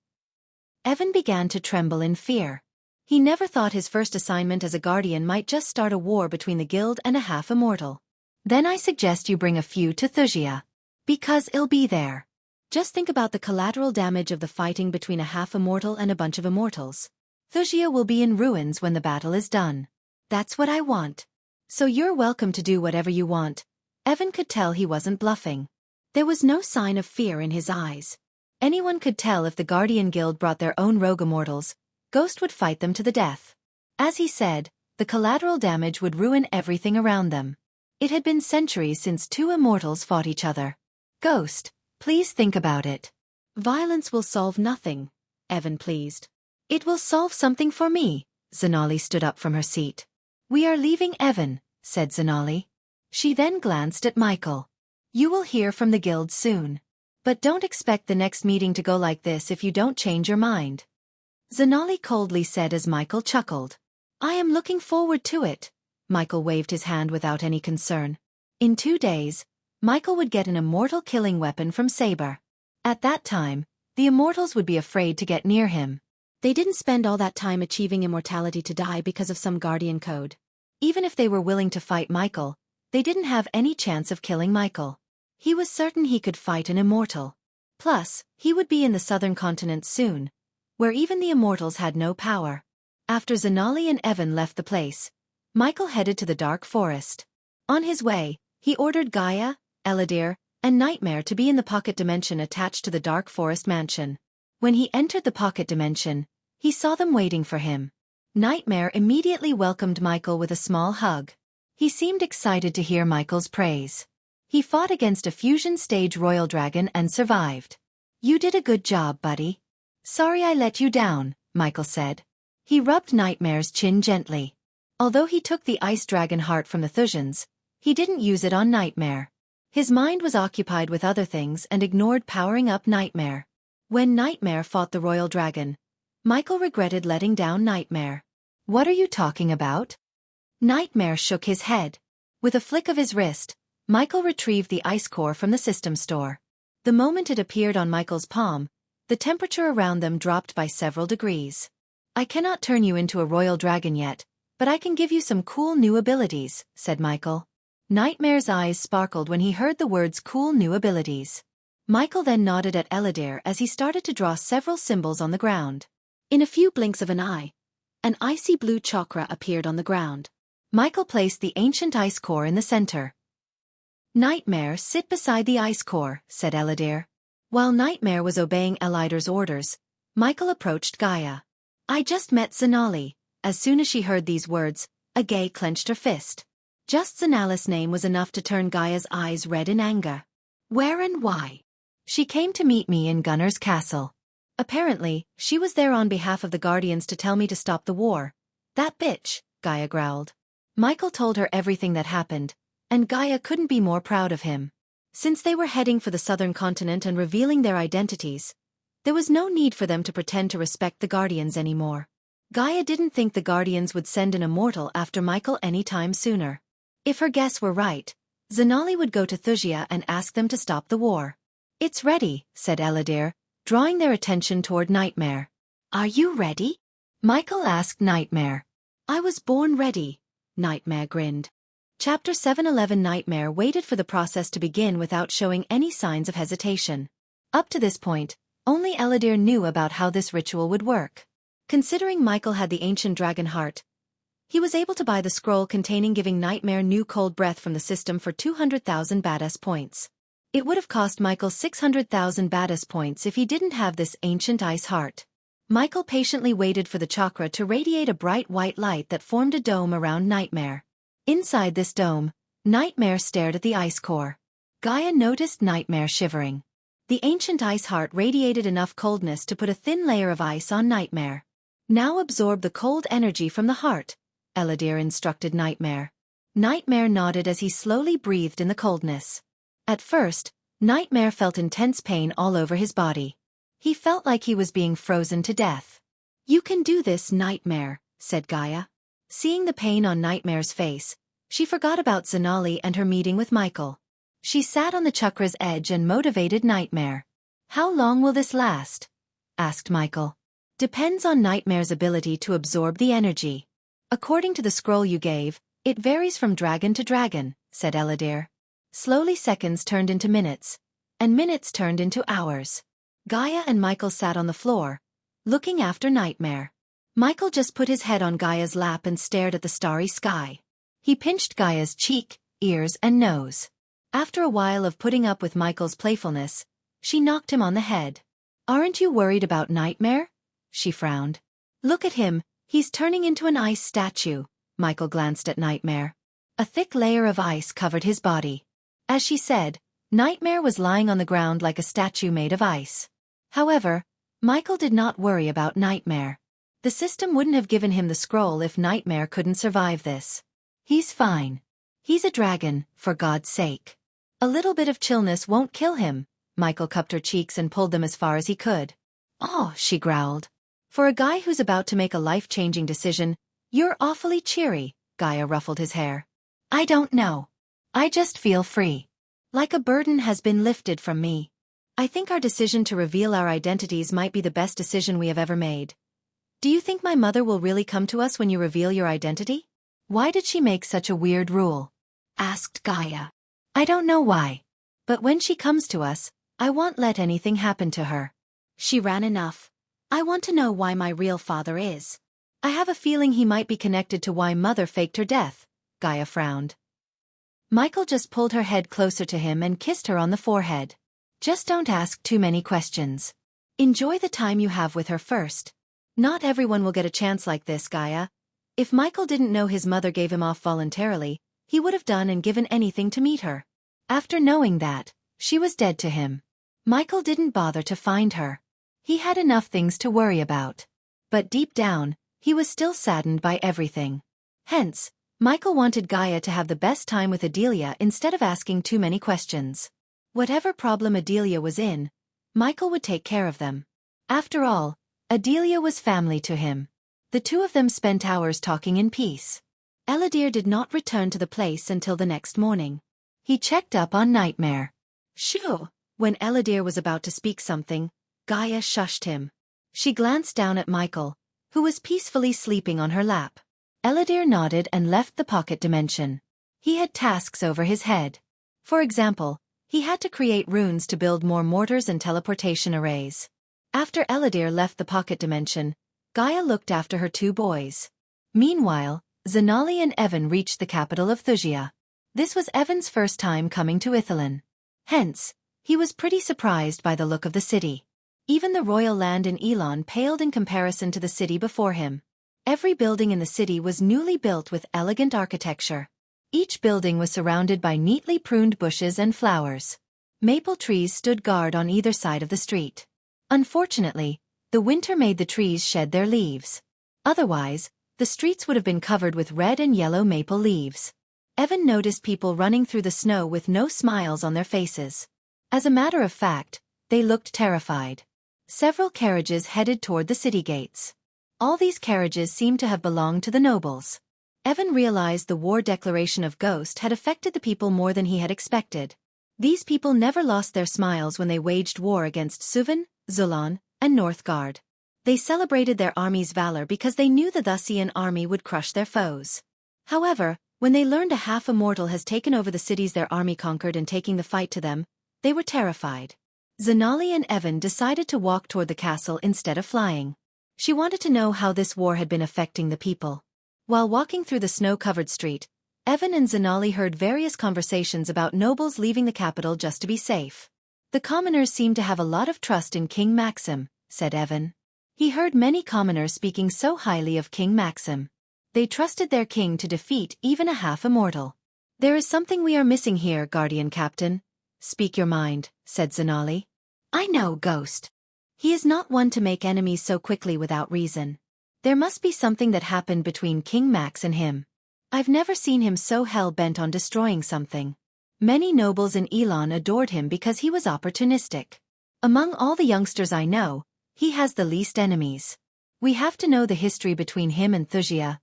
Evan began to tremble in fear. He never thought his first assignment as a guardian might just start a war between the guild and a half-immortal. Then I suggest you bring a few to Wuxia. Because it'll be there. Just think about the collateral damage of the fighting between a half-immortal and a bunch of immortals. Wuxia will be in ruins when the battle is done. That's what I want. So you're welcome to do whatever you want. Evan could tell he wasn't bluffing. There was no sign of fear in his eyes. Anyone could tell if the Guardian Guild brought their own rogue immortals, Ghost would fight them to the death. As he said, the collateral damage would ruin everything around them. It had been centuries since 2 immortals fought each other. Ghost, please think about it. Violence will solve nothing, Evan pleased. It will solve something for me. Zanali stood up from her seat. We are leaving Evan, said Zanali. She then glanced at Michael. You will hear from the guild soon. But don't expect the next meeting to go like this if you don't change your mind. Zanali coldly said as Michael chuckled. I am looking forward to it. Michael waved his hand without any concern. In 2 days, Michael would get an immortal killing weapon from Saber. At that time, the immortals would be afraid to get near him. They didn't spend all that time achieving immortality to die because of some guardian code. Even if they were willing to fight Michael, they didn't have any chance of killing Michael. He was certain he could fight an immortal. Plus, he would be in the southern continent soon, where even the immortals had no power. After Zanali and Evan left the place, Michael headed to the Dark Forest. On his way, he ordered Gaia, Eladir, and Nightmare to be in the pocket dimension attached to the Dark Forest mansion. When he entered the pocket dimension, he saw them waiting for him. Nightmare immediately welcomed Michael with a small hug. He seemed excited to hear Michael's praise. He fought against a fusion stage royal dragon and survived. You did a good job, buddy. Sorry I let you down, Michael said. He rubbed Nightmare's chin gently. Although he took the ice dragon heart from the Thusians, he didn't use it on Nightmare. His mind was occupied with other things and ignored powering up Nightmare. When Nightmare fought the royal dragon, Michael regretted letting down Nightmare. What are you talking about? Nightmare shook his head. With a flick of his wrist, Michael retrieved the ice core from the system store. The moment it appeared on Michael's palm, the temperature around them dropped by several degrees. I cannot turn you into a royal dragon yet, but I can give you some cool new abilities, said Michael. Nightmare's eyes sparkled when he heard the words cool new abilities. Michael then nodded at Eladir as he started to draw several symbols on the ground. In a few blinks of an eye, an icy blue chakra appeared on the ground. Michael placed the ancient ice core in the center. Nightmare, sit beside the ice core, said Eladir. While Nightmare was obeying Elidir's orders, Michael approached Gaia. I just met Zanali. As soon as she heard these words, Agay clenched her fist. Just Zanali's name was enough to turn Gaia's eyes red in anger. Where and why? She came to meet me in Gunner's castle. Apparently, she was there on behalf of the Guardians to tell me to stop the war. That bitch, Gaia growled. Michael told her everything that happened, and Gaia couldn't be more proud of him. Since they were heading for the southern continent and revealing their identities, there was no need for them to pretend to respect the Guardians anymore. Gaia didn't think the Guardians would send an immortal after Michael any time sooner. If her guess were right, Zanali would go to Wuxia and ask them to stop the war. It's ready, said Eladir, drawing their attention toward Nightmare. Are you ready? Michael asked Nightmare. I was born ready, Nightmare grinned. Chapter 711. Nightmare waited for the process to begin without showing any signs of hesitation. Up to this point, only Eladir knew about how this ritual would work. Considering Michael had the ancient dragon heart, he was able to buy the scroll containing giving Nightmare new cold breath from the system for 200,000 badass points. It would have cost Michael 600,000 badass points if he didn't have this ancient ice heart. Michael patiently waited for the chakra to radiate a bright white light that formed a dome around Nightmare. Inside this dome, Nightmare stared at the ice core. Gaia noticed Nightmare shivering. The ancient ice heart radiated enough coldness to put a thin layer of ice on Nightmare. Now absorb the cold energy from the heart, Eladir instructed Nightmare. Nightmare nodded as he slowly breathed in the coldness. At first, Nightmare felt intense pain all over his body. He felt like he was being frozen to death. You can do this, Nightmare, said Gaia. Seeing the pain on Nightmare's face, she forgot about Zanali and her meeting with Michael. She sat on the chakra's edge and motivated Nightmare. How long will this last? Asked Michael. Depends on Nightmare's ability to absorb the energy. According to the scroll you gave, it varies from dragon to dragon, said Eladir. Slowly seconds turned into minutes, and minutes turned into hours. Gaia and Michael sat on the floor, looking after Nightmare. Michael just put his head on Gaia's lap and stared at the starry sky. He pinched Gaia's cheek, ears and nose. After a while of putting up with Michael's playfulness, she knocked him on the head. Aren't you worried about Nightmare? She frowned. Look at him, he's turning into an ice statue. Michael glanced at Nightmare. A thick layer of ice covered his body. As she said, Nightmare was lying on the ground like a statue made of ice. However, Michael did not worry about Nightmare. The system wouldn't have given him the scroll if Nightmare couldn't survive this. He's fine. He's a dragon, for God's sake. A little bit of chillness won't kill him. Michael cupped her cheeks and pulled them as far as he could. Oh, she growled. For a guy who's about to make a life-changing decision, you're awfully cheery, Gaia ruffled his hair. I don't know. I just feel free. Like a burden has been lifted from me. I think our decision to reveal our identities might be the best decision we have ever made. Do you think my mother will really come to us when you reveal your identity? Why did she make such a weird rule? Asked Gaia. I don't know why. But when she comes to us, I won't let anything happen to her. She ran enough. I want to know why my real father is. I have a feeling he might be connected to why Mother faked her death. Gaia frowned. Michael just pulled her head closer to him and kissed her on the forehead. Just don't ask too many questions. Enjoy the time you have with her first. Not everyone will get a chance like this, Gaia. If Michael didn't know his mother gave him off voluntarily, he would have done and given anything to meet her. After knowing that, she was dead to him. Michael didn't bother to find her. He had enough things to worry about. But deep down, he was still saddened by everything. Hence, Michael wanted Gaia to have the best time with Adelia instead of asking too many questions. Whatever problem Adelia was in, Michael would take care of them. After all, Adelia was family to him. The two of them spent hours talking in peace. Eladir did not return to the place until the next morning. He checked up on Nightmare. Shoo! When Eladir was about to speak something, Gaia shushed him. She glanced down at Michael, who was peacefully sleeping on her lap. Eladir nodded and left the pocket dimension. He had tasks over his head. For example, he had to create runes to build more mortars and teleportation arrays. After Eladir left the pocket dimension, Gaia looked after her two boys. Meanwhile, Zanali and Evan reached the capital of Thusia. This was Evan's first time coming to Ithilien. Hence, he was pretty surprised by the look of the city. Even the royal land in Elon paled in comparison to the city before him. Every building in the city was newly built with elegant architecture. Each building was surrounded by neatly pruned bushes and flowers. Maple trees stood guard on either side of the street. Unfortunately, the winter made the trees shed their leaves. Otherwise, the streets would have been covered with red and yellow maple leaves. Evan noticed people running through the snow with no smiles on their faces. As a matter of fact, they looked terrified. Several carriages headed toward the city gates. All these carriages seemed to have belonged to the nobles. Evan realized the war declaration of Ghost had affected the people more than he had expected. These people never lost their smiles when they waged war against Suvan, Zulon, and Northgard. They celebrated their army's valor because they knew the Thusian army would crush their foes. However, when they learned a half-immortal has taken over the cities their army conquered and taking the fight to them, they were terrified. Zanali and Evan decided to walk toward the castle instead of flying. She wanted to know how this war had been affecting the people. While walking through the snow-covered street, Evan and Zanali heard various conversations about nobles leaving the capital just to be safe. The commoners seemed to have a lot of trust in King Maxim, said Evan. He heard many commoners speaking so highly of King Maxim. They trusted their king to defeat even a half-immortal. There is something we are missing here, Guardian Captain. Speak your mind, said Zanali. I know, Ghost. He is not one to make enemies so quickly without reason. There must be something that happened between King Max and him. I've never seen him so hell-bent on destroying something. Many nobles in Elon adored him because he was opportunistic. Among all the youngsters I know, he has the least enemies. We have to know the history between him and Thusia.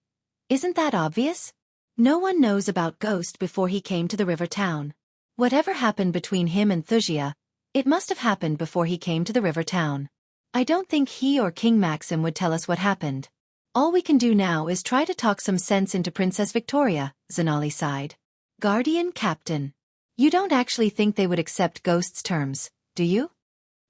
Isn't that obvious? No one knows about Ghost before he came to the river town. Whatever happened between him and Thusia, it must have happened before he came to the river town. I don't think he or King Maxim would tell us what happened. All we can do now is try to talk some sense into Princess Victoria, Zanali sighed. Guardian Captain. You don't actually think they would accept Ghost's terms, do you?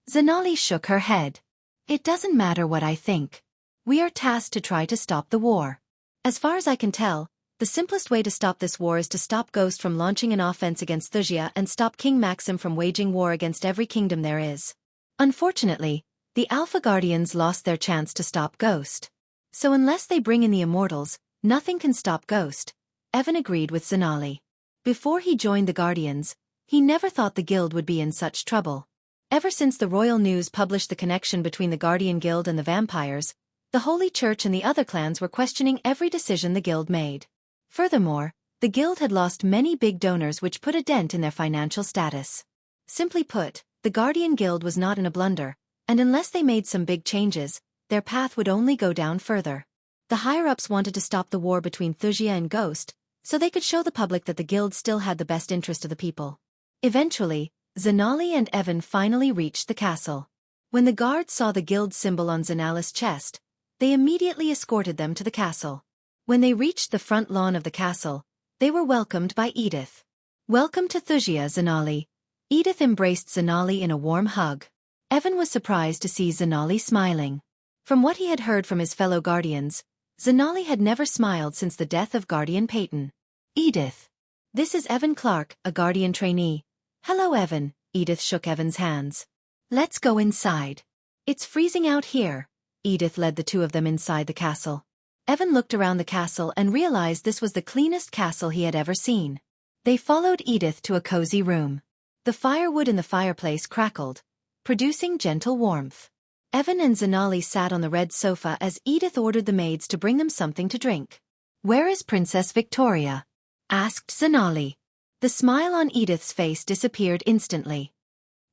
Zanali shook her head. It doesn't matter what I think. We are tasked to try to stop the war. As far as I can tell, the simplest way to stop this war is to stop Ghost from launching an offense against Thusia and stop King Maxim from waging war against every kingdom there is. Unfortunately, the Alpha Guardians lost their chance to stop Ghost. So unless they bring in the Immortals, nothing can stop Ghost. Evan agreed with Zanali. Before he joined the Guardians, he never thought the guild would be in such trouble. Ever since the Royal News published the connection between the Guardian Guild and the vampires, the Holy Church and the other clans were questioning every decision the guild made. Furthermore, the guild had lost many big donors which put a dent in their financial status. Simply put, the Guardian Guild was not in a blunder, and unless they made some big changes, their path would only go down further. The higher-ups wanted to stop the war between Thusia and Ghost, so they could show the public that the guild still had the best interest of the people. Eventually, Zanali and Evan finally reached the castle. When the guards saw the guild symbol on Zanali's chest, they immediately escorted them to the castle. When they reached the front lawn of the castle, they were welcomed by Edith. Welcome to Thusia, Zanali. Edith embraced Zanali in a warm hug. Evan was surprised to see Zanali smiling. From what he had heard from his fellow guardians, Zanali had never smiled since the death of Guardian Peyton. Edith. This is Evan Clark, a Guardian trainee. Hello, Evan. Edith shook Evan's hands. Let's go inside. It's freezing out here. Edith led the two of them inside the castle. Evan looked around the castle and realized this was the cleanest castle he had ever seen. They followed Edith to a cozy room. The firewood in the fireplace crackled, producing gentle warmth. Evan and Zanali sat on the red sofa as Edith ordered the maids to bring them something to drink. Where is Princess Victoria? Asked Zanali. The smile on Edith's face disappeared instantly.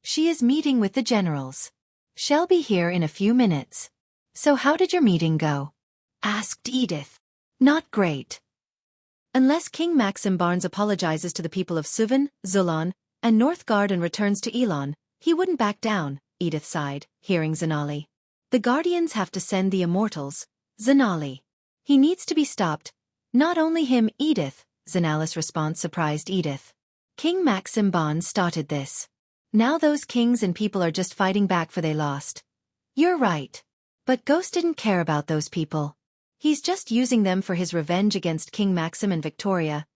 She is meeting with the generals. She'll be here in a few minutes. So how did your meeting go? Asked Edith. Not great. Unless King Maxim Barnes apologizes to the people of Suvan, Zulon, and Northgard and returns to Elon, he wouldn't back down, Edith sighed, hearing Zanali. The Guardians have to send the Immortals, Zanali. He needs to be stopped. Not only him, Edith, Zanali's response surprised Edith. King Maxim Barnes started this. Now those kings and people are just fighting back for they lost. You're right. But Ghost didn't care about those people. He's just using them for his revenge against King Maxim and Victoria.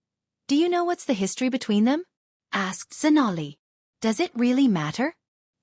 Do you know what's the history between them? Asked Zanali. Does it really matter?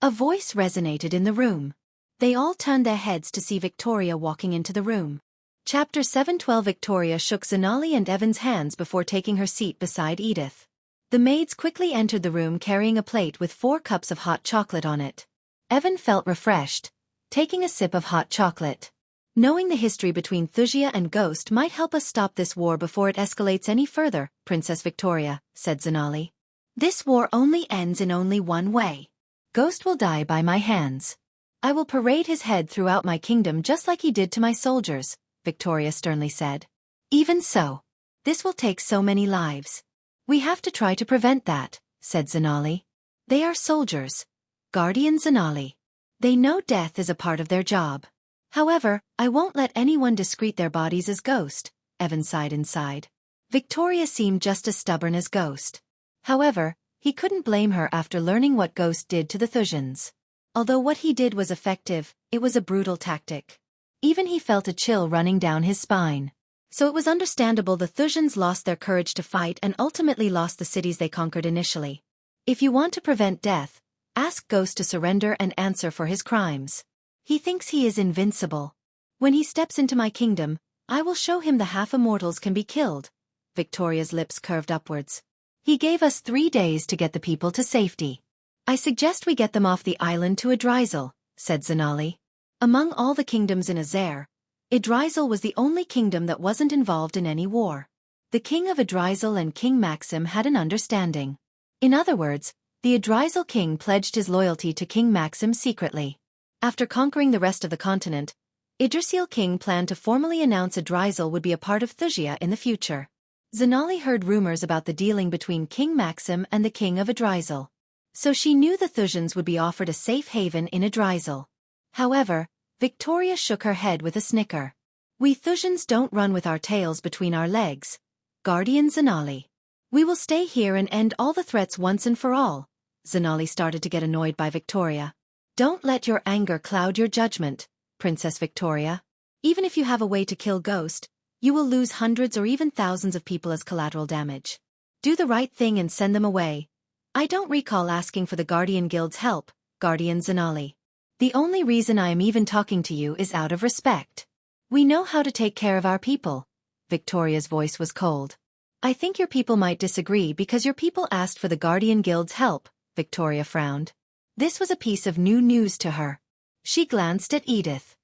A voice resonated in the room. They all turned their heads to see Victoria walking into the room. Chapter 7:12. Victoria shook Zanali and Evan's hands before taking her seat beside Edith. The maids quickly entered the room carrying a plate with 4 cups of hot chocolate on it. Evan felt refreshed, taking a sip of hot chocolate. Knowing the history between Wuxia and Ghost might help us stop this war before it escalates any further, Princess Victoria, said Zanali. This war only ends in only one way. Ghost will die by my hands. I will parade his head throughout my kingdom just like he did to my soldiers, Victoria sternly said. Even so, this will take so many lives. We have to try to prevent that, said Zanali. They are soldiers. Guardian Zanali. They know death is a part of their job. However, I won't let anyone discredit their bodies as Ghost, Evan sighed inside. Victoria seemed just as stubborn as Ghost. However, he couldn't blame her after learning what Ghost did to the Thusians. Although what he did was effective, it was a brutal tactic. Even he felt a chill running down his spine. So it was understandable the Thusians lost their courage to fight and ultimately lost the cities they conquered initially. If you want to prevent death, ask Ghost to surrender and answer for his crimes. He thinks he is invincible. When he steps into my kingdom, I will show him the half-immortals can be killed. Victoria's lips curved upwards. He gave us 3 days to get the people to safety. I suggest we get them off the island to Idrizel, said Zanali. Among all the kingdoms in Azair, Idrizel was the only kingdom that wasn't involved in any war. The king of Idrizel and King Maxim had an understanding. In other words, the Idrizel king pledged his loyalty to King Maxim secretly. After conquering the rest of the continent, Idrisil king planned to formally announce Idrizel would be a part of Thusia in the future. Zanali heard rumors about the dealing between King Maxim and the king of Idrizel. So she knew the Thusians would be offered a safe haven in Idrizel. However, Victoria shook her head with a snicker. We Thusians don't run with our tails between our legs. Guardian Zanali. We will stay here and end all the threats once and for all. Zanali started to get annoyed by Victoria. Don't let your anger cloud your judgment, Princess Victoria. Even if you have a way to kill Ghost, you will lose hundreds or even thousands of people as collateral damage. Do the right thing and send them away. I don't recall asking for the Guardian Guild's help, Guardian Zanali. The only reason I am even talking to you is out of respect. We know how to take care of our people. Victoria's voice was cold. I think your people might disagree because your people asked for the Guardian Guild's help, Victoria frowned. This was a piece of new news to her. She glanced at Edith.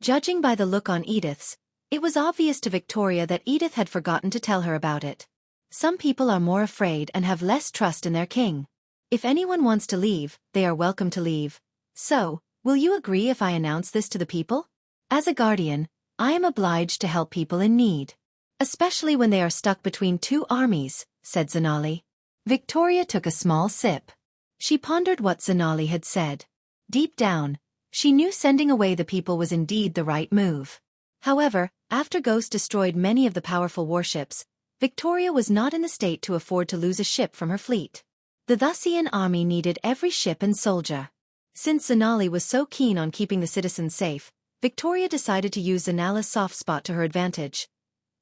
Judging by the look on Edith's, it was obvious to Victoria that Edith had forgotten to tell her about it. Some people are more afraid and have less trust in their king. If anyone wants to leave, they are welcome to leave. So, will you agree if I announce this to the people? As a guardian, I am obliged to help people in need. Especially when they are stuck between 2 armies, said Zanali. Victoria took a small sip. She pondered what Zanali had said. Deep down, she knew sending away the people was indeed the right move. However, after Ghost destroyed many of the powerful warships, Victoria was not in the state to afford to lose a ship from her fleet. The Thusian army needed every ship and soldier. Since Zanali was so keen on keeping the citizens safe, Victoria decided to use Zanala's soft spot to her advantage.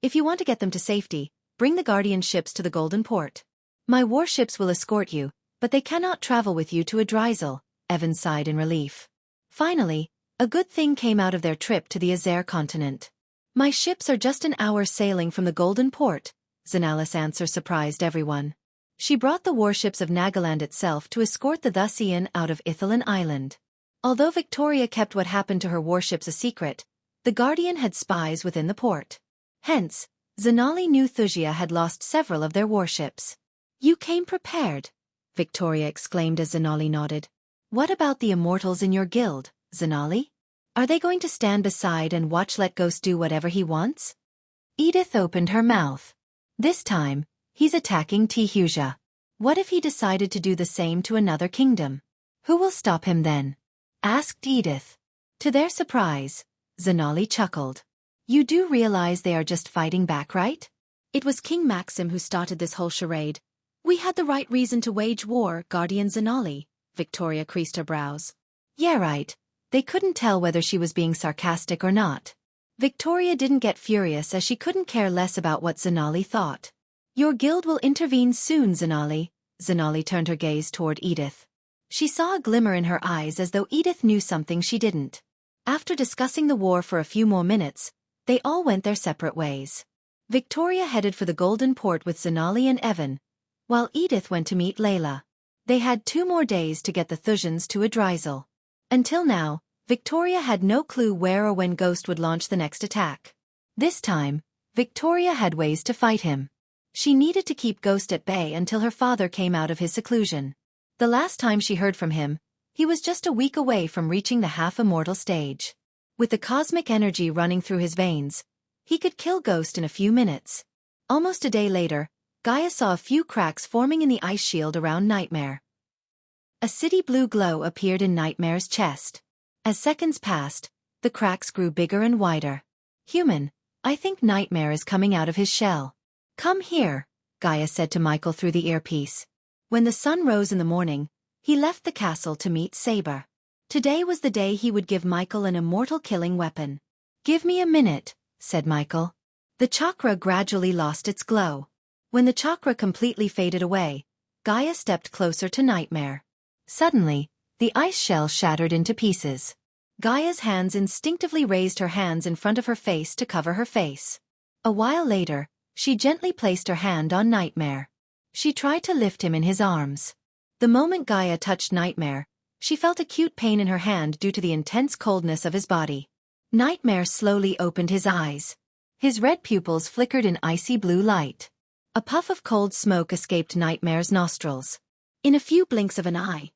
If you want to get them to safety, bring the Guardian ships to the Golden Port. My warships will escort you, but they cannot travel with you to Idrizel, Evan sighed in relief. Finally, a good thing came out of their trip to the Azair continent. My ships are just an hour's sailing from the Golden Port, Zanala's answer surprised everyone. She brought the warships of Nagaland itself to escort the Thusian out of Ithalan Island. Although Victoria kept what happened to her warships a secret, the Guardian had spies within the port. Hence, Zanali knew Thusia had lost several of their warships. You came prepared. Victoria exclaimed as Zanali nodded. What about the immortals in your guild, Zanali? Are they going to stand beside and watch Let Ghost do whatever he wants? Edith opened her mouth. This time, he's attacking Xianxia. What if he decided to do the same to another kingdom? Who will stop him then? Asked Edith. To their surprise, Zanali chuckled. You do realize they are just fighting back, right? It was King Maxim who started this whole charade. We had the right reason to wage war, Guardian Zanali. Victoria creased her brows. Yeah, right. They couldn't tell whether she was being sarcastic or not. Victoria didn't get furious as she couldn't care less about what Zanali thought. Your guild will intervene soon, Zanali. Zanali turned her gaze toward Edith. She saw a glimmer in her eyes as though Edith knew something she didn't. After discussing the war for a few more minutes, they all went their separate ways. Victoria headed for the Golden Port with Zanali and Evan, while Edith went to meet Layla. They had 2 more days to get the Thusians to a Dryzel. Until now, Victoria had no clue where or when Ghost would launch the next attack. This time, Victoria had ways to fight him. She needed to keep Ghost at bay until her father came out of his seclusion. The last time she heard from him, he was just a week away from reaching the half-immortal stage. With the cosmic energy running through his veins, he could kill Ghost in a few minutes. Almost a day later, Gaia saw a few cracks forming in the ice shield around Nightmare. A city blue glow appeared in Nightmare's chest. As seconds passed, the cracks grew bigger and wider. Human, I think Nightmare is coming out of his shell. Come here, Gaia said to Michael through the earpiece. When the sun rose in the morning, he left the castle to meet Saber. Today was the day he would give Michael an immortal killing weapon. Give me a minute, said Michael. The chakra gradually lost its glow. When the chakra completely faded away, Gaia stepped closer to Nightmare. Suddenly, the ice shell shattered into pieces. Gaia's hands instinctively raised her hands in front of her face to cover her face. A while later, she gently placed her hand on Nightmare. She tried to lift him in his arms. The moment Gaia touched Nightmare, she felt acute pain in her hand due to the intense coldness of his body. Nightmare slowly opened his eyes. His red pupils flickered in icy blue light. A puff of cold smoke escaped Nightmare's nostrils. In a few blinks of an eye,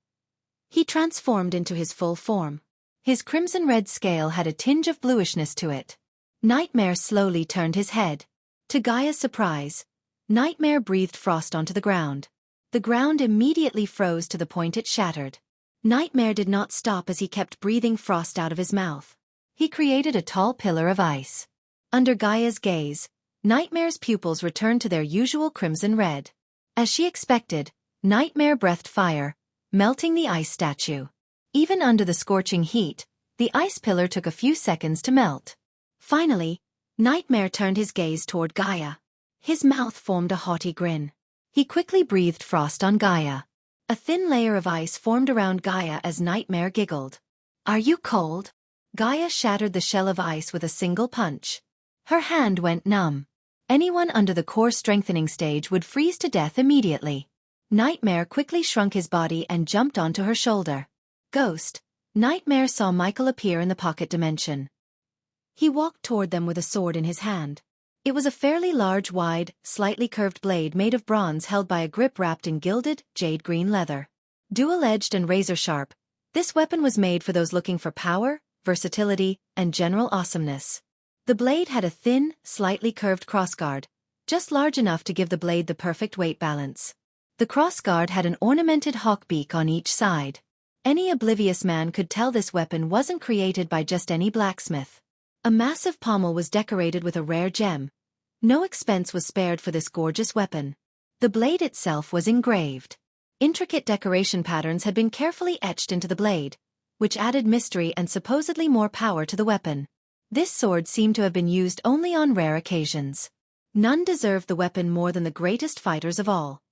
he transformed into his full form. His crimson-red scale had a tinge of bluishness to it. Nightmare slowly turned his head. To Gaia's surprise, Nightmare breathed frost onto the ground. The ground immediately froze to the point it shattered. Nightmare did not stop as he kept breathing frost out of his mouth. He created a tall pillar of ice. Under Gaia's gaze, Nightmare's pupils returned to their usual crimson red. As she expected, Nightmare breathed fire, melting the ice statue. Even under the scorching heat, the ice pillar took a few seconds to melt. Finally, Nightmare turned his gaze toward Gaia. His mouth formed a haughty grin. He quickly breathed frost on Gaia. A thin layer of ice formed around Gaia as Nightmare giggled. Are you cold? Gaia shattered the shell of ice with a single punch. Her hand went numb. Anyone under the core strengthening stage would freeze to death immediately. Nightmare quickly shrunk his body and jumped onto her shoulder. Ghost, Nightmare saw Michael appear in the pocket dimension. He walked toward them with a sword in his hand. It was a fairly large, wide, slightly curved blade made of bronze held by a grip wrapped in gilded, jade-green leather. Dual-edged and razor-sharp, this weapon was made for those looking for power, versatility, and general awesomeness. The blade had a thin, slightly curved crossguard, just large enough to give the blade the perfect weight balance. The crossguard had an ornamented hawk beak on each side. Any oblivious man could tell this weapon wasn't created by just any blacksmith. A massive pommel was decorated with a rare gem. No expense was spared for this gorgeous weapon. The blade itself was engraved. Intricate decoration patterns had been carefully etched into the blade, which added mystery and supposedly more power to the weapon. This sword seemed to have been used only on rare occasions. None deserved the weapon more than the greatest fighters of all.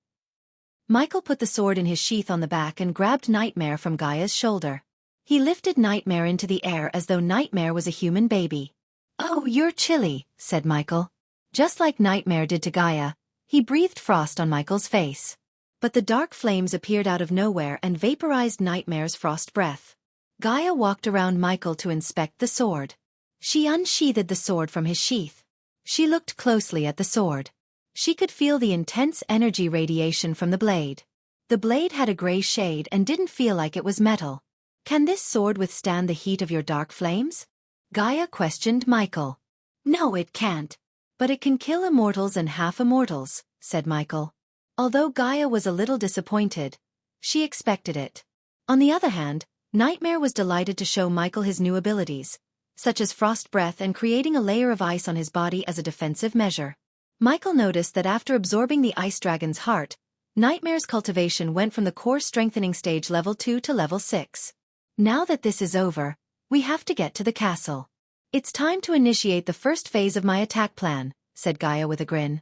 Michael put the sword in his sheath on the back and grabbed Nightmare from Gaia's shoulder. He lifted Nightmare into the air as though Nightmare was a human baby. "Oh, you're chilly," said Michael. Just like Nightmare did to Gaia, he breathed frost on Michael's face. But the dark flames appeared out of nowhere and vaporized Nightmare's frost breath. Gaia walked around Michael to inspect the sword. She unsheathed the sword from his sheath. She looked closely at the sword. She could feel the intense energy radiation from the blade. The blade had a gray shade and didn't feel like it was metal. Can this sword withstand the heat of your dark flames? Gaia questioned Michael. No, it can't. But it can kill immortals and half-immortals, said Michael. Although Gaia was a little disappointed, she expected it. On the other hand, Nightmare was delighted to show Michael his new abilities, such as frost breath and creating a layer of ice on his body as a defensive measure. Michael noticed that after absorbing the ice dragon's heart, Nightmare's cultivation went from the core strengthening stage level 2 to level 6. Now that this is over, we have to get to the castle. It's time to initiate the first phase of my attack plan, said Gaia with a grin.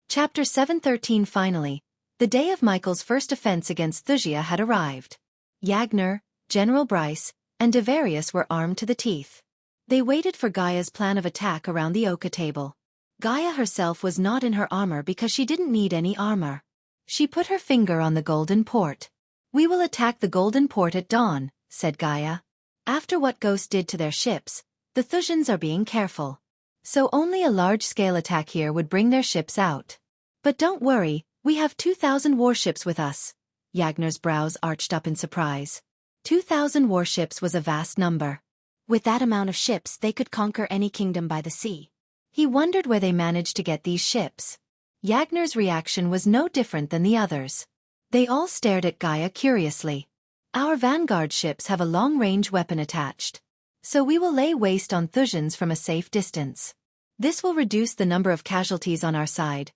Chapter 713. Finally, the day of Michael's first offense against Wuxia had arrived. Yagner, General Bryce, and Devarius were armed to the teeth. They waited for Gaia's plan of attack around the Oka table. Gaia herself was not in her armor because she didn't need any armor. She put her finger on the golden port. We will attack the golden port at dawn, said Gaia. After what Ghost did to their ships, the Thusians are being careful. So only a large-scale attack here would bring their ships out. But don't worry, we have 2,000 warships with us. Yagner's brows arched up in surprise. 2,000 warships was a vast number. With that amount of ships they could conquer any kingdom by the sea. He wondered where they managed to get these ships. Yagner's reaction was no different than the others. They all stared at Gaia curiously. Our vanguard ships have a long-range weapon attached. So we will lay waste on Thusians from a safe distance. This will reduce the number of casualties on our side.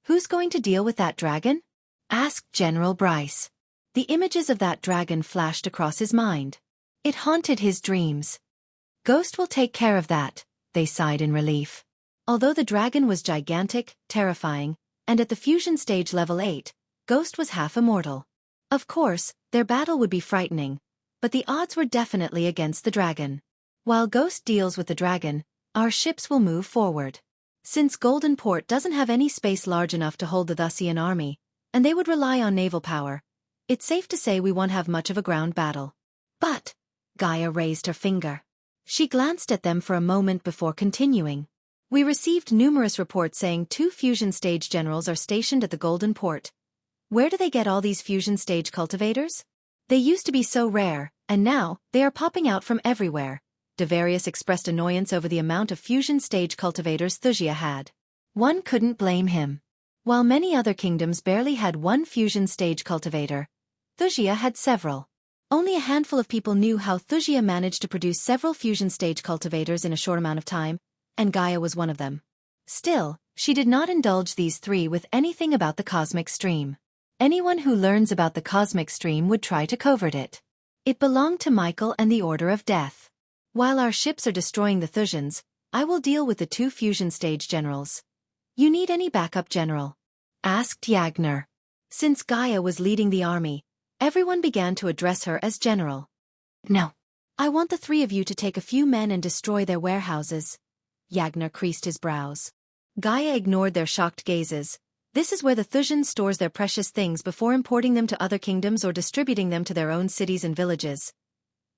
Who's going to deal with that dragon? Asked General Bryce. The images of that dragon flashed across his mind. It haunted his dreams. Ghost will take care of that, they sighed in relief. Although the dragon was gigantic, terrifying, and at the fusion stage level 8, Ghost was half immortal. Of course, their battle would be frightening, but the odds were definitely against the dragon. While Ghost deals with the dragon, our ships will move forward. Since Golden Port doesn't have any space large enough to hold the Thusian army, and they would rely on naval power, it's safe to say we won't have much of a ground battle. But, Gaia raised her finger. She glanced at them for a moment before continuing. We received numerous reports saying 2 fusion stage generals are stationed at the Golden Port. Where do they get all these fusion stage cultivators? They used to be so rare, and now, they are popping out from everywhere. Devarius expressed annoyance over the amount of fusion stage cultivators Wuxia had. One couldn't blame him. While many other kingdoms barely had one fusion stage cultivator, Wuxia had several. Only a handful of people knew how Wuxia managed to produce several fusion stage cultivators in a short amount of time, and Gaia was one of them. Still, she did not indulge these 3 with anything about the cosmic stream. Anyone who learns about the cosmic stream would try to covert it. It belonged to Michael and the Order of Death. While our ships are destroying the Thusians, I will deal with the 2 fusion stage generals. You need any backup, General? Asked Yagner. Since Gaia was leading the army, everyone began to address her as General. No. I want the 3 of you to take a few men and destroy their warehouses. Yagner creased his brows. Gaia ignored their shocked gazes. This is where the Thusian stores their precious things before importing them to other kingdoms or distributing them to their own cities and villages.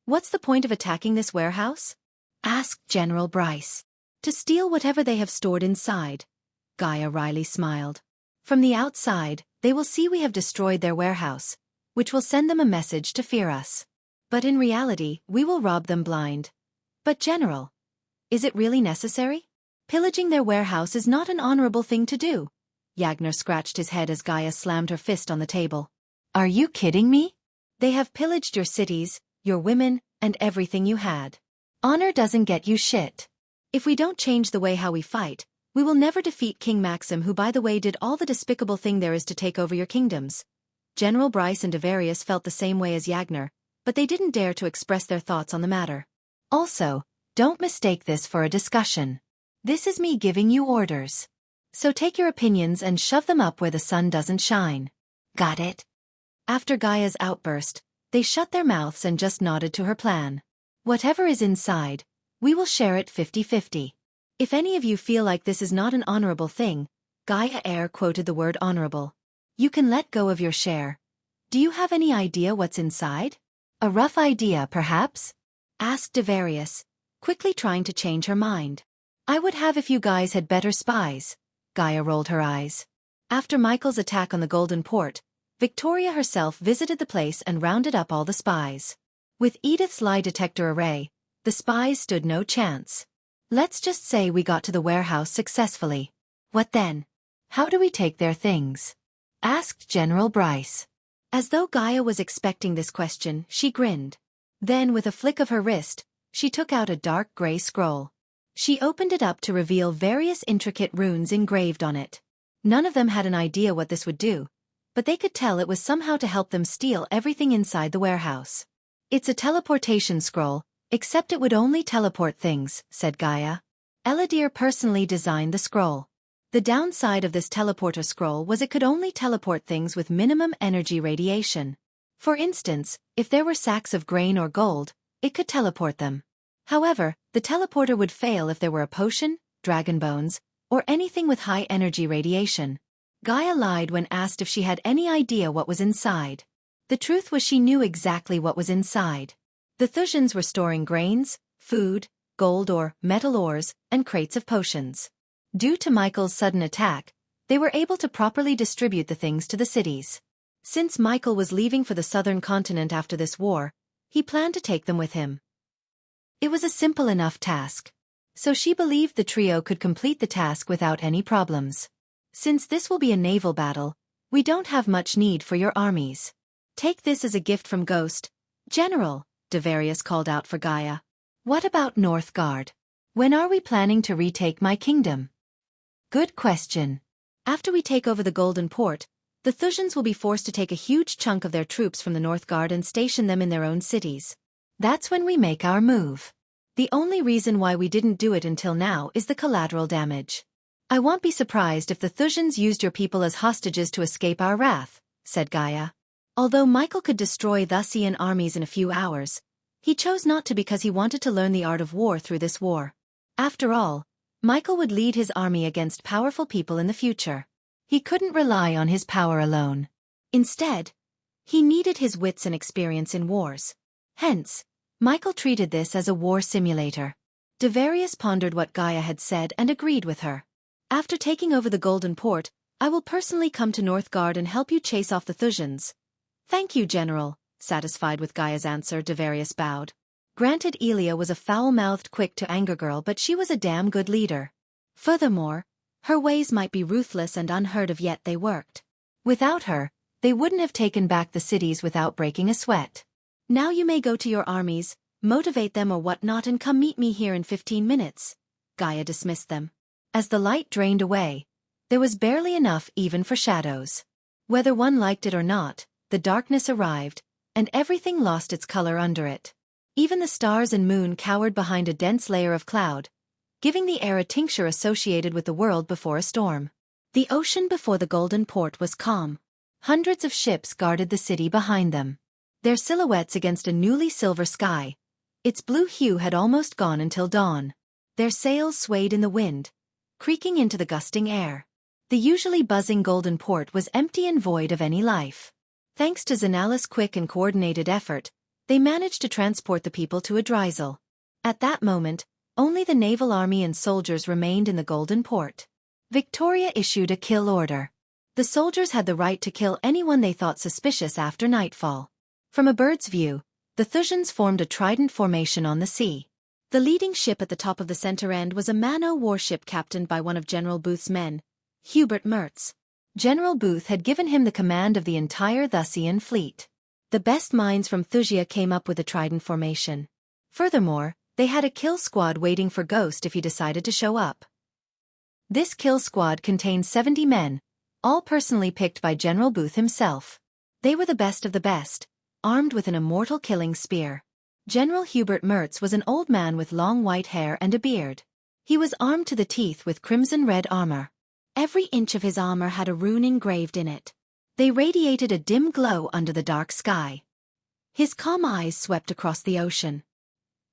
What's the point of attacking this warehouse? Asked General Bryce. To steal whatever they have stored inside. Gaia wryly smiled. From the outside, they will see we have destroyed their warehouse, which will send them a message to fear us. But in reality, we will rob them blind. But General, is it really necessary? Pillaging their warehouse is not an honorable thing to do. Yagner scratched his head as Gaia slammed her fist on the table. Are you kidding me? They have pillaged your cities, your women, and everything you had. Honor doesn't get you shit. If we don't change the way how we fight, we will never defeat King Maxim, who by the way did all the despicable thing there is to take over your kingdoms. General Bryce and Devarius felt the same way as Yagner, but they didn't dare to express their thoughts on the matter. Also, don't mistake this for a discussion. This is me giving you orders. So take your opinions and shove them up where the sun doesn't shine. Got it? After Gaia's outburst, they shut their mouths and just nodded to her plan. Whatever is inside, we will share it 50-50. If any of you feel like this is not an honorable thing, Gaia air quoted the word honorable. You can let go of your share. Do you have any idea what's inside? A rough idea, perhaps? Asked Devarius, quickly trying to change her mind. I would have if you guys had better spies. Gaia rolled her eyes. After Michael's attack on the Golden Port, Victoria herself visited the place and rounded up all the spies. With Edith's lie detector array, the spies stood no chance. Let's just say we got to the warehouse successfully. What then? How do we take their things? Asked General Bryce. As though Gaia was expecting this question, she grinned. Then, with a flick of her wrist, she took out a dark gray scroll. She opened it up to reveal various intricate runes engraved on it. None of them had an idea what this would do, but they could tell it was somehow to help them steal everything inside the warehouse. It's a teleportation scroll, except it would only teleport things, said Gaia. Eladir personally designed the scroll. The downside of this teleporter scroll was it could only teleport things with minimum energy radiation. For instance, if there were sacks of grain or gold, it could teleport them. However, the teleporter would fail if there were a potion, dragon bones, or anything with high energy radiation. Gaia lied when asked if she had any idea what was inside. The truth was she knew exactly what was inside. The Thusians were storing grains, food, gold or metal ores, and crates of potions. Due to Michael's sudden attack, they were able to properly distribute the things to the cities. Since Michael was leaving for the southern continent after this war, he planned to take them with him. It was a simple enough task. So she believed the trio could complete the task without any problems. Since this will be a naval battle, we don't have much need for your armies. Take this as a gift from Ghost. General, Devarius called out for Gaia. What about Northgard? When are we planning to retake my kingdom? Good question. After we take over the Golden Port, the Thusians will be forced to take a huge chunk of their troops from the Northgard and station them in their own cities. That's when we make our move. The only reason why we didn't do it until now is the collateral damage. I won't be surprised if the Thusians used your people as hostages to escape our wrath, said Gaia. Although Michael could destroy Thusian armies in a few hours, he chose not to because he wanted to learn the art of war through this war. After all, Michael would lead his army against powerful people in the future. He couldn't rely on his power alone. Instead, he needed his wits and experience in wars. Hence, Michael treated this as a war simulator. Devarius pondered what Gaia had said and agreed with her. After taking over the Golden Port, I will personally come to Northgard and help you chase off the Thusians. Thank you, General. Satisfied with Gaia's answer, Devarius bowed. Granted, Elia was a foul-mouthed quick-to-anger girl, but she was a damn good leader. Furthermore, her ways might be ruthless and unheard of, yet they worked. Without her, they wouldn't have taken back the cities without breaking a sweat. Now you may go to your armies, motivate them or whatnot, and come meet me here in 15 minutes. Gaia dismissed them. As the light drained away, there was barely enough even for shadows. Whether one liked it or not, the darkness arrived, and everything lost its color under it. Even the stars and moon cowered behind a dense layer of cloud, giving the air a tincture associated with the world before a storm. The ocean before the Golden Port was calm. Hundreds of ships guarded the city behind them. Their silhouettes against a newly silver sky. Its blue hue had almost gone until dawn. Their sails swayed in the wind, creaking into the gusting air. The usually buzzing Golden Port was empty and void of any life. Thanks to Zanala's quick and coordinated effort, they managed to transport the people to Adrisel. At that moment, only the naval army and soldiers remained in the Golden Port. Victoria issued a kill order. The soldiers had the right to kill anyone they thought suspicious after nightfall. From a bird's view, the Thusians formed a trident formation on the sea. The leading ship at the top of the center end was a man-o' warship captained by one of General Booth's men, Hubert Mertz. General Booth had given him the command of the entire Thusian fleet. The best minds from Thusia came up with the trident formation. Furthermore, they had a kill squad waiting for Ghost if he decided to show up. This kill squad contained 70 men, all personally picked by General Booth himself. They were the best of the best, armed with an immortal killing spear. General Hubert Mertz was an old man with long white hair and a beard. He was armed to the teeth with crimson-red armor. Every inch of his armor had a rune engraved in it. They radiated a dim glow under the dark sky. His calm eyes swept across the ocean.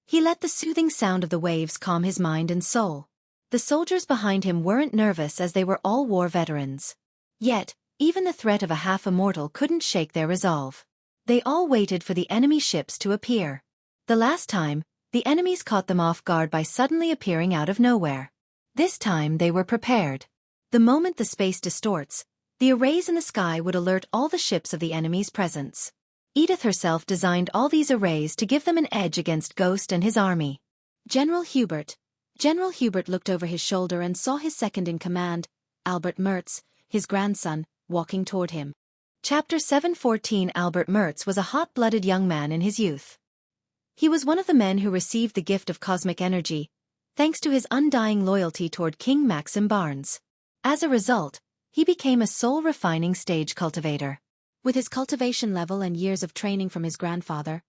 He let the soothing sound of the waves calm his mind and soul. The soldiers behind him weren't nervous as they were all war veterans. Yet, even the threat of a half-immortal couldn't shake their resolve. They all waited for the enemy ships to appear. The last time, the enemies caught them off guard by suddenly appearing out of nowhere. This time they were prepared. The moment the space distorts, The arrays in the sky would alert all the ships of the enemy's presence. Edith herself designed all these arrays to give them an edge against Ghost and his army. General Hubert. General Hubert looked over his shoulder and saw his second-in-command, Albert Mertz, his grandson, walking toward him. Chapter 714. Albert Mertz was a hot-blooded young man in his youth. He was one of the men who received the gift of cosmic energy, thanks to his undying loyalty toward King Maxim Barnes. As a result, he became a soul-refining stage cultivator. With his cultivation level and years of training from his grandfather,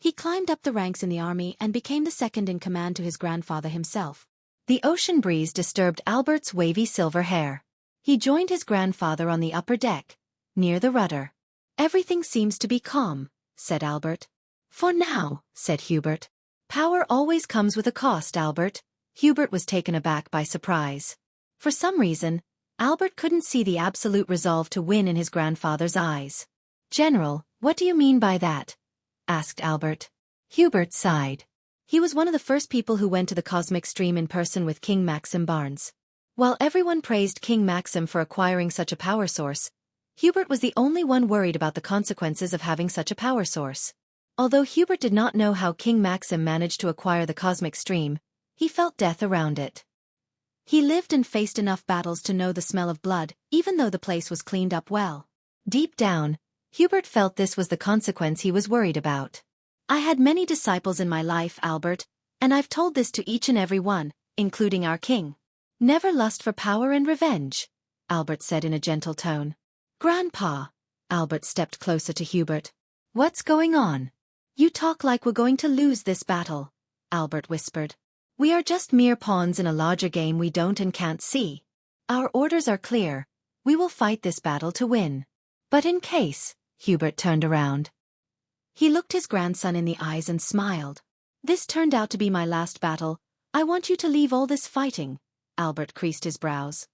he climbed up the ranks in the army and became the second-in-command to his grandfather himself. The ocean breeze disturbed Albert's wavy silver hair. He joined his grandfather on the upper deck, near the rudder. "Everything seems to be calm," said Albert. "For now," said Hubert. "Power always comes with a cost, Albert." Hubert was taken aback by surprise. For some reason, Albert couldn't see the absolute resolve to win in his grandfather's eyes. "General, what do you mean by that?" asked Albert. Hubert sighed. He was one of the first people who went to the cosmic stream in person with King Maxim Barnes. While everyone praised King Maxim for acquiring such a power source, Hubert was the only one worried about the consequences of having such a power source. Although Hubert did not know how King Maxim managed to acquire the cosmic stream, he felt death around it. He lived and faced enough battles to know the smell of blood, even though the place was cleaned up well. Deep down, Hubert felt this was the consequence he was worried about. "I had many disciples in my life, Albert, and I've told this to each and every one, including our king. Never lust for power and revenge," Albert said in a gentle tone. "Grandpa." Albert stepped closer to Hubert. "What's going on?" "You talk like we're going to lose this battle," Albert whispered. "We are just mere pawns in a larger game we don't and can't see. Our orders are clear. We will fight this battle to win. But in case," Hubert turned around. He looked his grandson in the eyes and smiled. "This turned out to be my last battle. I want you to leave all this fighting." Albert creased his brows.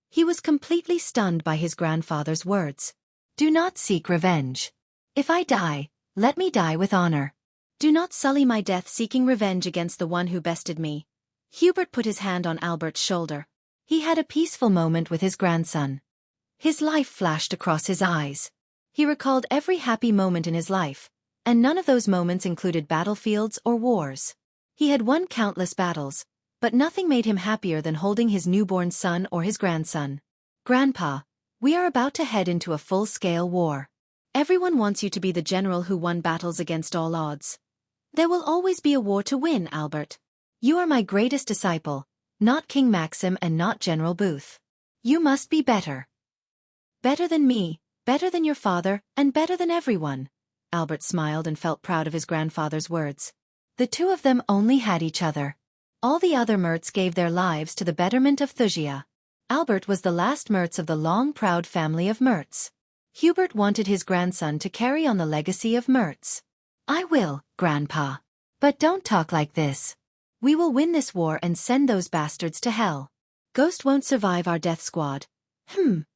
He was completely stunned by his grandfather's words. "Do not seek revenge. If I die, let me die with honor. Do not sully my death seeking revenge against the one who bested me." Hubert put his hand on Albert's shoulder. He had a peaceful moment with his grandson. His life flashed across his eyes. He recalled every happy moment in his life, and none of those moments included battlefields or wars. He had won countless battles, but nothing made him happier than holding his newborn son or his grandson. "Grandpa, we are about to head into a full-scale war. Everyone wants you to be the general who won battles against all odds. There will always be a war to win, Albert. You are my greatest disciple, not King Maxim and not General Booth. You must be better. Better than me, better than your father, and better than everyone." Albert smiled and felt proud of his grandfather's words. The two of them only had each other. All the other Mertz gave their lives to the betterment of Wuxia. Albert was the last Mertz of the long proud family of Mertz. Hubert wanted his grandson to carry on the legacy of Mertz. "I will, Grandpa. But don't talk like this. We will win this war and send those bastards to hell. Ghost won't survive our death squad."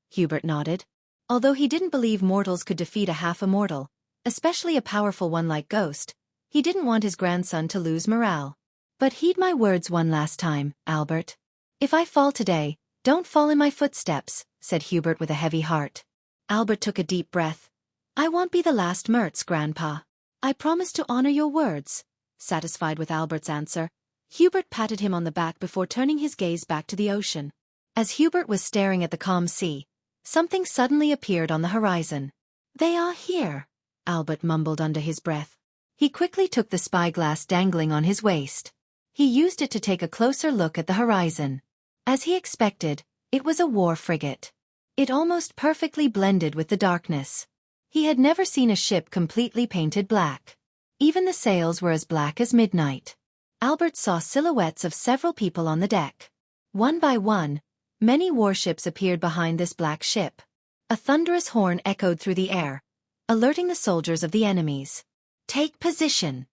Hubert nodded. Although he didn't believe mortals could defeat a half-immortal, especially a powerful one like Ghost, he didn't want his grandson to lose morale. "But heed my words one last time, Albert. If I fall today, don't fall in my footsteps," said Hubert with a heavy heart. Albert took a deep breath. "I won't be the last Mertz, Grandpa. I promise to honor your words." Satisfied with Albert's answer, Hubert patted him on the back before turning his gaze back to the ocean. As Hubert was staring at the calm sea, something suddenly appeared on the horizon. "They are here," Albert mumbled under his breath. He quickly took the spyglass dangling on his waist. He used it to take a closer look at the horizon. As he expected, it was a war frigate. It almost perfectly blended with the darkness. He had never seen a ship completely painted black. Even the sails were as black as midnight. Albert saw silhouettes of several people on the deck. One by one, many warships appeared behind this black ship. A thunderous horn echoed through the air, alerting the soldiers of the enemies. "Take position."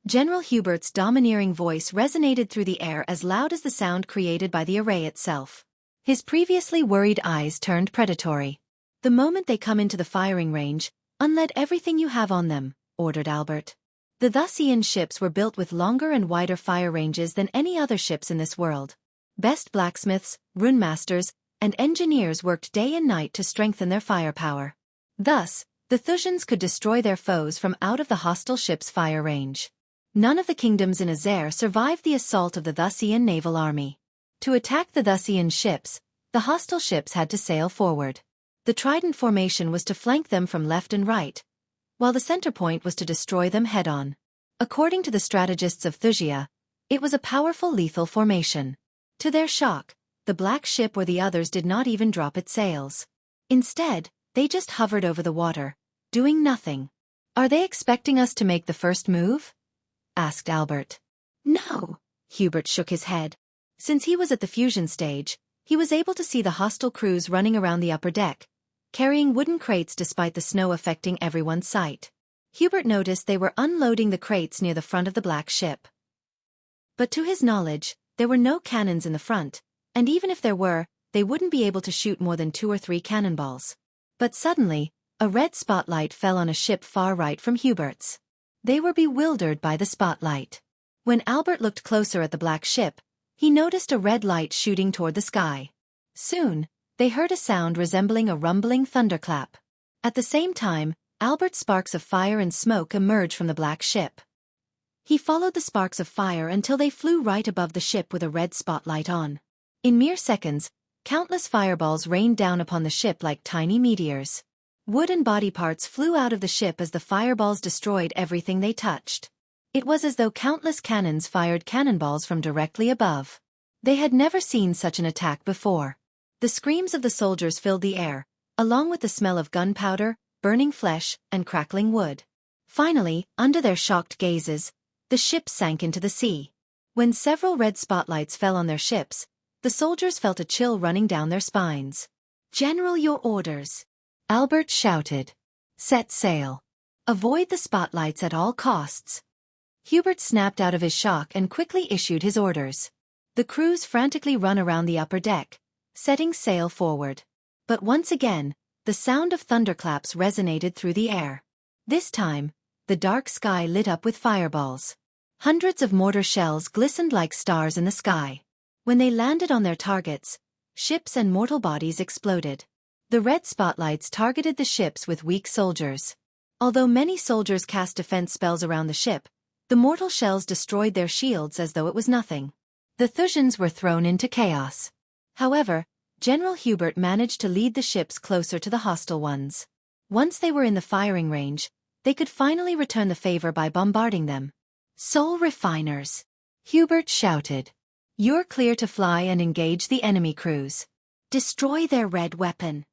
General Hubert's domineering voice resonated through the air as loud as the sound created by the array itself. His previously worried eyes turned predatory. "The moment they come into the firing range, unlead everything you have on them," ordered Albert. The Wuxian ships were built with longer and wider fire ranges than any other ships in this world. Best blacksmiths, rune masters, and engineers worked day and night to strengthen their firepower. Thus, the Thujans could destroy their foes from out of the hostile ship's fire range. None of the kingdoms in Azer survived the assault of the Thusian naval army. To attack the Thusian ships, the hostile ships had to sail forward. The trident formation was to flank them from left and right, while the center point was to destroy them head-on. According to the strategists of Wuxia, it was a powerful lethal formation. To their shock, the black ship or the others did not even drop its sails. Instead, they just hovered over the water, doing nothing. "Are they expecting us to make the first move?" asked Albert. "No," Hubert shook his head. Since he was at the fusion stage, he was able to see the hostile crews running around the upper deck, carrying wooden crates despite the snow affecting everyone's sight. Hubert noticed they were unloading the crates near the front of the black ship. But to his knowledge, there were no cannons in the front, and even if there were, they wouldn't be able to shoot more than 2 or 3 cannonballs. But suddenly, a red spotlight fell on a ship far right from Hubert's. They were bewildered by the spotlight. When Albert looked closer at the black ship, he noticed a red light shooting toward the sky. Soon, they heard a sound resembling a rumbling thunderclap. At the same time, Albert's sparks of fire and smoke emerged from the black ship. He followed the sparks of fire until they flew right above the ship with a red spotlight on. In mere seconds, countless fireballs rained down upon the ship like tiny meteors. Wood and body parts flew out of the ship as the fireballs destroyed everything they touched. It was as though countless cannons fired cannonballs from directly above. They had never seen such an attack before. The screams of the soldiers filled the air, along with the smell of gunpowder, burning flesh, and crackling wood. Finally, under their shocked gazes, the ship sank into the sea. When several red spotlights fell on their ships, the soldiers felt a chill running down their spines. "General, your orders," Albert shouted. "Set sail. Avoid the spotlights at all costs." Hubert snapped out of his shock and quickly issued his orders. The crews frantically ran around the upper deck, setting sail forward. But once again, the sound of thunderclaps resonated through the air. This time, the dark sky lit up with fireballs. Hundreds of mortar shells glistened like stars in the sky. When they landed on their targets, ships and mortal bodies exploded. The red spotlights targeted the ships with weak soldiers. Although many soldiers cast defense spells around the ship, the mortal shells destroyed their shields as though it was nothing. The Thujans were thrown into chaos. However, General Hubert managed to lead the ships closer to the hostile ones. Once they were in the firing range, they could finally return the favor by bombarding them. "Soul refiners," Hubert shouted. "You're clear to fly and engage the enemy crews. "Destroy their red weapon."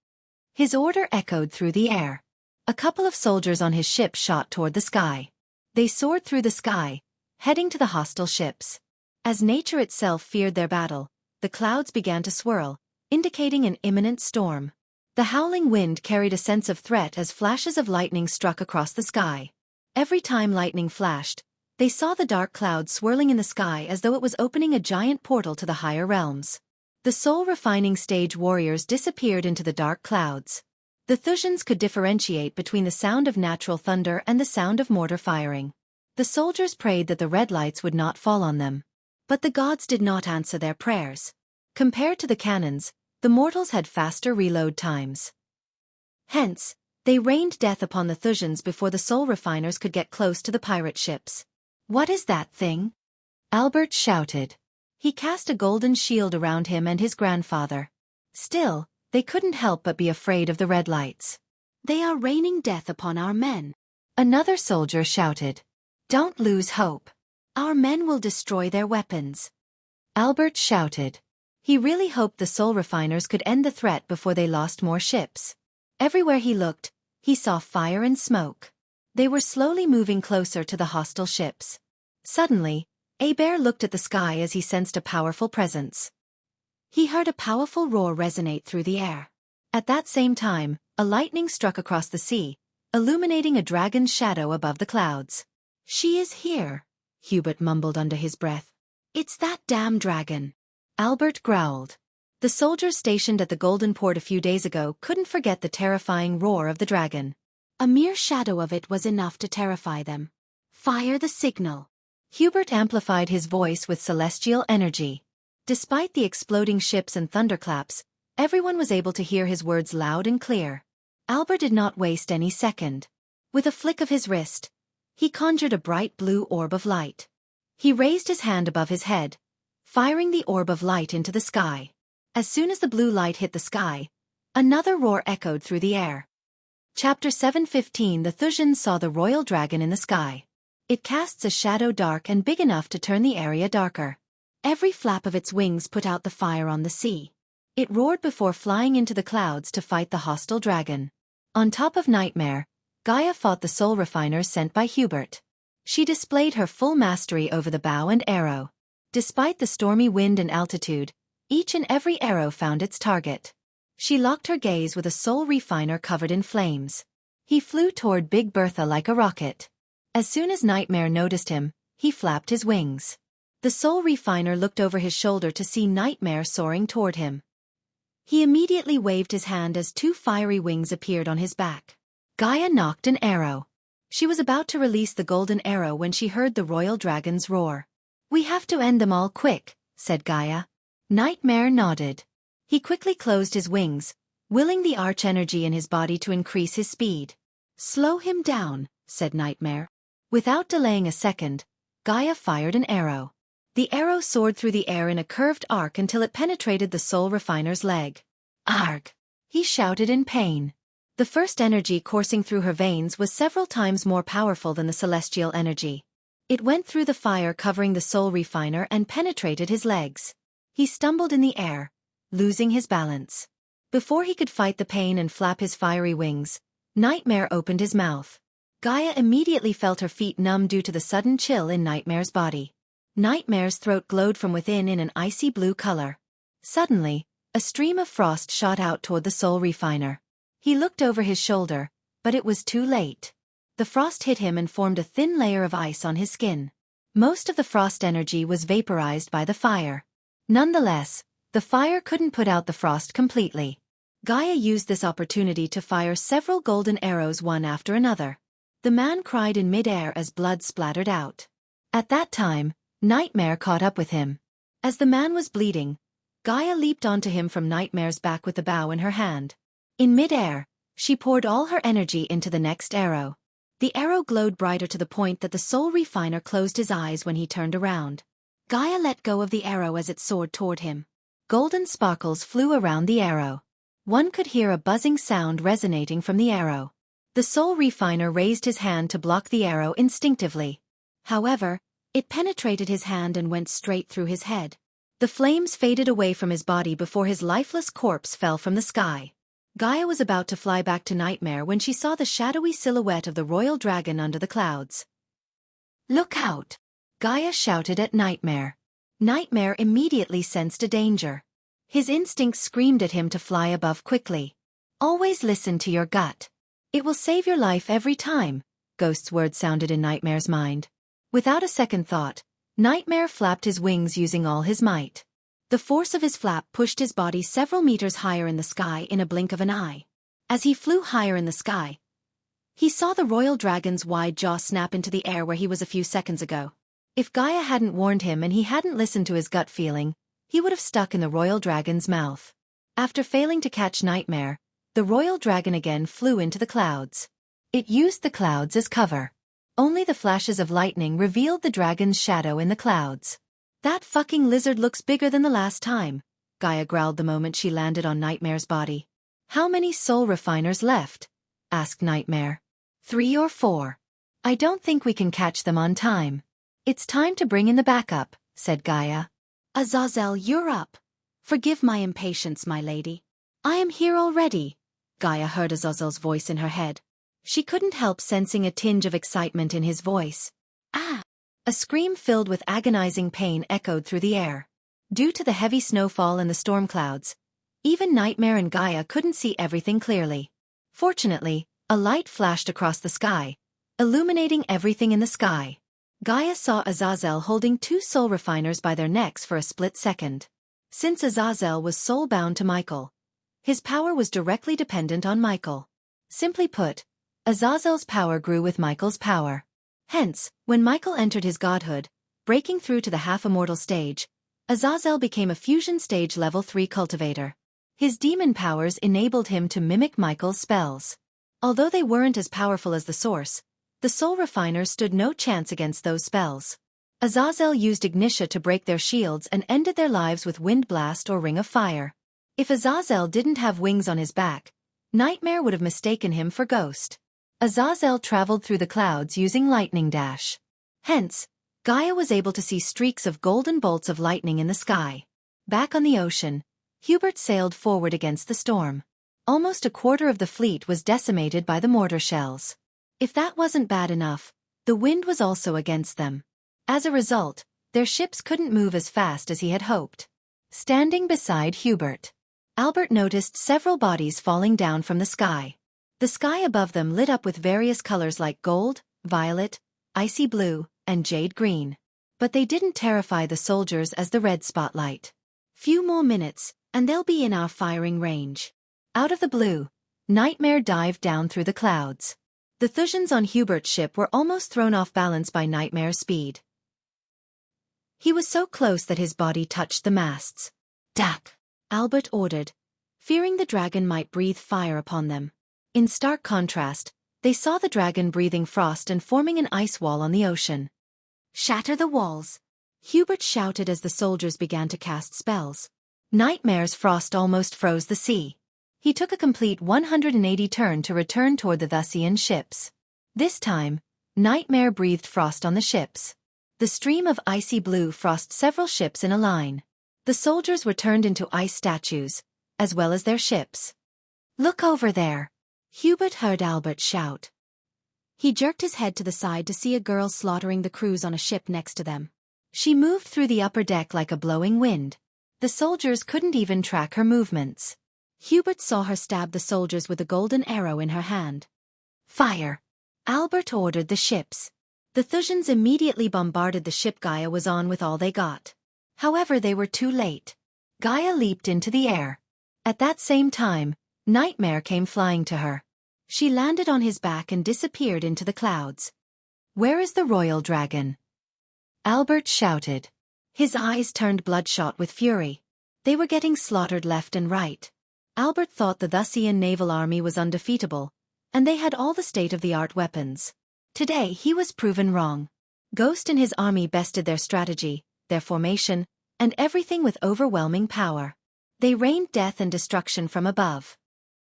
His order echoed through the air. A couple of soldiers on his ship shot toward the sky. They soared through the sky, heading to the hostile ships. As nature itself feared their battle, the clouds began to swirl, indicating an imminent storm. The howling wind carried a sense of threat as flashes of lightning struck across the sky. Every time lightning flashed, they saw the dark clouds swirling in the sky as though it was opening a giant portal to the higher realms. The soul-refining stage warriors disappeared into the dark clouds. The Thujans could differentiate between the sound of natural thunder and the sound of mortar firing. The soldiers prayed that the red lights would not fall on them. But the gods did not answer their prayers. Compared to the cannons, the mortals had faster reload times. Hence, they rained death upon the Thujans before the soul refiners could get close to the pirate ships. "What is that thing?" Albert shouted. He cast a golden shield around him and his grandfather. Still, they couldn't help but be afraid of the red lights. "They are raining death upon our men," another soldier shouted. "Don't lose hope. "Our men will destroy their weapons," Albert shouted. He really hoped the soul refiners could end the threat before they lost more ships. Everywhere he looked, he saw fire and smoke. They were slowly moving closer to the hostile ships. Suddenly, Bear looked at the sky as he sensed a powerful presence. He heard a powerful roar resonate through the air. At that same time, a lightning struck across the sea, illuminating a dragon's shadow above the clouds. "She is here," Hubert mumbled under his breath. "It's that damn dragon," Albert growled. The soldiers stationed at the Golden Port a few days ago couldn't forget the terrifying roar of the dragon. A mere shadow of it was enough to terrify them. "Fire the signal." Hubert amplified his voice with celestial energy. Despite the exploding ships and thunderclaps, Everyone was able to hear his words loud and clear. Albert did not waste any second. With a flick of his wrist, he conjured a bright blue orb of light. He raised his hand above his head, firing the orb of light into the sky. As soon as the blue light hit the sky, another roar echoed through the air. Chapter 7:15 The Thujans saw the royal dragon in the sky. It casts a shadow dark and big enough to turn the area darker. Every flap of its wings put out the fire on the sea. It roared before flying into the clouds to fight the hostile dragon. On top of Nightmare, Gaia fought the soul refiners sent by Hubert. She displayed her full mastery over the bow and arrow. Despite the stormy wind and altitude, each and every arrow found its target. She locked her gaze with a soul refiner covered in flames. He flew toward Big Bertha like a rocket. As soon as Nightmare noticed him, he flapped his wings. The soul refiner looked over his shoulder to see Nightmare soaring toward him. He immediately waved his hand as two fiery wings appeared on his back. Gaia knocked an arrow. She was about to release the golden arrow when she heard the royal dragon's roar. "We have to end them all quick," said Gaia. Nightmare nodded. He quickly closed his wings, willing the arch-energy in his body to increase his speed. "Slow him down," said Nightmare. Without delaying a second, Gaia fired an arrow. The arrow soared through the air in a curved arc until it penetrated the soul refiner's leg. "Arg!" he shouted in pain. The first energy coursing through her veins was several times more powerful than the celestial energy. It went through the fire covering the soul refiner and penetrated his legs. He stumbled in the air, losing his balance. Before he could fight the pain and flap his fiery wings, Nightmare opened his mouth. Gaia immediately felt her feet numb due to the sudden chill in Nightmare's body. Nightmare's throat glowed from within in an icy blue color. Suddenly, a stream of frost shot out toward the soul refiner. He looked over his shoulder, but it was too late. The frost hit him and formed a thin layer of ice on his skin. Most of the frost energy was vaporized by the fire. Nonetheless, the fire couldn't put out the frost completely. Gaia used this opportunity to fire several golden arrows one after another. The man cried in mid-air as blood splattered out. At that time, Nightmare caught up with him. As the man was bleeding, Gaia leaped onto him from Nightmare's back with the bow in her hand. In mid-air, she poured all her energy into the next arrow. The arrow glowed brighter to the point that the soul refiner closed his eyes when he turned around. Gaia let go of the arrow as it soared toward him. Golden sparkles flew around the arrow. One could hear a buzzing sound resonating from the arrow. The soul refiner raised his hand to block the arrow instinctively. However, it penetrated his hand and went straight through his head. The flames faded away from his body before his lifeless corpse fell from the sky. Gaia was about to fly back to Nightmare when she saw the shadowy silhouette of the royal dragon under the clouds. "Look out!" Gaia shouted at Nightmare. Nightmare immediately sensed a danger. His instincts screamed at him to fly above quickly. "Always listen to your gut. It will save your life every time," Ghost's words sounded in Nightmare's mind. Without a second thought, Nightmare flapped his wings using all his might. The force of his flap pushed his body several meters higher in the sky in a blink of an eye. As he flew higher in the sky, he saw the royal dragon's wide jaw snap into the air where he was a few seconds ago. If Gaia hadn't warned him and he hadn't listened to his gut feeling, he would have stuck in the royal dragon's mouth. After failing to catch Nightmare, the royal dragon again flew into the clouds. It used the clouds as cover. Only the flashes of lightning revealed the dragon's shadow in the clouds. "That fucking lizard looks bigger than the last time," Gaia growled the moment she landed on Nightmare's body. "How many soul refiners left?" asked Nightmare. 3 or 4. "I don't think we can catch them on time." "It's time to bring in the backup," said Gaia. "Azazel, you're up. Forgive my impatience, my lady." "I am here already," Gaia heard Azazel's voice in her head. She couldn't help sensing a tinge of excitement in his voice. "Ah!" A scream filled with agonizing pain echoed through the air. Due to the heavy snowfall and the storm clouds, even Nightmare and Gaia couldn't see everything clearly. Fortunately, a light flashed across the sky, illuminating everything in the sky. Gaia saw Azazel holding 2 soul refiners by their necks for a split second. Since Azazel was soul-bound to Michael, his power was directly dependent on Michael. Simply put, Azazel's power grew with Michael's power. Hence, when Michael entered his godhood, breaking through to the half-immortal stage, Azazel became a fusion stage level 3 cultivator. His demon powers enabled him to mimic Michael's spells. Although they weren't as powerful as the source, the soul refiners stood no chance against those spells. Azazel used Ignitia to break their shields and ended their lives with Wind Blast or Ring of Fire. If Azazel didn't have wings on his back, Nightmare would have mistaken him for Ghost. Azazel traveled through the clouds using Lightning Dash. Hence, Gaia was able to see streaks of golden bolts of lightning in the sky. Back on the ocean, Hubert sailed forward against the storm. Almost a quarter of the fleet was decimated by the mortar shells. If that wasn't bad enough, the wind was also against them. As a result, their ships couldn't move as fast as he had hoped. Standing beside Hubert, Albert noticed several bodies falling down from the sky. The sky above them lit up with various colors like gold, violet, icy blue, and jade green. But they didn't terrify the soldiers as the red spotlight. Few more minutes, and they'll be in our firing range. Out of the blue, Nightmare dived down through the clouds. The Thusians on Hubert's ship were almost thrown off balance by Nightmare's speed. He was so close that his body touched the masts. "Duck," Albert ordered, fearing the dragon might breathe fire upon them. In stark contrast, they saw the dragon breathing frost and forming an ice wall on the ocean. "Shatter the walls," Hubert shouted as the soldiers began to cast spells. Nightmare's frost almost froze the sea. He took a complete 180 turn to return toward the Thusian ships. This time, Nightmare breathed frost on the ships. The stream of icy blue frosted several ships in a line. The soldiers were turned into ice statues, as well as their ships. "Look over there," Hubert heard Albert shout. He jerked his head to the side to see a girl slaughtering the crews on a ship next to them. She moved through the upper deck like a blowing wind. The soldiers couldn't even track her movements. Hubert saw her stab the soldiers with a golden arrow in her hand. "Fire!" Albert ordered the ships. The Thusians immediately bombarded the ship Gaia was on with all they got. However, they were too late. Gaia leaped into the air. At that same time, Nightmare came flying to her. She landed on his back and disappeared into the clouds. "Where is the royal dragon?" Albert shouted. His eyes turned bloodshot with fury. They were getting slaughtered left and right. Albert thought the Thusian naval army was undefeatable, and they had all the state-of-the-art weapons. Today he was proven wrong. Ghost and his army bested their strategy, their formation, and everything with overwhelming power. They rained death and destruction from above.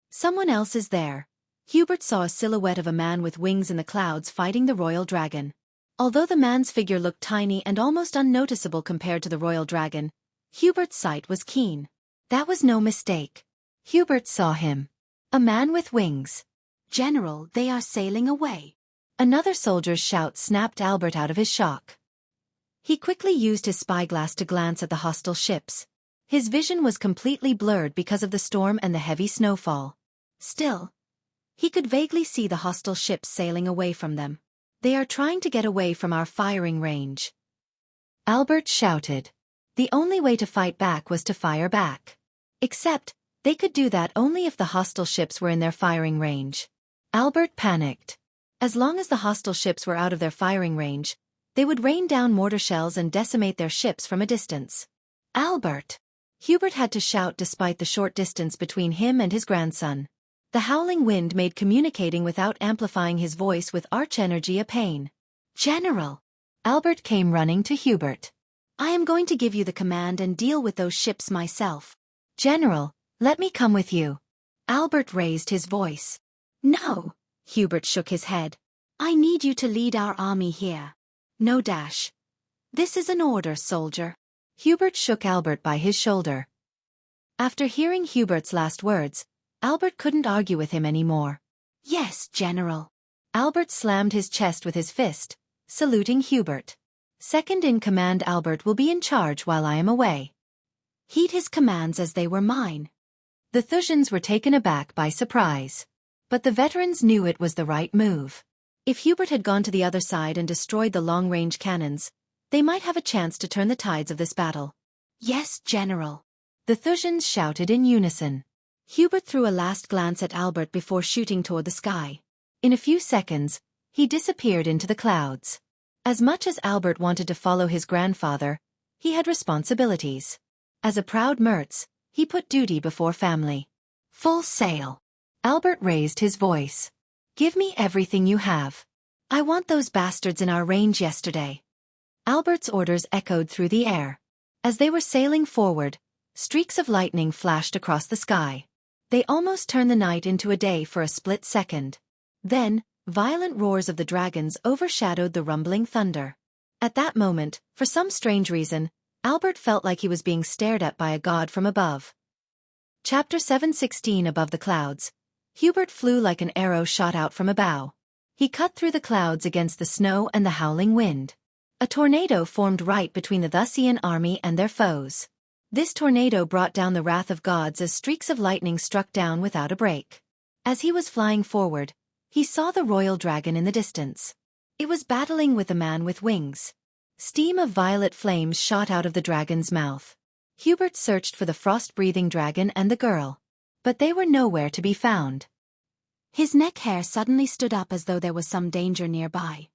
"Someone else is there." Hubert saw a silhouette of a man with wings in the clouds fighting the royal dragon. Although the man's figure looked tiny and almost unnoticeable compared to the royal dragon, Hubert's sight was keen. That was no mistake. Hubert saw him. A man with wings. "General, they are sailing away." Another soldier's shout snapped Albert out of his shock. He quickly used his spyglass to glance at the hostile ships. His vision was completely blurred because of the storm and the heavy snowfall. Still, he could vaguely see the hostile ships sailing away from them. "They are trying to get away from our firing range," Albert shouted. The only way to fight back was to fire back. Except, they could do that only if the hostile ships were in their firing range. Albert panicked. As long as the hostile ships were out of their firing range, they would rain down mortar shells and decimate their ships from a distance. "Albert!" Hubert had to shout despite the short distance between him and his grandson. The howling wind made communicating without amplifying his voice with arch energy a pain. "General!" Albert came running to Hubert. "I am going to give you the command and deal with those ships myself." "General, let me come with you." Albert raised his voice. "No." Hubert shook his head. "I need you to lead our army here." "No dash. This is an order, soldier." Hubert shook Albert by his shoulder. After hearing Hubert's last words, Albert couldn't argue with him anymore. "Yes, General." Albert slammed his chest with his fist, saluting Hubert. "Second in command Albert will be in charge while I am away." Heed his commands as they were mine. The Thusians were taken aback by surprise. But the veterans knew it was the right move. If Hubert had gone to the other side and destroyed the long-range cannons, they might have a chance to turn the tides of this battle. "Yes, General." The Thusians shouted in unison. Hubert threw a last glance at Albert before shooting toward the sky. In a few seconds, he disappeared into the clouds. As much as Albert wanted to follow his grandfather, he had responsibilities. As a proud Mertz, He put duty before family. Full sail. Albert raised his voice. Give me everything you have. I want those bastards in our range yesterday. Albert's orders echoed through the air. As they were sailing forward, streaks of lightning flashed across the sky. They almost turned the night into a day for a split second. Then, violent roars of the dragons overshadowed the rumbling thunder. At that moment, for some strange reason, Albert felt like he was being stared at by a god from above. Chapter 7:16 Above the clouds. Hubert flew like an arrow shot out from a bow. He cut through the clouds against the snow and the howling wind. A tornado formed right between the Wuxian army and their foes. This tornado brought down the wrath of gods as streaks of lightning struck down without a break. As he was flying forward, he saw the royal dragon in the distance. It was battling with a man with wings. Steam of violet flames shot out of the dragon's mouth. Hubert searched for the frost-breathing dragon and the girl, but they were nowhere to be found. His neck hair suddenly stood up as though there was some danger nearby.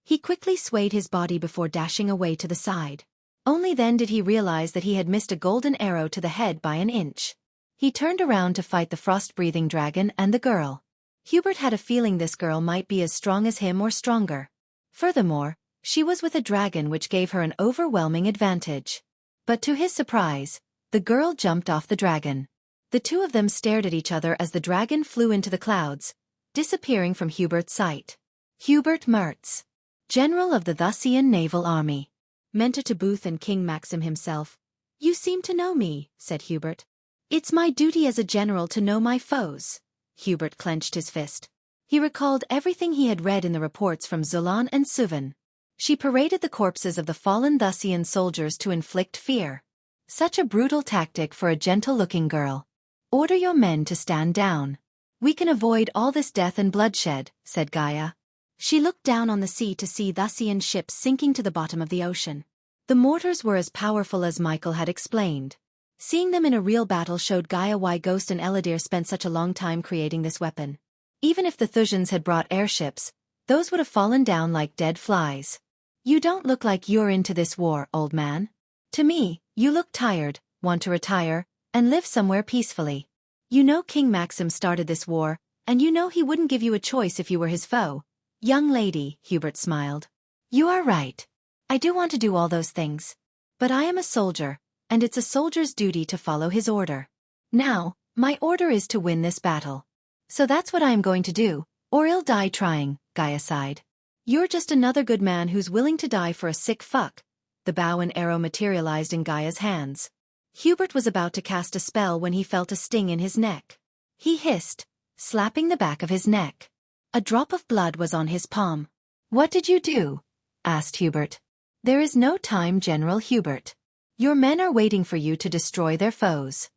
He quickly swayed his body before dashing away to the side. Only then did he realize that he had missed a golden arrow to the head by an inch. He turned around to fight the frost-breathing dragon and the girl. Hubert had a feeling this girl might be as strong as him or stronger. Furthermore, she was with a dragon which gave her an overwhelming advantage. But to his surprise, the girl jumped off the dragon. The two of them stared at each other as the dragon flew into the clouds, disappearing from Hubert's sight. Hubert Mertz, General of the Wuxian Naval Army. Mentor to Booth and King Maxim himself. You seem to know me, said Hubert. It's my duty as a general to know my foes. Hubert clenched his fist. He recalled everything he had read in the reports from Zulan and Suvan. She paraded the corpses of the fallen Wuxian soldiers to inflict fear. Such a brutal tactic for a gentle-looking girl. Order your men to stand down. We can avoid all this death and bloodshed, said Gaia. She looked down on the sea to see Wuxian ships sinking to the bottom of the ocean. The mortars were as powerful as Michael had explained. Seeing them in a real battle showed Gaia why Ghost and Eladir spent such a long time creating this weapon. Even if the Thusians had brought airships, those would have fallen down like dead flies. You don't look like you're into this war, old man. To me, you look tired, want to retire, and live somewhere peacefully. You know King Maxim started this war, and you know he wouldn't give you a choice if you were his foe. Young lady, Hubert smiled. You are right. I do want to do all those things. But I am a soldier, and it's a soldier's duty to follow his order. Now, my order is to win this battle. So that's what I am going to do, or I'll die trying, Gaia sighed. You're just another good man who's willing to die for a sick fuck. The bow and arrow materialized in Gaia's hands. Hubert was about to cast a spell when he felt a sting in his neck. He hissed, slapping the back of his neck. A drop of blood was on his palm. What did you do? Asked Hubert. There is no time, General Hubert. Your men are waiting for you to destroy their foes.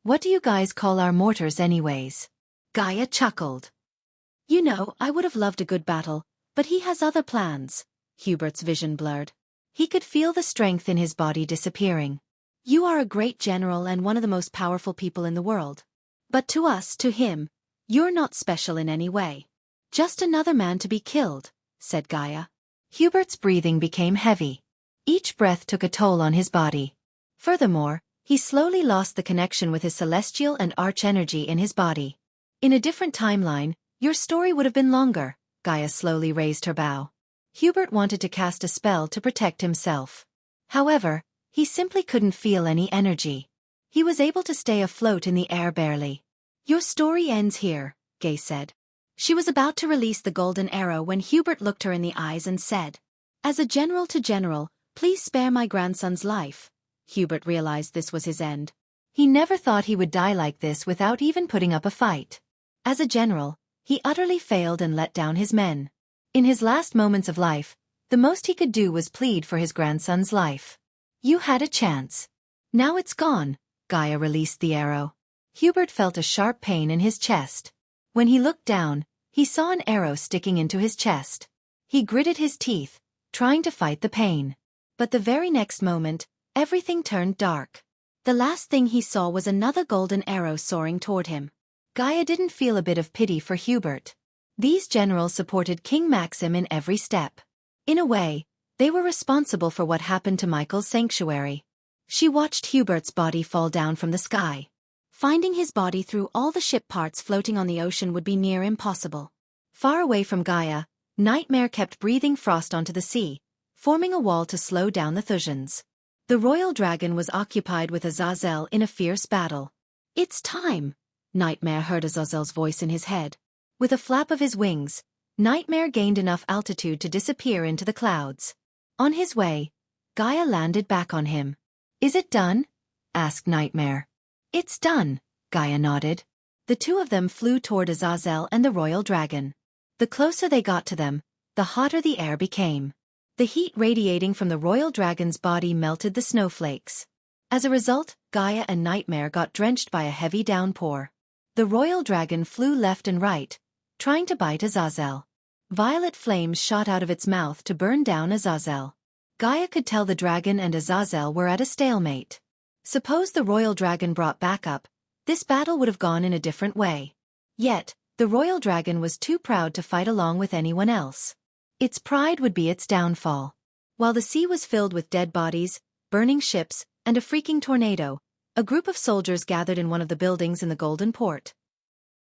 What do you guys call our mortars anyways? Gaia chuckled. You know, I would have loved a good battle, but he has other plans. Hubert's vision blurred. He could feel the strength in his body disappearing. You are a great general and one of the most powerful people in the world. But to us, to him, you're not special in any way. Just another man to be killed, said Gaia. Hubert's breathing became heavy. Each breath took a toll on his body. Furthermore, he slowly lost the connection with his celestial and arch energy in his body. In a different timeline, your story would have been longer. Gaia slowly raised her bow. Hubert wanted to cast a spell to protect himself. However, he simply couldn't feel any energy. He was able to stay afloat in the air barely. Your story ends here, Gaia said. She was about to release the golden arrow when Hubert looked her in the eyes and said, As a general to general, please spare my grandson's life. Hubert realized this was his end. He never thought he would die like this without even putting up a fight. As a general, he utterly failed and let down his men. In his last moments of life, the most he could do was plead for his grandson's life. You had a chance. Now it's gone. Gaia released the arrow. Hubert felt a sharp pain in his chest. When he looked down, he saw an arrow sticking into his chest. He gritted his teeth, trying to fight the pain. But the very next moment, everything turned dark. The last thing he saw was another golden arrow soaring toward him. Gaia didn't feel a bit of pity for Hubert. These generals supported King Maxim in every step. In a way, they were responsible for what happened to Michael's sanctuary. She watched Hubert's body fall down from the sky. Finding his body through all the ship parts floating on the ocean would be near impossible. Far away from Gaia, Nightmare kept breathing frost onto the sea, forming a wall to slow down the Thusians. The royal dragon was occupied with Azazel in a fierce battle. "It's time," Nightmare heard Azazel's voice in his head. With a flap of his wings, Nightmare gained enough altitude to disappear into the clouds. On his way, Gaia landed back on him. "Is it done?" asked Nightmare. "It's done," Gaia nodded. The two of them flew toward Azazel and the royal dragon. The closer they got to them, the hotter the air became. The heat radiating from the royal dragon's body melted the snowflakes. As a result, Gaia and Nightmare got drenched by a heavy downpour. The royal dragon flew left and right, trying to bite Azazel. Violet flames shot out of its mouth to burn down Azazel. Gaia could tell the dragon and Azazel were at a stalemate. Suppose the royal dragon brought backup, this battle would have gone in a different way. Yet, the royal dragon was too proud to fight along with anyone else. Its pride would be its downfall. While the sea was filled with dead bodies, burning ships, and a freaking tornado, a group of soldiers gathered in one of the buildings in the Golden Port.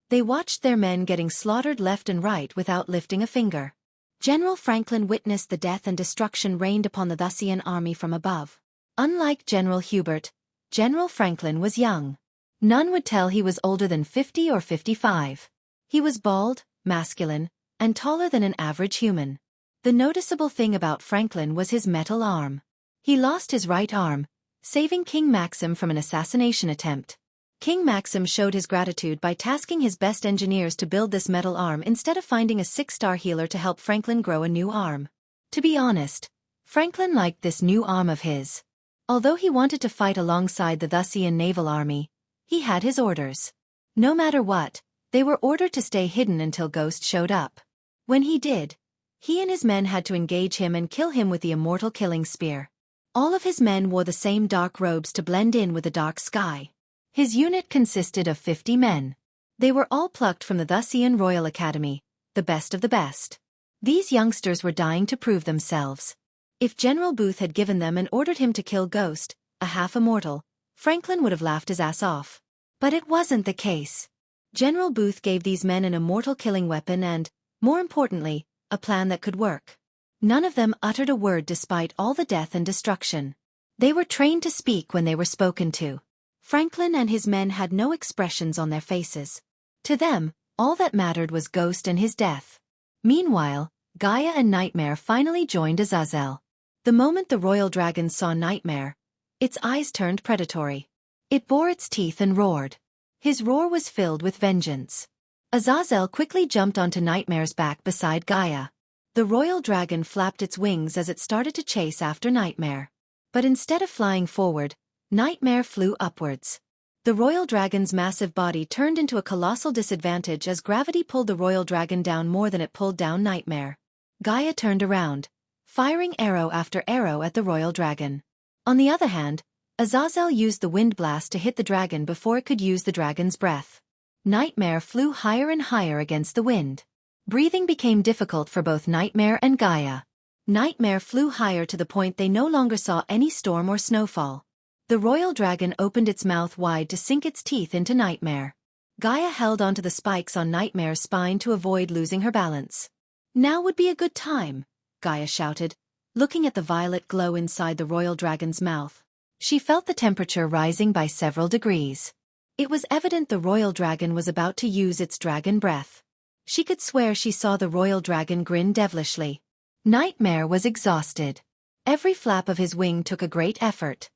They watched their men getting slaughtered left and right without lifting a finger. General Franklin witnessed the death and destruction rained upon the Thusian army from above. Unlike General Hubert, General Franklin was young. None would tell he was older than 50 or 55. He was bald, masculine, and taller than an average human. The noticeable thing about Franklin was his metal arm. He lost his right arm, saving King Maxim from an assassination attempt. King Maxim showed his gratitude by tasking his best engineers to build this metal arm instead of finding a 6-star healer to help Franklin grow a new arm. To be honest, Franklin liked this new arm of his. Although he wanted to fight alongside the Thusian naval army, he had his orders. No matter what, they were ordered to stay hidden until Ghost showed up. When he did, he and his men had to engage him and kill him with the immortal killing spear. All of his men wore the same dark robes to blend in with the dark sky. His unit consisted of 50 men. They were all plucked from the Thusian Royal Academy, the best of the best. These youngsters were dying to prove themselves. If General Booth had given them and ordered him to kill Ghost, a half-immortal, Franklin would have laughed his ass off. But it wasn't the case. General Booth gave these men an immortal killing weapon and, more importantly, a plan that could work. None of them uttered a word despite all the death and destruction. They were trained to speak when they were spoken to. Franklin and his men had no expressions on their faces. To them, all that mattered was Ghost and his death. Meanwhile, Gaia and Nightmare finally joined Azazel. The moment the royal dragon saw Nightmare, its eyes turned predatory. It bore its teeth and roared. His roar was filled with vengeance. Azazel quickly jumped onto Nightmare's back beside Gaia. The royal dragon flapped its wings as it started to chase after Nightmare. But instead of flying forward, Nightmare flew upwards. The royal dragon's massive body turned into a colossal disadvantage as gravity pulled the royal dragon down more than it pulled down Nightmare. Gaia turned around, firing arrow after arrow at the royal dragon. On the other hand, Azazel used the wind blast to hit the dragon before it could use the dragon's breath. Nightmare flew higher and higher against the wind. Breathing became difficult for both Nightmare and Gaia. Nightmare flew higher to the point they no longer saw any storm or snowfall. The royal dragon opened its mouth wide to sink its teeth into Nightmare. Gaia held onto the spikes on Nightmare's spine to avoid losing her balance. "Now would be a good time," Gaia shouted, looking at the violet glow inside the royal dragon's mouth. She felt the temperature rising by several degrees. It was evident the royal dragon was about to use its dragon breath. She could swear she saw the royal dragon grin devilishly. Nightmare was exhausted. Every flap of his wing took a great effort.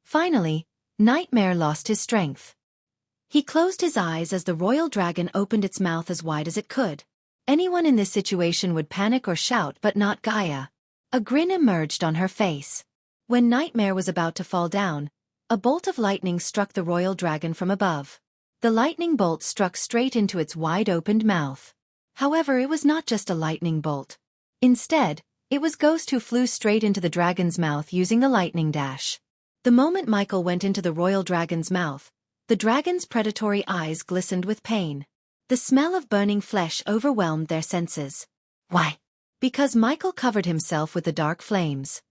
Finally, Nightmare lost his strength. He closed his eyes as the royal dragon opened its mouth as wide as it could. Anyone in this situation would panic or shout, but not Gaia. A grin emerged on her face. When Nightmare was about to fall down, a bolt of lightning struck the royal dragon from above. The lightning bolt struck straight into its wide-opened mouth. However, it was not just a lightning bolt. Instead, it was Ghost who flew straight into the dragon's mouth using the lightning dash. The moment Michael went into the royal dragon's mouth, the dragon's predatory eyes glistened with pain. The smell of burning flesh overwhelmed their senses. Why? Because Michael covered himself with the dark flames.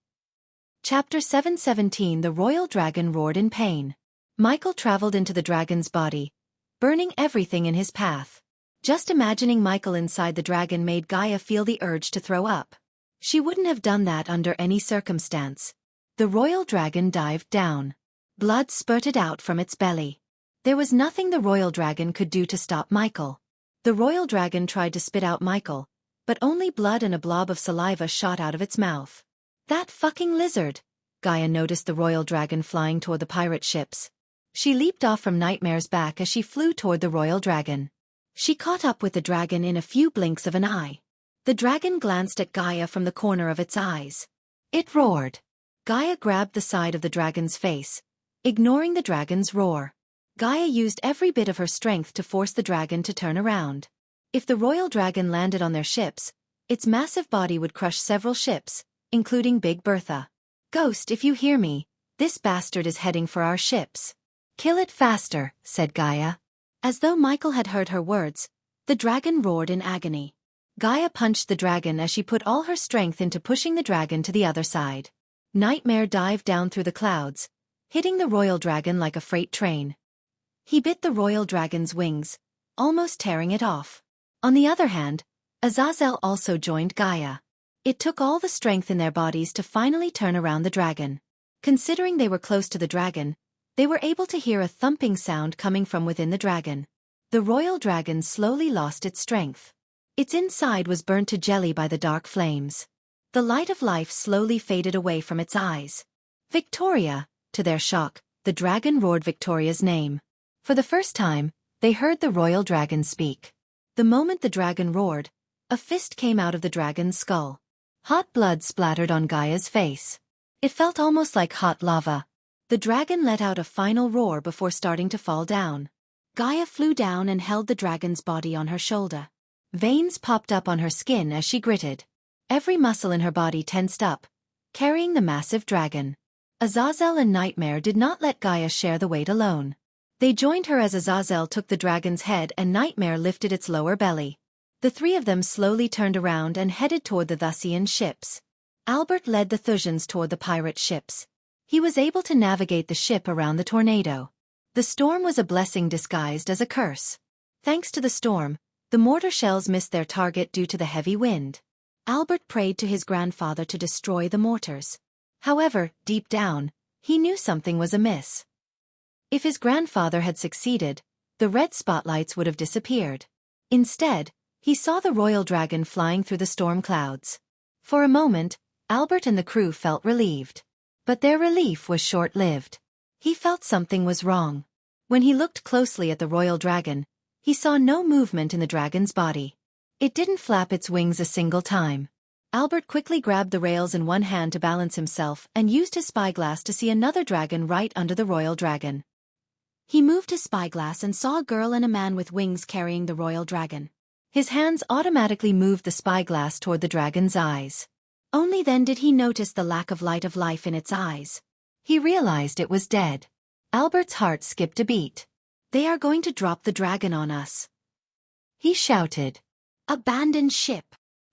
Chapter 717 The Royal Dragon roared in pain. Michael traveled into the dragon's body, burning everything in his path. Just imagining Michael inside the dragon made Gaia feel the urge to throw up. She wouldn't have done that under any circumstance. The royal dragon dived down. Blood spurted out from its belly. There was nothing the royal dragon could do to stop Michael. The royal dragon tried to spit out Michael, but only blood and a blob of saliva shot out of its mouth. That fucking lizard! Gaia noticed the royal dragon flying toward the pirate ships. She leaped off from Nightmare's back as she flew toward the royal dragon. She caught up with the dragon in a few blinks of an eye. The dragon glanced at Gaia from the corner of its eyes. It roared. Gaia grabbed the side of the dragon's face, ignoring the dragon's roar. Gaia used every bit of her strength to force the dragon to turn around. If the royal dragon landed on their ships, its massive body would crush several ships, including Big Bertha. Ghost, if you hear me, this bastard is heading for our ships. Kill it faster, said Gaia. As though Michael had heard her words, the dragon roared in agony. Gaia punched the dragon as she put all her strength into pushing the dragon to the other side. Nightmare dived down through the clouds, hitting the royal dragon like a freight train. He bit the royal dragon's wings, almost tearing it off. On the other hand, Azazel also joined Gaia. It took all the strength in their bodies to finally turn around the dragon. Considering they were close to the dragon, they were able to hear a thumping sound coming from within the dragon. The royal dragon slowly lost its strength. Its inside was burnt to jelly by the dark flames. The light of life slowly faded away from its eyes. Victoria! To their shock, the dragon roared Victoria's name. For the first time, they heard the royal dragon speak. The moment the dragon roared, a fist came out of the dragon's skull. Hot blood splattered on Gaia's face. It felt almost like hot lava. The dragon let out a final roar before starting to fall down. Gaia flew down and held the dragon's body on her shoulder. Veins popped up on her skin as she gritted. Every muscle in her body tensed up, carrying the massive dragon. Azazel and Nightmare did not let Gaia share the weight alone. They joined her as Azazel took the dragon's head and Nightmare lifted its lower belly. The three of them slowly turned around and headed toward the Thusian ships. Albert led the Thusians toward the pirate ships. He was able to navigate the ship around the tornado. The storm was a blessing disguised as a curse. Thanks to the storm, the mortar shells missed their target due to the heavy wind. Albert prayed to his grandfather to destroy the mortars. However, deep down, he knew something was amiss. If his grandfather had succeeded, the red spotlights would have disappeared. Instead, he saw the royal dragon flying through the storm clouds. For a moment, Albert and the crew felt relieved. But their relief was short-lived. He felt something was wrong. When he looked closely at the royal dragon, he saw no movement in the dragon's body. It didn't flap its wings a single time. Albert quickly grabbed the rails in one hand to balance himself and used his spyglass to see another dragon right under the royal dragon. He moved his spyglass and saw a girl and a man with wings carrying the royal dragon. His hands automatically moved the spyglass toward the dragon's eyes. Only then did he notice the lack of light of life in its eyes. He realized it was dead. Albert's heart skipped a beat. They are going to drop the dragon on us, he shouted. Abandoned ship.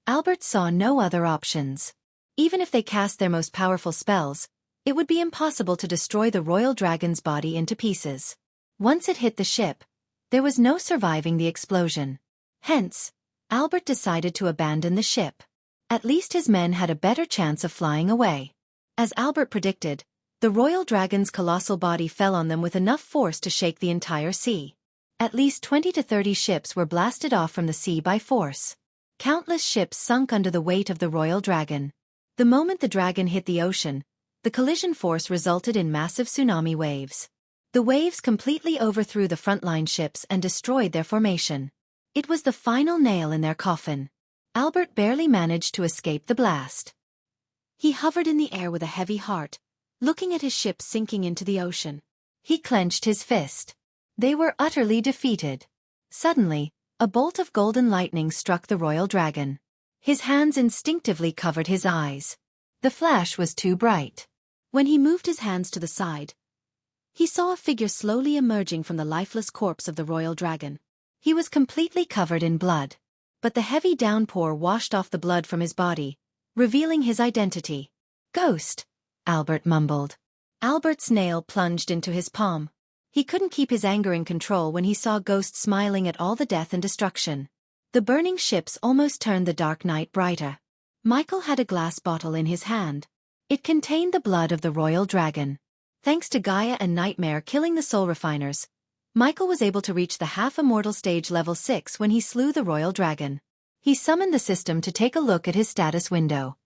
Albert saw no other options. Even if they cast their most powerful spells, it would be impossible to destroy the royal dragon's body into pieces. Once it hit the ship, there was no surviving the explosion. Hence, Albert decided to abandon the ship. At least his men had a better chance of flying away. As Albert predicted, the royal dragon's colossal body fell on them with enough force to shake the entire sea. At least 20 to 30 ships were blasted off from the sea by force. Countless ships sunk under the weight of the royal dragon. The moment the dragon hit the ocean, the collision force resulted in massive tsunami waves. The waves completely overthrew the frontline ships and destroyed their formation. It was the final nail in their coffin. Albert barely managed to escape the blast. He hovered in the air with a heavy heart, looking at his ship sinking into the ocean. He clenched his fist. They were utterly defeated. Suddenly, a bolt of golden lightning struck the royal dragon. His hands instinctively covered his eyes. The flash was too bright. When he moved his hands to the side, he saw a figure slowly emerging from the lifeless corpse of the royal dragon. He was completely covered in blood. But the heavy downpour washed off the blood from his body, revealing his identity. Ghost! Albert mumbled. Albert's nail plunged into his palm. He couldn't keep his anger in control when he saw Ghost smiling at all the death and destruction. The burning ships almost turned the dark night brighter. Michael had a glass bottle in his hand. It contained the blood of the royal dragon. Thanks to Gaia and Nightmare killing the soul refiners, Michael was able to reach the half-immortal stage level 6 when he slew the royal dragon. He summoned the system to take a look at his status window.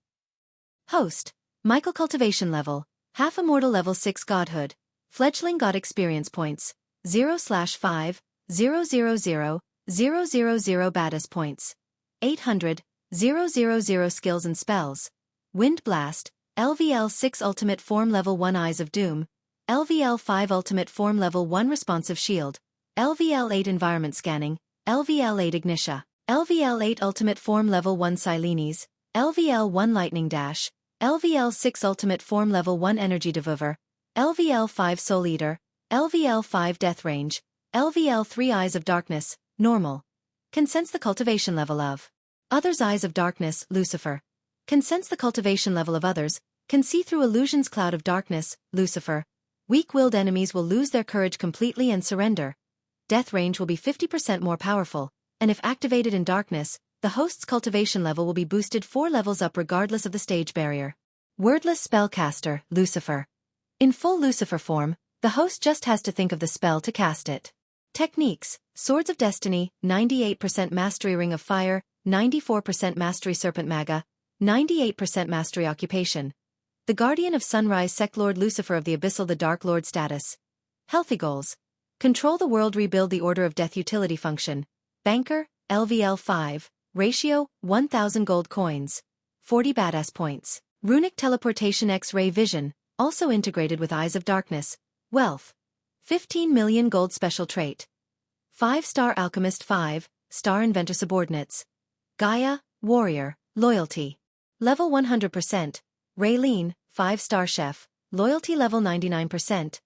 Host: Michael Cultivation level, half-immortal level 6 godhood, fledgling god experience points, 0/5, 000, 000 badass points, 800, 000 skills and spells, Wind Blast, LVL 6 Ultimate Form Level 1 Eyes of Doom, LVL 5 Ultimate Form Level 1 Responsive Shield, LVL 8 Environment Scanning, LVL 8 Ignitia, LVL 8 Ultimate Form Level 1 Silenes, LVL 1 Lightning Dash, LVL 6 Ultimate Form Level 1 Energy Devour, LVL 5 Soul Eater, LVL 5 Death Range, LVL 3 Eyes of Darkness, Normal. Can sense the cultivation level of others. Eyes of Darkness, Lucifer. Can sense the cultivation level of others, can see through illusions. Cloud of Darkness, Lucifer. Weak-willed enemies will lose their courage completely and surrender. Death range will be 50% more powerful, and if activated in darkness, the host's cultivation level will be boosted 4 levels up regardless of the stage barrier. Wordless Spellcaster, Lucifer. In full Lucifer form, the host just has to think of the spell to cast it. Techniques: Swords of Destiny, 98% Mastery Ring of Fire, 94% Mastery Serpent Maga, 98% Mastery Occupation. The Guardian of Sunrise Sect Lord Lucifer of the Abyssal the Dark Lord status. Healthy goals: Control the world, rebuild the Order of Death. Utility function: Banker, LVL 5, ratio, 1000 gold coins, 40 badass points. Runic Teleportation X-Ray Vision, also integrated with Eyes of Darkness. Wealth: 15 million gold. Special trait: 5-star Alchemist, 5-star Inventor. Subordinates: Gaia, Warrior, Loyalty. Level 100%. Raylene, 5-star Chef, Loyalty level 99%.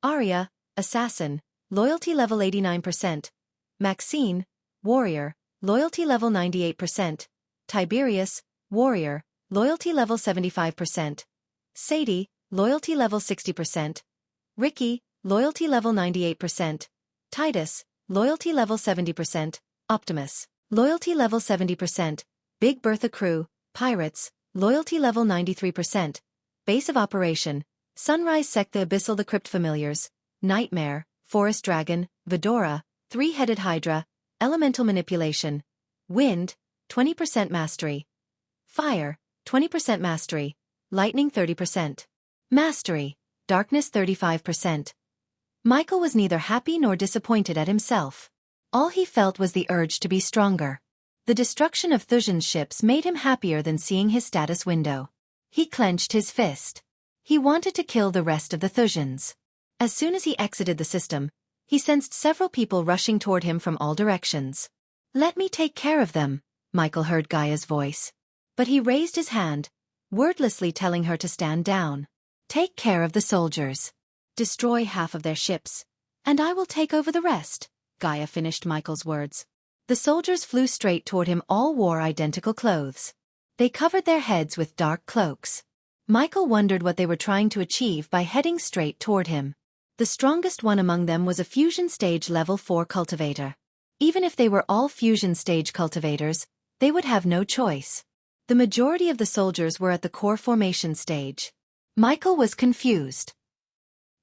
Arya, Assassin, Loyalty level 89%. Maxine, Warrior, Loyalty level 98%. Tiberius, Warrior, Loyalty level 75%. Sadie, Loyalty level 60%. Ricky, Loyalty level 98%. Titus, Loyalty level 70%. Optimus, Loyalty level 70%. Big Bertha Crew, Pirates, Loyalty level 93%. Base of Operation: Sunrise Sect. The Abyssal. The Crypt Familiars. Nightmare, Forest Dragon, Vedora, 3-headed Hydra. Elemental Manipulation. Wind, 20% Mastery. Fire, 20% Mastery. Lightning 30%. Mastery, Darkness 35%. Michael was neither happy nor disappointed at himself. All he felt was the urge to be stronger. The destruction of Thusian's ships made him happier than seeing his status window. He clenched his fist. He wanted to kill the rest of the Thusians. As soon as he exited the system, he sensed several people rushing toward him from all directions. "Let me take care of them," Michael heard Gaia's voice. But he raised his hand, wordlessly telling her to stand down. "Take care of the soldiers. Destroy half of their ships, and I will take over the rest," Gaia finished Michael's words. The soldiers flew straight toward him. All wore identical clothes. They covered their heads with dark cloaks. Michael wondered what they were trying to achieve by heading straight toward him. The strongest one among them was a fusion stage level 4 cultivator. Even if they were all fusion stage cultivators, they would have no choice. The majority of the soldiers were at the core formation stage. Michael was confused.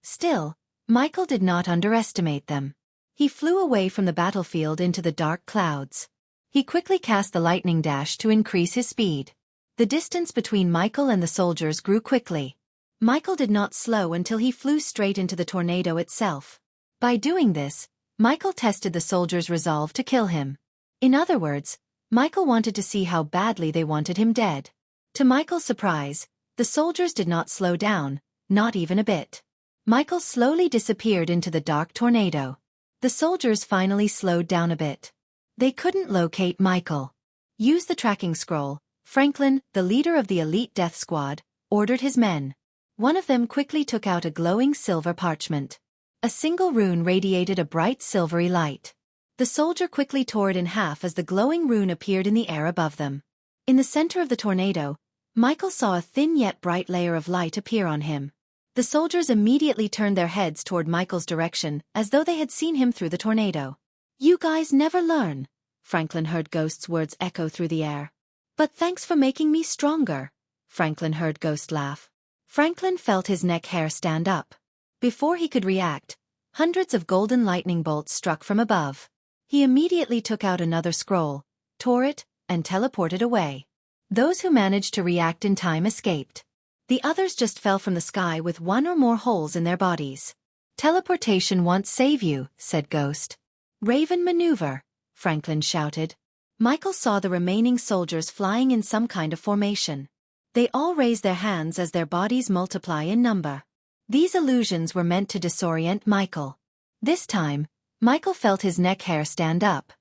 Still, Michael did not underestimate them. He flew away from the battlefield into the dark clouds. He quickly cast the lightning dash to increase his speed. The distance between Michael and the soldiers grew quickly. Michael did not slow until he flew straight into the tornado itself. By doing this, Michael tested the soldiers' resolve to kill him. In other words, Michael wanted to see how badly they wanted him dead. To Michael's surprise, the soldiers did not slow down, not even a bit. Michael slowly disappeared into the dark tornado. The soldiers finally slowed down a bit. They couldn't locate Michael. "Use the tracking scroll," Franklin, the leader of the elite death squad, ordered his men. One of them quickly took out a glowing silver parchment. A single rune radiated a bright silvery light. The soldier quickly tore it in half as the glowing rune appeared in the air above them. In the center of the tornado, Michael saw a thin yet bright layer of light appear on him. The soldiers immediately turned their heads toward Michael's direction, as though they had seen him through the tornado. "You guys never learn," Franklin heard Ghost's words echo through the air. "But thanks for making me stronger," Franklin heard Ghost laugh. Franklin felt his neck hair stand up. Before he could react, hundreds of golden lightning bolts struck from above. He immediately took out another scroll, tore it, and teleported away. Those who managed to react in time escaped. The others just fell from the sky with one or more holes in their bodies. "Teleportation won't save you," said Ghost. "Raven maneuver," Franklin shouted. Michael saw the remaining soldiers flying in some kind of formation. They all raise their hands as their bodies multiply in number. These illusions were meant to disorient Michael. This time, Michael felt his neck hair stand up.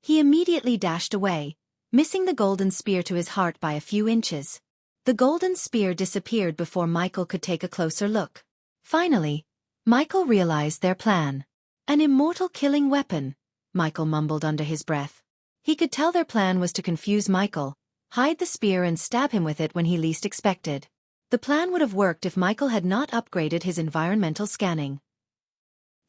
He immediately dashed away, missing the golden spear to his heart by a few inches. The golden spear disappeared before Michael could take a closer look. Finally, Michael realized their plan. "An immortal killing weapon," Michael mumbled under his breath. He could tell their plan was to confuse Michael, hide the spear and stab him with it when he least expected. The plan would have worked if Michael had not upgraded his environmental scanning.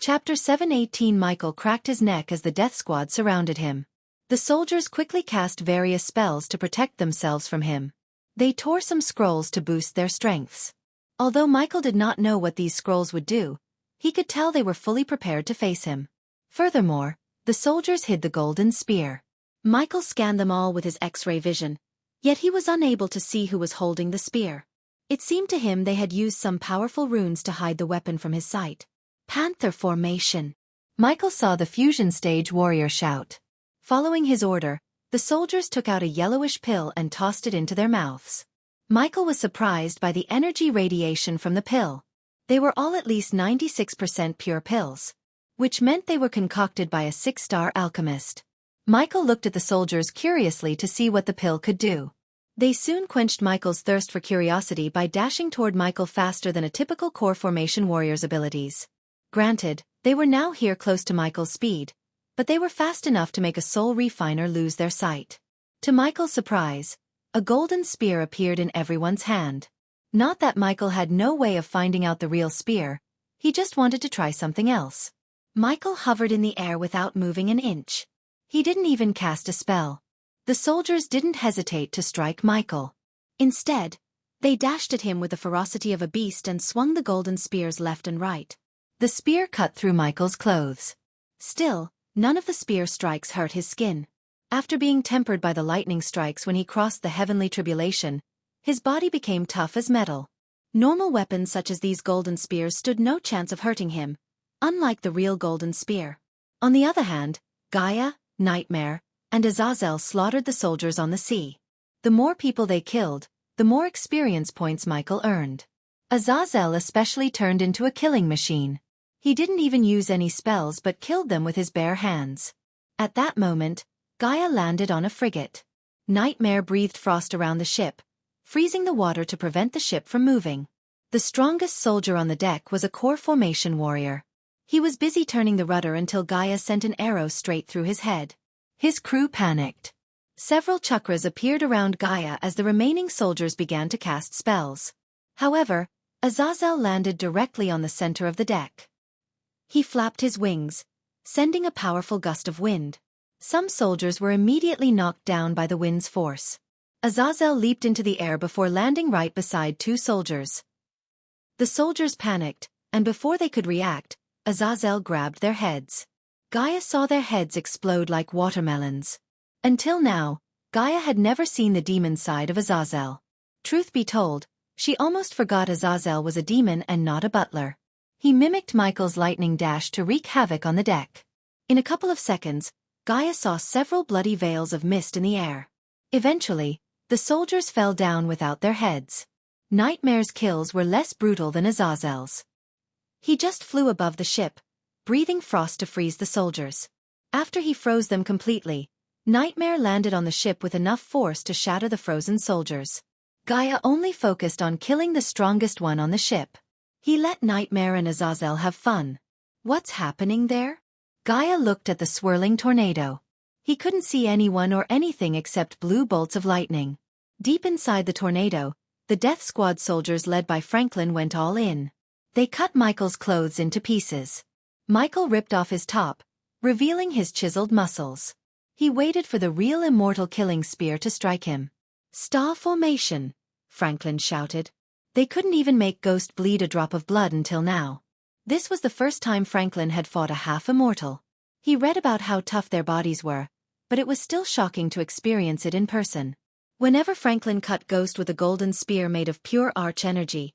Chapter 7:18 Michael cracked his neck as the death squad surrounded him. The soldiers quickly cast various spells to protect themselves from him. They tore some scrolls to boost their strengths. Although Michael did not know what these scrolls would do, he could tell they were fully prepared to face him. Furthermore, the soldiers hid the golden spear. Michael scanned them all with his X-ray vision, yet he was unable to see who was holding the spear. It seemed to him they had used some powerful runes to hide the weapon from his sight. "Panther formation," Michael saw the fusion stage warrior shout. Following his order, the soldiers took out a yellowish pill and tossed it into their mouths. Michael was surprised by the energy radiation from the pill. They were all at least 96% pure pills, which meant they were concocted by a 6-star alchemist. Michael looked at the soldiers curiously to see what the pill could do. They soon quenched Michael's thirst for curiosity by dashing toward Michael faster than a typical core formation warrior's abilities. Granted, they were now here close to Michael's speed, but they were fast enough to make a soul refiner lose their sight. To Michael's surprise, a golden spear appeared in everyone's hand. Not that Michael had no way of finding out the real spear, he just wanted to try something else. Michael hovered in the air without moving an inch. He didn't even cast a spell. The soldiers didn't hesitate to strike Michael. Instead, they dashed at him with the ferocity of a beast and swung the golden spears left and right. The spear cut through Michael's clothes. Still, none of the spear strikes hurt his skin. After being tempered by the lightning strikes when he crossed the heavenly tribulation, his body became tough as metal. Normal weapons such as these golden spears stood no chance of hurting him, unlike the real golden spear. On the other hand, Gaia, Nightmare, and Azazel slaughtered the soldiers on the sea. The more people they killed, the more experience points Michael earned. Azazel especially turned into a killing machine. He didn't even use any spells but killed them with his bare hands. At that moment, Gaia landed on a frigate. Nightmare breathed frost around the ship, freezing the water to prevent the ship from moving. The strongest soldier on the deck was a core formation warrior. He was busy turning the rudder until Gaia sent an arrow straight through his head. His crew panicked. Several chakras appeared around Gaia as the remaining soldiers began to cast spells. However, Azazel landed directly on the center of the deck. He flapped his wings, sending a powerful gust of wind. Some soldiers were immediately knocked down by the wind's force. Azazel leaped into the air before landing right beside two soldiers. The soldiers panicked, and before they could react, Azazel grabbed their heads. Gaia saw their heads explode like watermelons. Until now, Gaia had never seen the demon side of Azazel. Truth be told, she almost forgot Azazel was a demon and not a butler. He mimicked Michael's lightning dash to wreak havoc on the deck. In a couple of seconds, Gaia saw several bloody veils of mist in the air. Eventually, the soldiers fell down without their heads. Nightmare's kills were less brutal than Azazel's. He just flew above the ship, breathing frost to freeze the soldiers. After he froze them completely, Nightmare landed on the ship with enough force to shatter the frozen soldiers. Gaia only focused on killing the strongest one on the ship. He let Nightmare and Azazel have fun. What's happening there? Gaia looked at the swirling tornado. He couldn't see anyone or anything except blue bolts of lightning. Deep inside the tornado, the Death Squad soldiers led by Franklin went all in. They cut Michael's clothes into pieces. Michael ripped off his top, revealing his chiseled muscles. He waited for the real immortal killing spear to strike him. "Star formation," Franklin shouted. They couldn't even make Ghost bleed a drop of blood until now. This was the first time Franklin had fought a half-immortal. He read about how tough their bodies were, but it was still shocking to experience it in person. Whenever Franklin cut Ghost with a golden spear made of pure arch energy,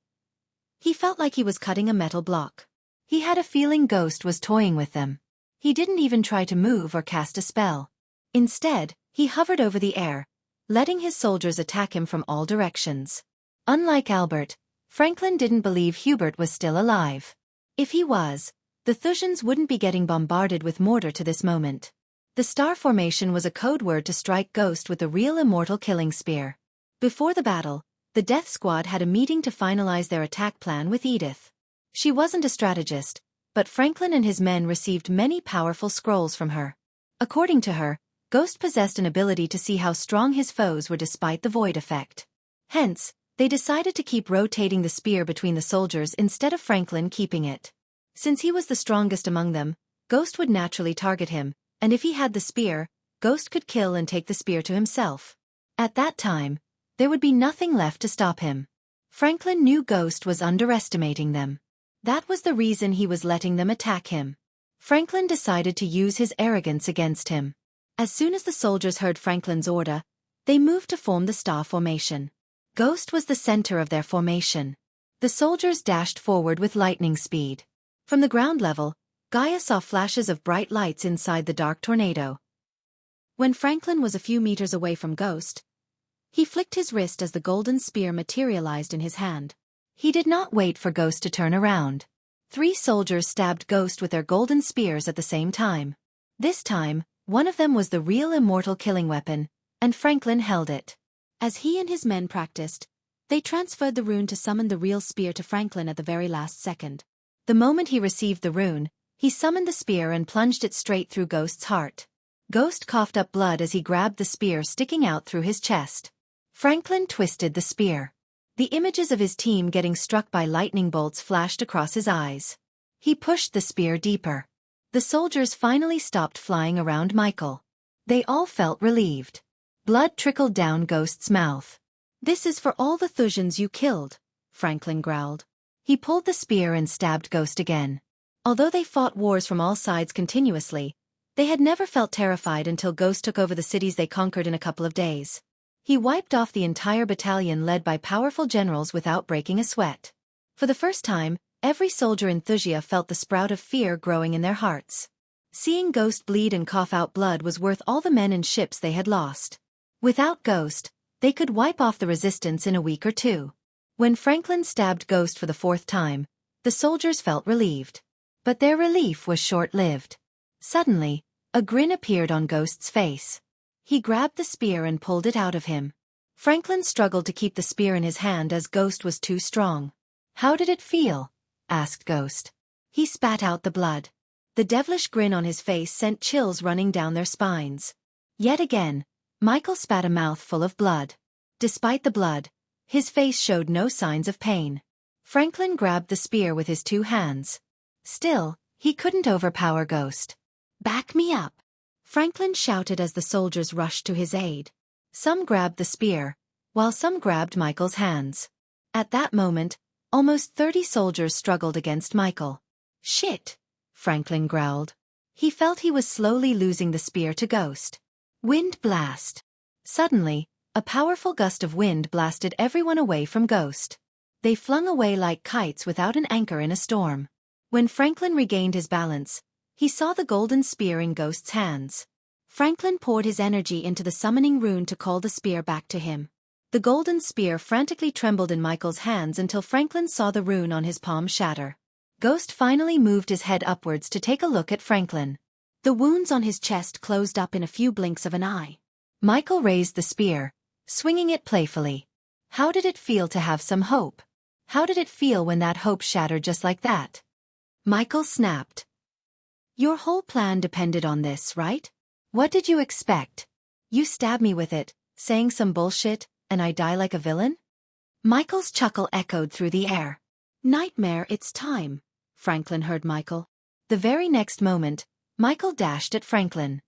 he felt like he was cutting a metal block. He had a feeling Ghost was toying with them. He didn't even try to move or cast a spell. Instead, he hovered over the air, letting his soldiers attack him from all directions. Unlike Albert, Franklin didn't believe Hubert was still alive. If he was, the Thusians wouldn't be getting bombarded with mortar to this moment. The star formation was a code word to strike Ghost with the real immortal killing spear. Before the battle, the Death Squad had a meeting to finalize their attack plan with Edith. She wasn't a strategist, but Franklin and his men received many powerful scrolls from her. According to her, Ghost possessed an ability to see how strong his foes were despite the void effect. Hence, they decided to keep rotating the spear between the soldiers instead of Franklin keeping it. Since he was the strongest among them, Ghost would naturally target him, and if he had the spear, Ghost could kill and take the spear to himself. At that time, there would be nothing left to stop him. Franklin knew Ghost was underestimating them. That was the reason he was letting them attack him. Franklin decided to use his arrogance against him. As soon as the soldiers heard Franklin's order, they moved to form the star formation. Ghost was the center of their formation. The soldiers dashed forward with lightning speed. From the ground level, Gaia saw flashes of bright lights inside the dark tornado. When Franklin was a few meters away from Ghost, he flicked his wrist as the golden spear materialized in his hand. He did not wait for Ghost to turn around. 3 soldiers stabbed Ghost with their golden spears at the same time. This time, one of them was the real immortal killing weapon, and Franklin held it. As he and his men practiced, they transferred the rune to summon the real spear to Franklin at the very last second. The moment he received the rune, he summoned the spear and plunged it straight through Ghost's heart. Ghost coughed up blood as he grabbed the spear sticking out through his chest. Franklin twisted the spear. The images of his team getting struck by lightning bolts flashed across his eyes. He pushed the spear deeper. The soldiers finally stopped flying around Michael. They all felt relieved. Blood trickled down Ghost's mouth. "This is for all the Thusians you killed," Franklin growled. He pulled the spear and stabbed Ghost again. Although they fought wars from all sides continuously, they had never felt terrified until Ghost took over the cities they conquered in a couple of days. He wiped off the entire battalion led by powerful generals without breaking a sweat. For the first time, every soldier in Thusia felt the sprout of fear growing in their hearts. Seeing Ghost bleed and cough out blood was worth all the men and ships they had lost. Without Ghost, they could wipe off the resistance in a week or two. When Franklin stabbed Ghost for the 4th time, the soldiers felt relieved. But their relief was short-lived. Suddenly, a grin appeared on Ghost's face. He grabbed the spear and pulled it out of him. Franklin struggled to keep the spear in his hand as Ghost was too strong. "How did it feel?" asked Ghost. He spat out the blood. The devilish grin on his face sent chills running down their spines. Yet again, Michael spat a mouthful of blood. Despite the blood, his face showed no signs of pain. Franklin grabbed the spear with his 2 hands. Still, he couldn't overpower Ghost. "Back me up," Franklin shouted as the soldiers rushed to his aid. Some grabbed the spear, while some grabbed Michael's hands. At that moment, almost 30 soldiers struggled against Michael. "Shit," Franklin growled. He felt he was slowly losing the spear to Ghost. Wind blast. Suddenly, a powerful gust of wind blasted everyone away from Ghost. They flung away like kites without an anchor in a storm. When Franklin regained his balance, he saw the golden spear in Ghost's hands. Franklin poured his energy into the summoning rune to call the spear back to him. The golden spear frantically trembled in Michael's hands until Franklin saw the rune on his palm shatter. Ghost finally moved his head upwards to take a look at Franklin. The wounds on his chest closed up in a few blinks of an eye. Michael raised the spear, swinging it playfully. How did it feel to have some hope? How did it feel when that hope shattered just like that? Michael snapped. "Your whole plan depended on this, right? What did you expect? You stabbed me with it, saying some bullshit, and I die like a villain? Michael's chuckle echoed through the air. Nightmare, it's time, Franklin heard Michael. The very next moment, Michael dashed at Franklin.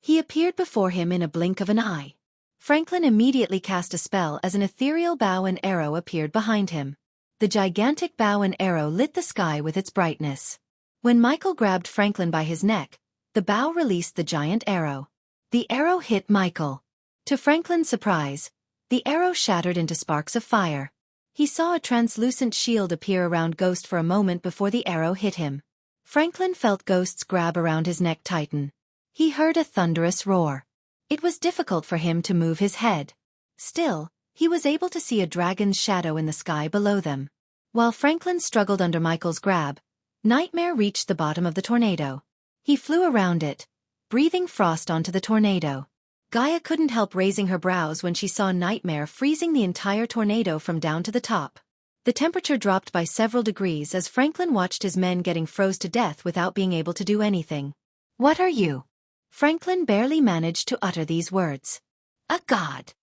He appeared before him in a blink of an eye. Franklin immediately cast a spell as an ethereal bow and arrow appeared behind him. The gigantic bow and arrow lit the sky with its brightness. When Michael grabbed Franklin by his neck, the bow released the giant arrow. The arrow hit Michael. To Franklin's surprise, the arrow shattered into sparks of fire. He saw a translucent shield appear around Ghost for a moment before the arrow hit him. Franklin felt Ghost's grab around his neck tighten. He heard a thunderous roar. It was difficult for him to move his head. Still, he was able to see a dragon's shadow in the sky below them. While Franklin struggled under Michael's grab, Nightmare reached the bottom of the tornado. He flew around it, breathing frost onto the tornado. Gaia couldn't help raising her brows when she saw Nightmare freezing the entire tornado from down to the top. The temperature dropped by several degrees as Franklin watched his men getting froze to death without being able to do anything. "What are you?" Franklin barely managed to utter these words. "A god."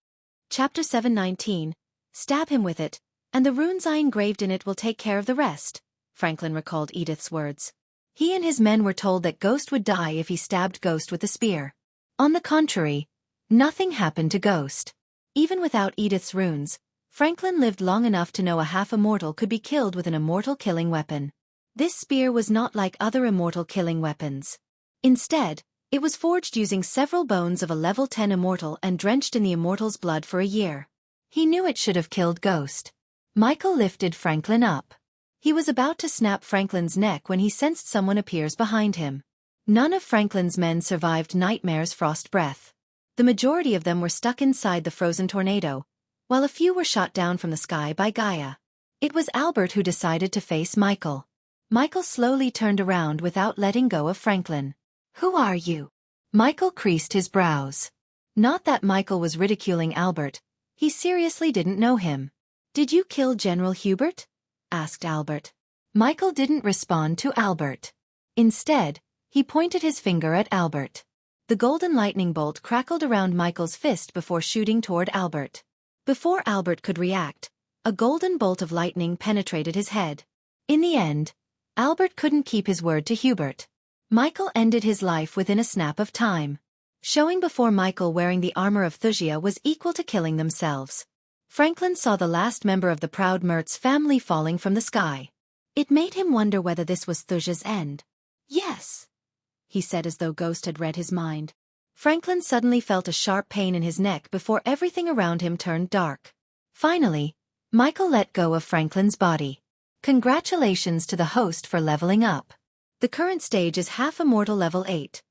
Chapter 719, Stab him with it, and the runes I engraved in it will take care of the rest, Franklin recalled Edith's words. He and his men were told that Ghost would die if he stabbed Ghost with the spear. On the contrary, nothing happened to Ghost. Even without Edith's runes, Franklin lived long enough to know a half-immortal could be killed with an immortal killing weapon. This spear was not like other immortal killing weapons. Instead, it was forged using several bones of a level 10 immortal and drenched in the immortal's blood for a year. He knew it should have killed Ghost. Michael lifted Franklin up. He was about to snap Franklin's neck when he sensed someone appears behind him. None of Franklin's men survived Nightmare's frost breath. The majority of them were stuck inside the frozen tornado, while a few were shot down from the sky by Gaia. It was Albert who decided to face Michael. Michael slowly turned around without letting go of Franklin. "Who are you?" Michael creased his brows. Not that Michael was ridiculing Albert, he seriously didn't know him. "Did you kill General Hubert?" asked Albert. Michael didn't respond to Albert. Instead, he pointed his finger at Albert. The golden lightning bolt crackled around Michael's fist before shooting toward Albert. Before Albert could react, a golden bolt of lightning penetrated his head. In the end, Albert couldn't keep his word to Hubert. Michael ended his life within a snap of time. Showing before Michael wearing the armor of Wuxia was equal to killing themselves. Franklin saw the last member of the proud Mertz family falling from the sky. It made him wonder whether this was Wuxia's end. "Yes," he said as though Ghost had read his mind. Franklin suddenly felt a sharp pain in his neck before everything around him turned dark. Finally, Michael let go of Franklin's body. Congratulations to the host for leveling up. The current stage is half-immortal level 8.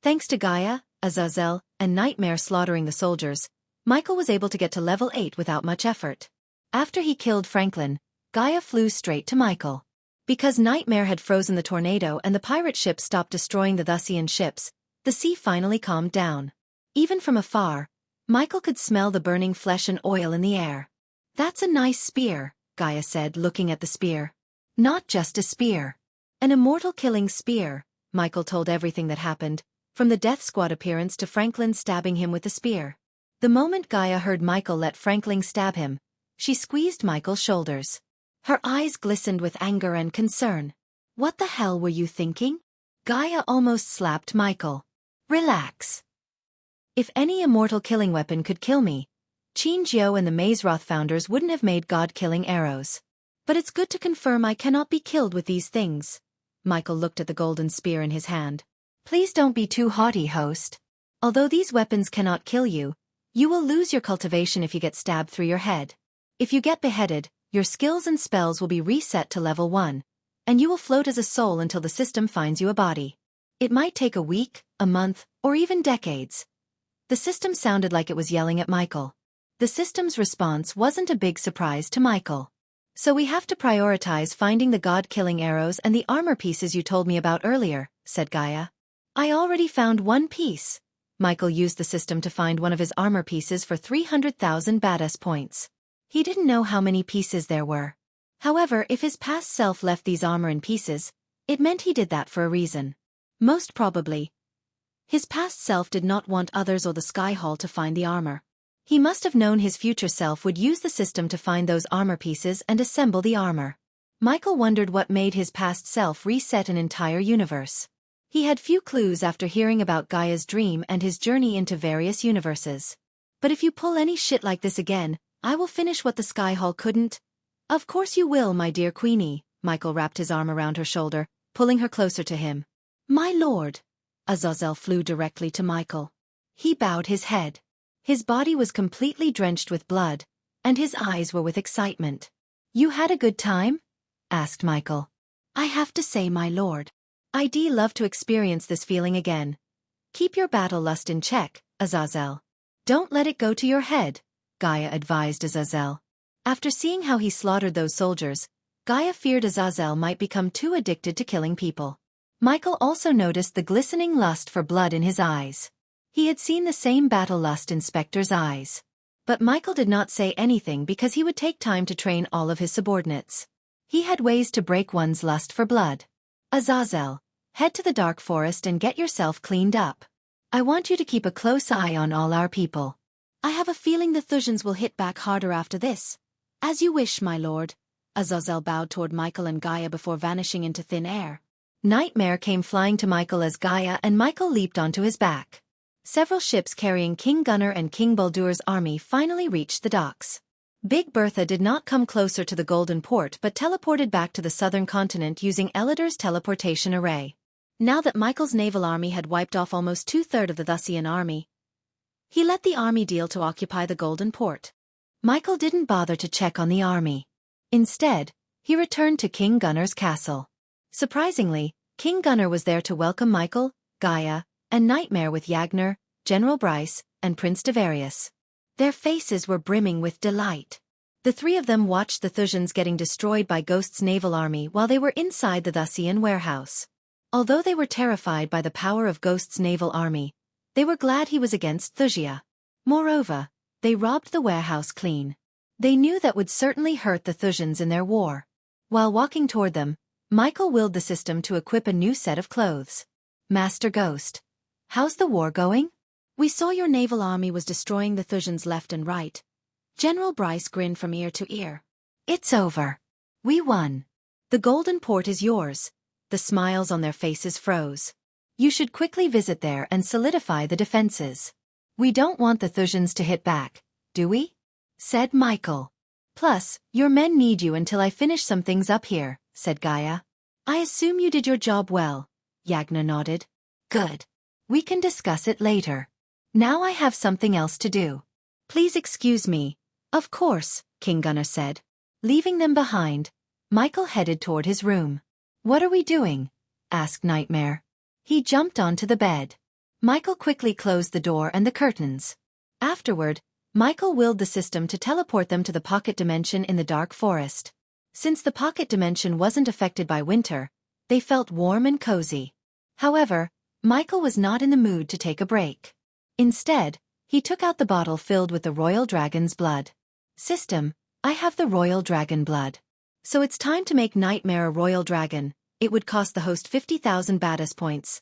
Thanks to Gaia, Azazel, and Nightmare slaughtering the soldiers, Michael was able to get to level 8 without much effort. After he killed Franklin, Gaia flew straight to Michael. Because Nightmare had frozen the tornado and the pirate ship stopped destroying the Thusian ships, the sea finally calmed down. Even from afar, Michael could smell the burning flesh and oil in the air. "That's a nice spear," Gaia said, looking at the spear. "Not just a spear. An immortal killing spear," Michael told everything that happened, from the Death Squad appearance to Franklin stabbing him with the spear. The moment Gaia heard Michael let Franklin stab him, she squeezed Michael's shoulders. Her eyes glistened with anger and concern. "What the hell were you thinking?" Gaia almost slapped Michael. "Relax. If any immortal killing weapon could kill me, Xianxia and the Mazeroth founders wouldn't have made god-killing arrows. But it's good to confirm I cannot be killed with these things." Michael looked at the golden spear in his hand. "Please don't be too haughty, host. Although these weapons cannot kill you, you will lose your cultivation if you get stabbed through your head. If you get beheaded, your skills and spells will be reset to level 1, and you will float as a soul until the system finds you a body. It might take a week, a month, or even decades." The system sounded like it was yelling at Michael. The system's response wasn't a big surprise to Michael. "So we have to prioritize finding the god-killing arrows and the armor pieces you told me about earlier," said Gaia. "I already found one piece." Michael used the system to find one of his armor pieces for 300,000 badass points. He didn't know how many pieces there were. However, if his past self left these armor in pieces, it meant he did that for a reason. Most probably, his past self did not want others or the Sky Hall to find the armor. He must have known his future self would use the system to find those armor pieces and assemble the armor. Michael wondered what made his past self reset an entire universe. He had few clues after hearing about Gaia's dream and his journey into various universes. But if you pull any shit like this again, I will finish what the Sky Hall couldn't. Of course you will, my dear Queenie. Michael wrapped his arm around her shoulder, pulling her closer to him. My lord. Azazel flew directly to Michael. He bowed his head. His body was completely drenched with blood, and his eyes were with excitement. You had a good time? Asked Michael. I have to say, my lord, I'd love to experience this feeling again. Keep your battle lust in check, Azazel. Don't let it go to your head, Gaia advised Azazel. After seeing how he slaughtered those soldiers, Gaia feared Azazel might become too addicted to killing people. Michael also noticed the glistening lust for blood in his eyes. He had seen the same battle lust in Spectre's eyes. But Michael did not say anything because he would take time to train all of his subordinates. He had ways to break one's lust for blood. Azazel, head to the dark forest and get yourself cleaned up. I want you to keep a close eye on all our people. I have a feeling the Thusians will hit back harder after this. As you wish, my lord. Azazel bowed toward Michael and Gaia before vanishing into thin air. Nightmare came flying to Michael as Gaia and Michael leaped onto his back. Several ships carrying King Gunnar and King Baldur's army finally reached the docks. Big Bertha did not come closer to the Golden Port but teleported back to the southern continent using Elidor's teleportation array. Now that Michael's naval army had wiped off almost two-thirds of the Thusian army, he let the army deal to occupy the Golden Port. Michael didn't bother to check on the army. Instead, he returned to King Gunnar's castle. Surprisingly, King Gunnar was there to welcome Michael, Gaia, and Nightmare with Yagner, General Bryce, and Prince Devarius. Their faces were brimming with delight. The three of them watched the Thusians getting destroyed by Ghost's naval army while they were inside the Thusian warehouse. Although they were terrified by the power of Ghost's naval army, they were glad he was against Thusia. Moreover, they robbed the warehouse clean. They knew that would certainly hurt the Thusians in their war. While walking toward them, Michael willed the system to equip a new set of clothes. Master Ghost, how's the war going? We saw your naval army was destroying the Thusians left and right. General Bryce grinned from ear to ear. It's over. We won. The Golden Port is yours. The smiles on their faces froze. You should quickly visit there and solidify the defenses. We don't want the Thusians to hit back, do we? Said Michael. Plus, your men need you until I finish some things up here, said Gaia. I assume you did your job well. Yagna nodded. Good. We can discuss it later. Now I have something else to do. Please excuse me. Of course, King Gunnar said. Leaving them behind, Michael headed toward his room. What are we doing? Asked Nightmare. He jumped onto the bed. Michael quickly closed the door and the curtains. Afterward, Michael willed the system to teleport them to the pocket dimension in the dark forest. Since the pocket dimension wasn't affected by winter, they felt warm and cozy. However, Michael was not in the mood to take a break. Instead, he took out the bottle filled with the royal dragon's blood. System, I have the royal dragon blood. So it's time to make Nightmare a royal dragon. It would cost the host 50,000 badass points.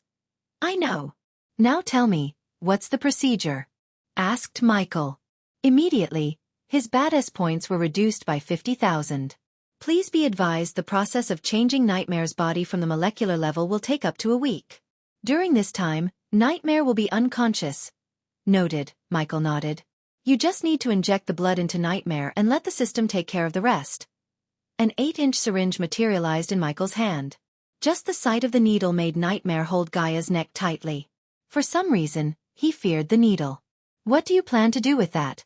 I know. Now tell me, what's the procedure? Asked Michael. Immediately, his badass points were reduced by 50,000. Please be advised the process of changing Nightmare's body from the molecular level will take up to a week. During this time, Nightmare will be unconscious. Noted, Michael nodded. You just need to inject the blood into Nightmare and let the system take care of the rest. An 8-inch syringe materialized in Michael's hand. Just the sight of the needle made Nightmare hold Gaia's neck tightly. For some reason, he feared the needle. What do you plan to do with that?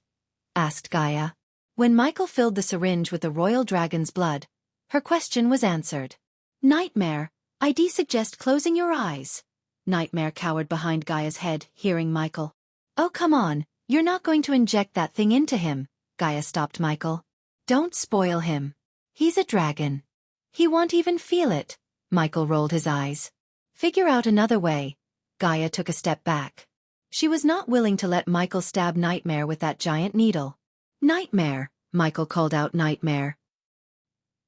Asked Gaia. When Michael filled the syringe with the royal dragon's blood, her question was answered. Nightmare, I'd suggest closing your eyes. Nightmare cowered behind Gaia's head, hearing Michael. Oh come on, you're not going to inject that thing into him, Gaia stopped Michael. Don't spoil him. He's a dragon. He won't even feel it. Michael rolled his eyes. Figure out another way. Gaia took a step back. She was not willing to let Michael stab Nightmare with that giant needle. Nightmare, Michael called out Nightmare.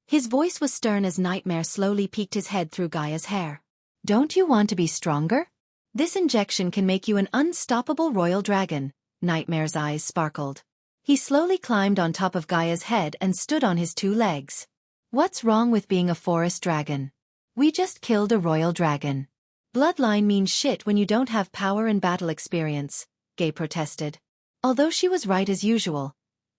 His voice was stern as Nightmare slowly peeked his head through Gaia's hair. Don't you want to be stronger? This injection can make you an unstoppable royal dragon. Nightmare's eyes sparkled. He slowly climbed on top of Gaia's head and stood on his 2 legs. What's wrong with being a forest dragon? We just killed a royal dragon. Bloodline means shit when you don't have power and battle experience, Gai protested. Although she was right as usual,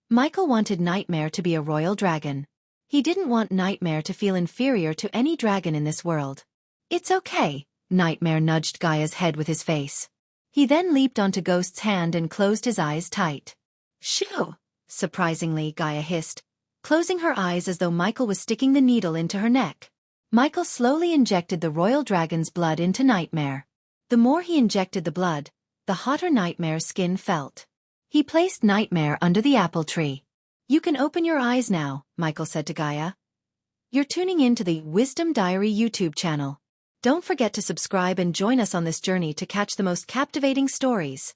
Michael wanted Nightmare to be a royal dragon. He didn't want Nightmare to feel inferior to any dragon in this world. It's okay, Nightmare nudged Gaia's head with his face. He then leaped onto Ghost's hand and closed his eyes tight. Shoo! Surprisingly, Gaia hissed, closing her eyes as though Michael was sticking the needle into her neck. Michael slowly injected the royal dragon's blood into Nightmare. The more he injected the blood, the hotter Nightmare's skin felt. He placed Nightmare under the apple tree. You can open your eyes now, Michael said to Gaia. You're tuning in to the Wisdom Diary YouTube channel. Don't forget to subscribe and join us on this journey to catch the most captivating stories.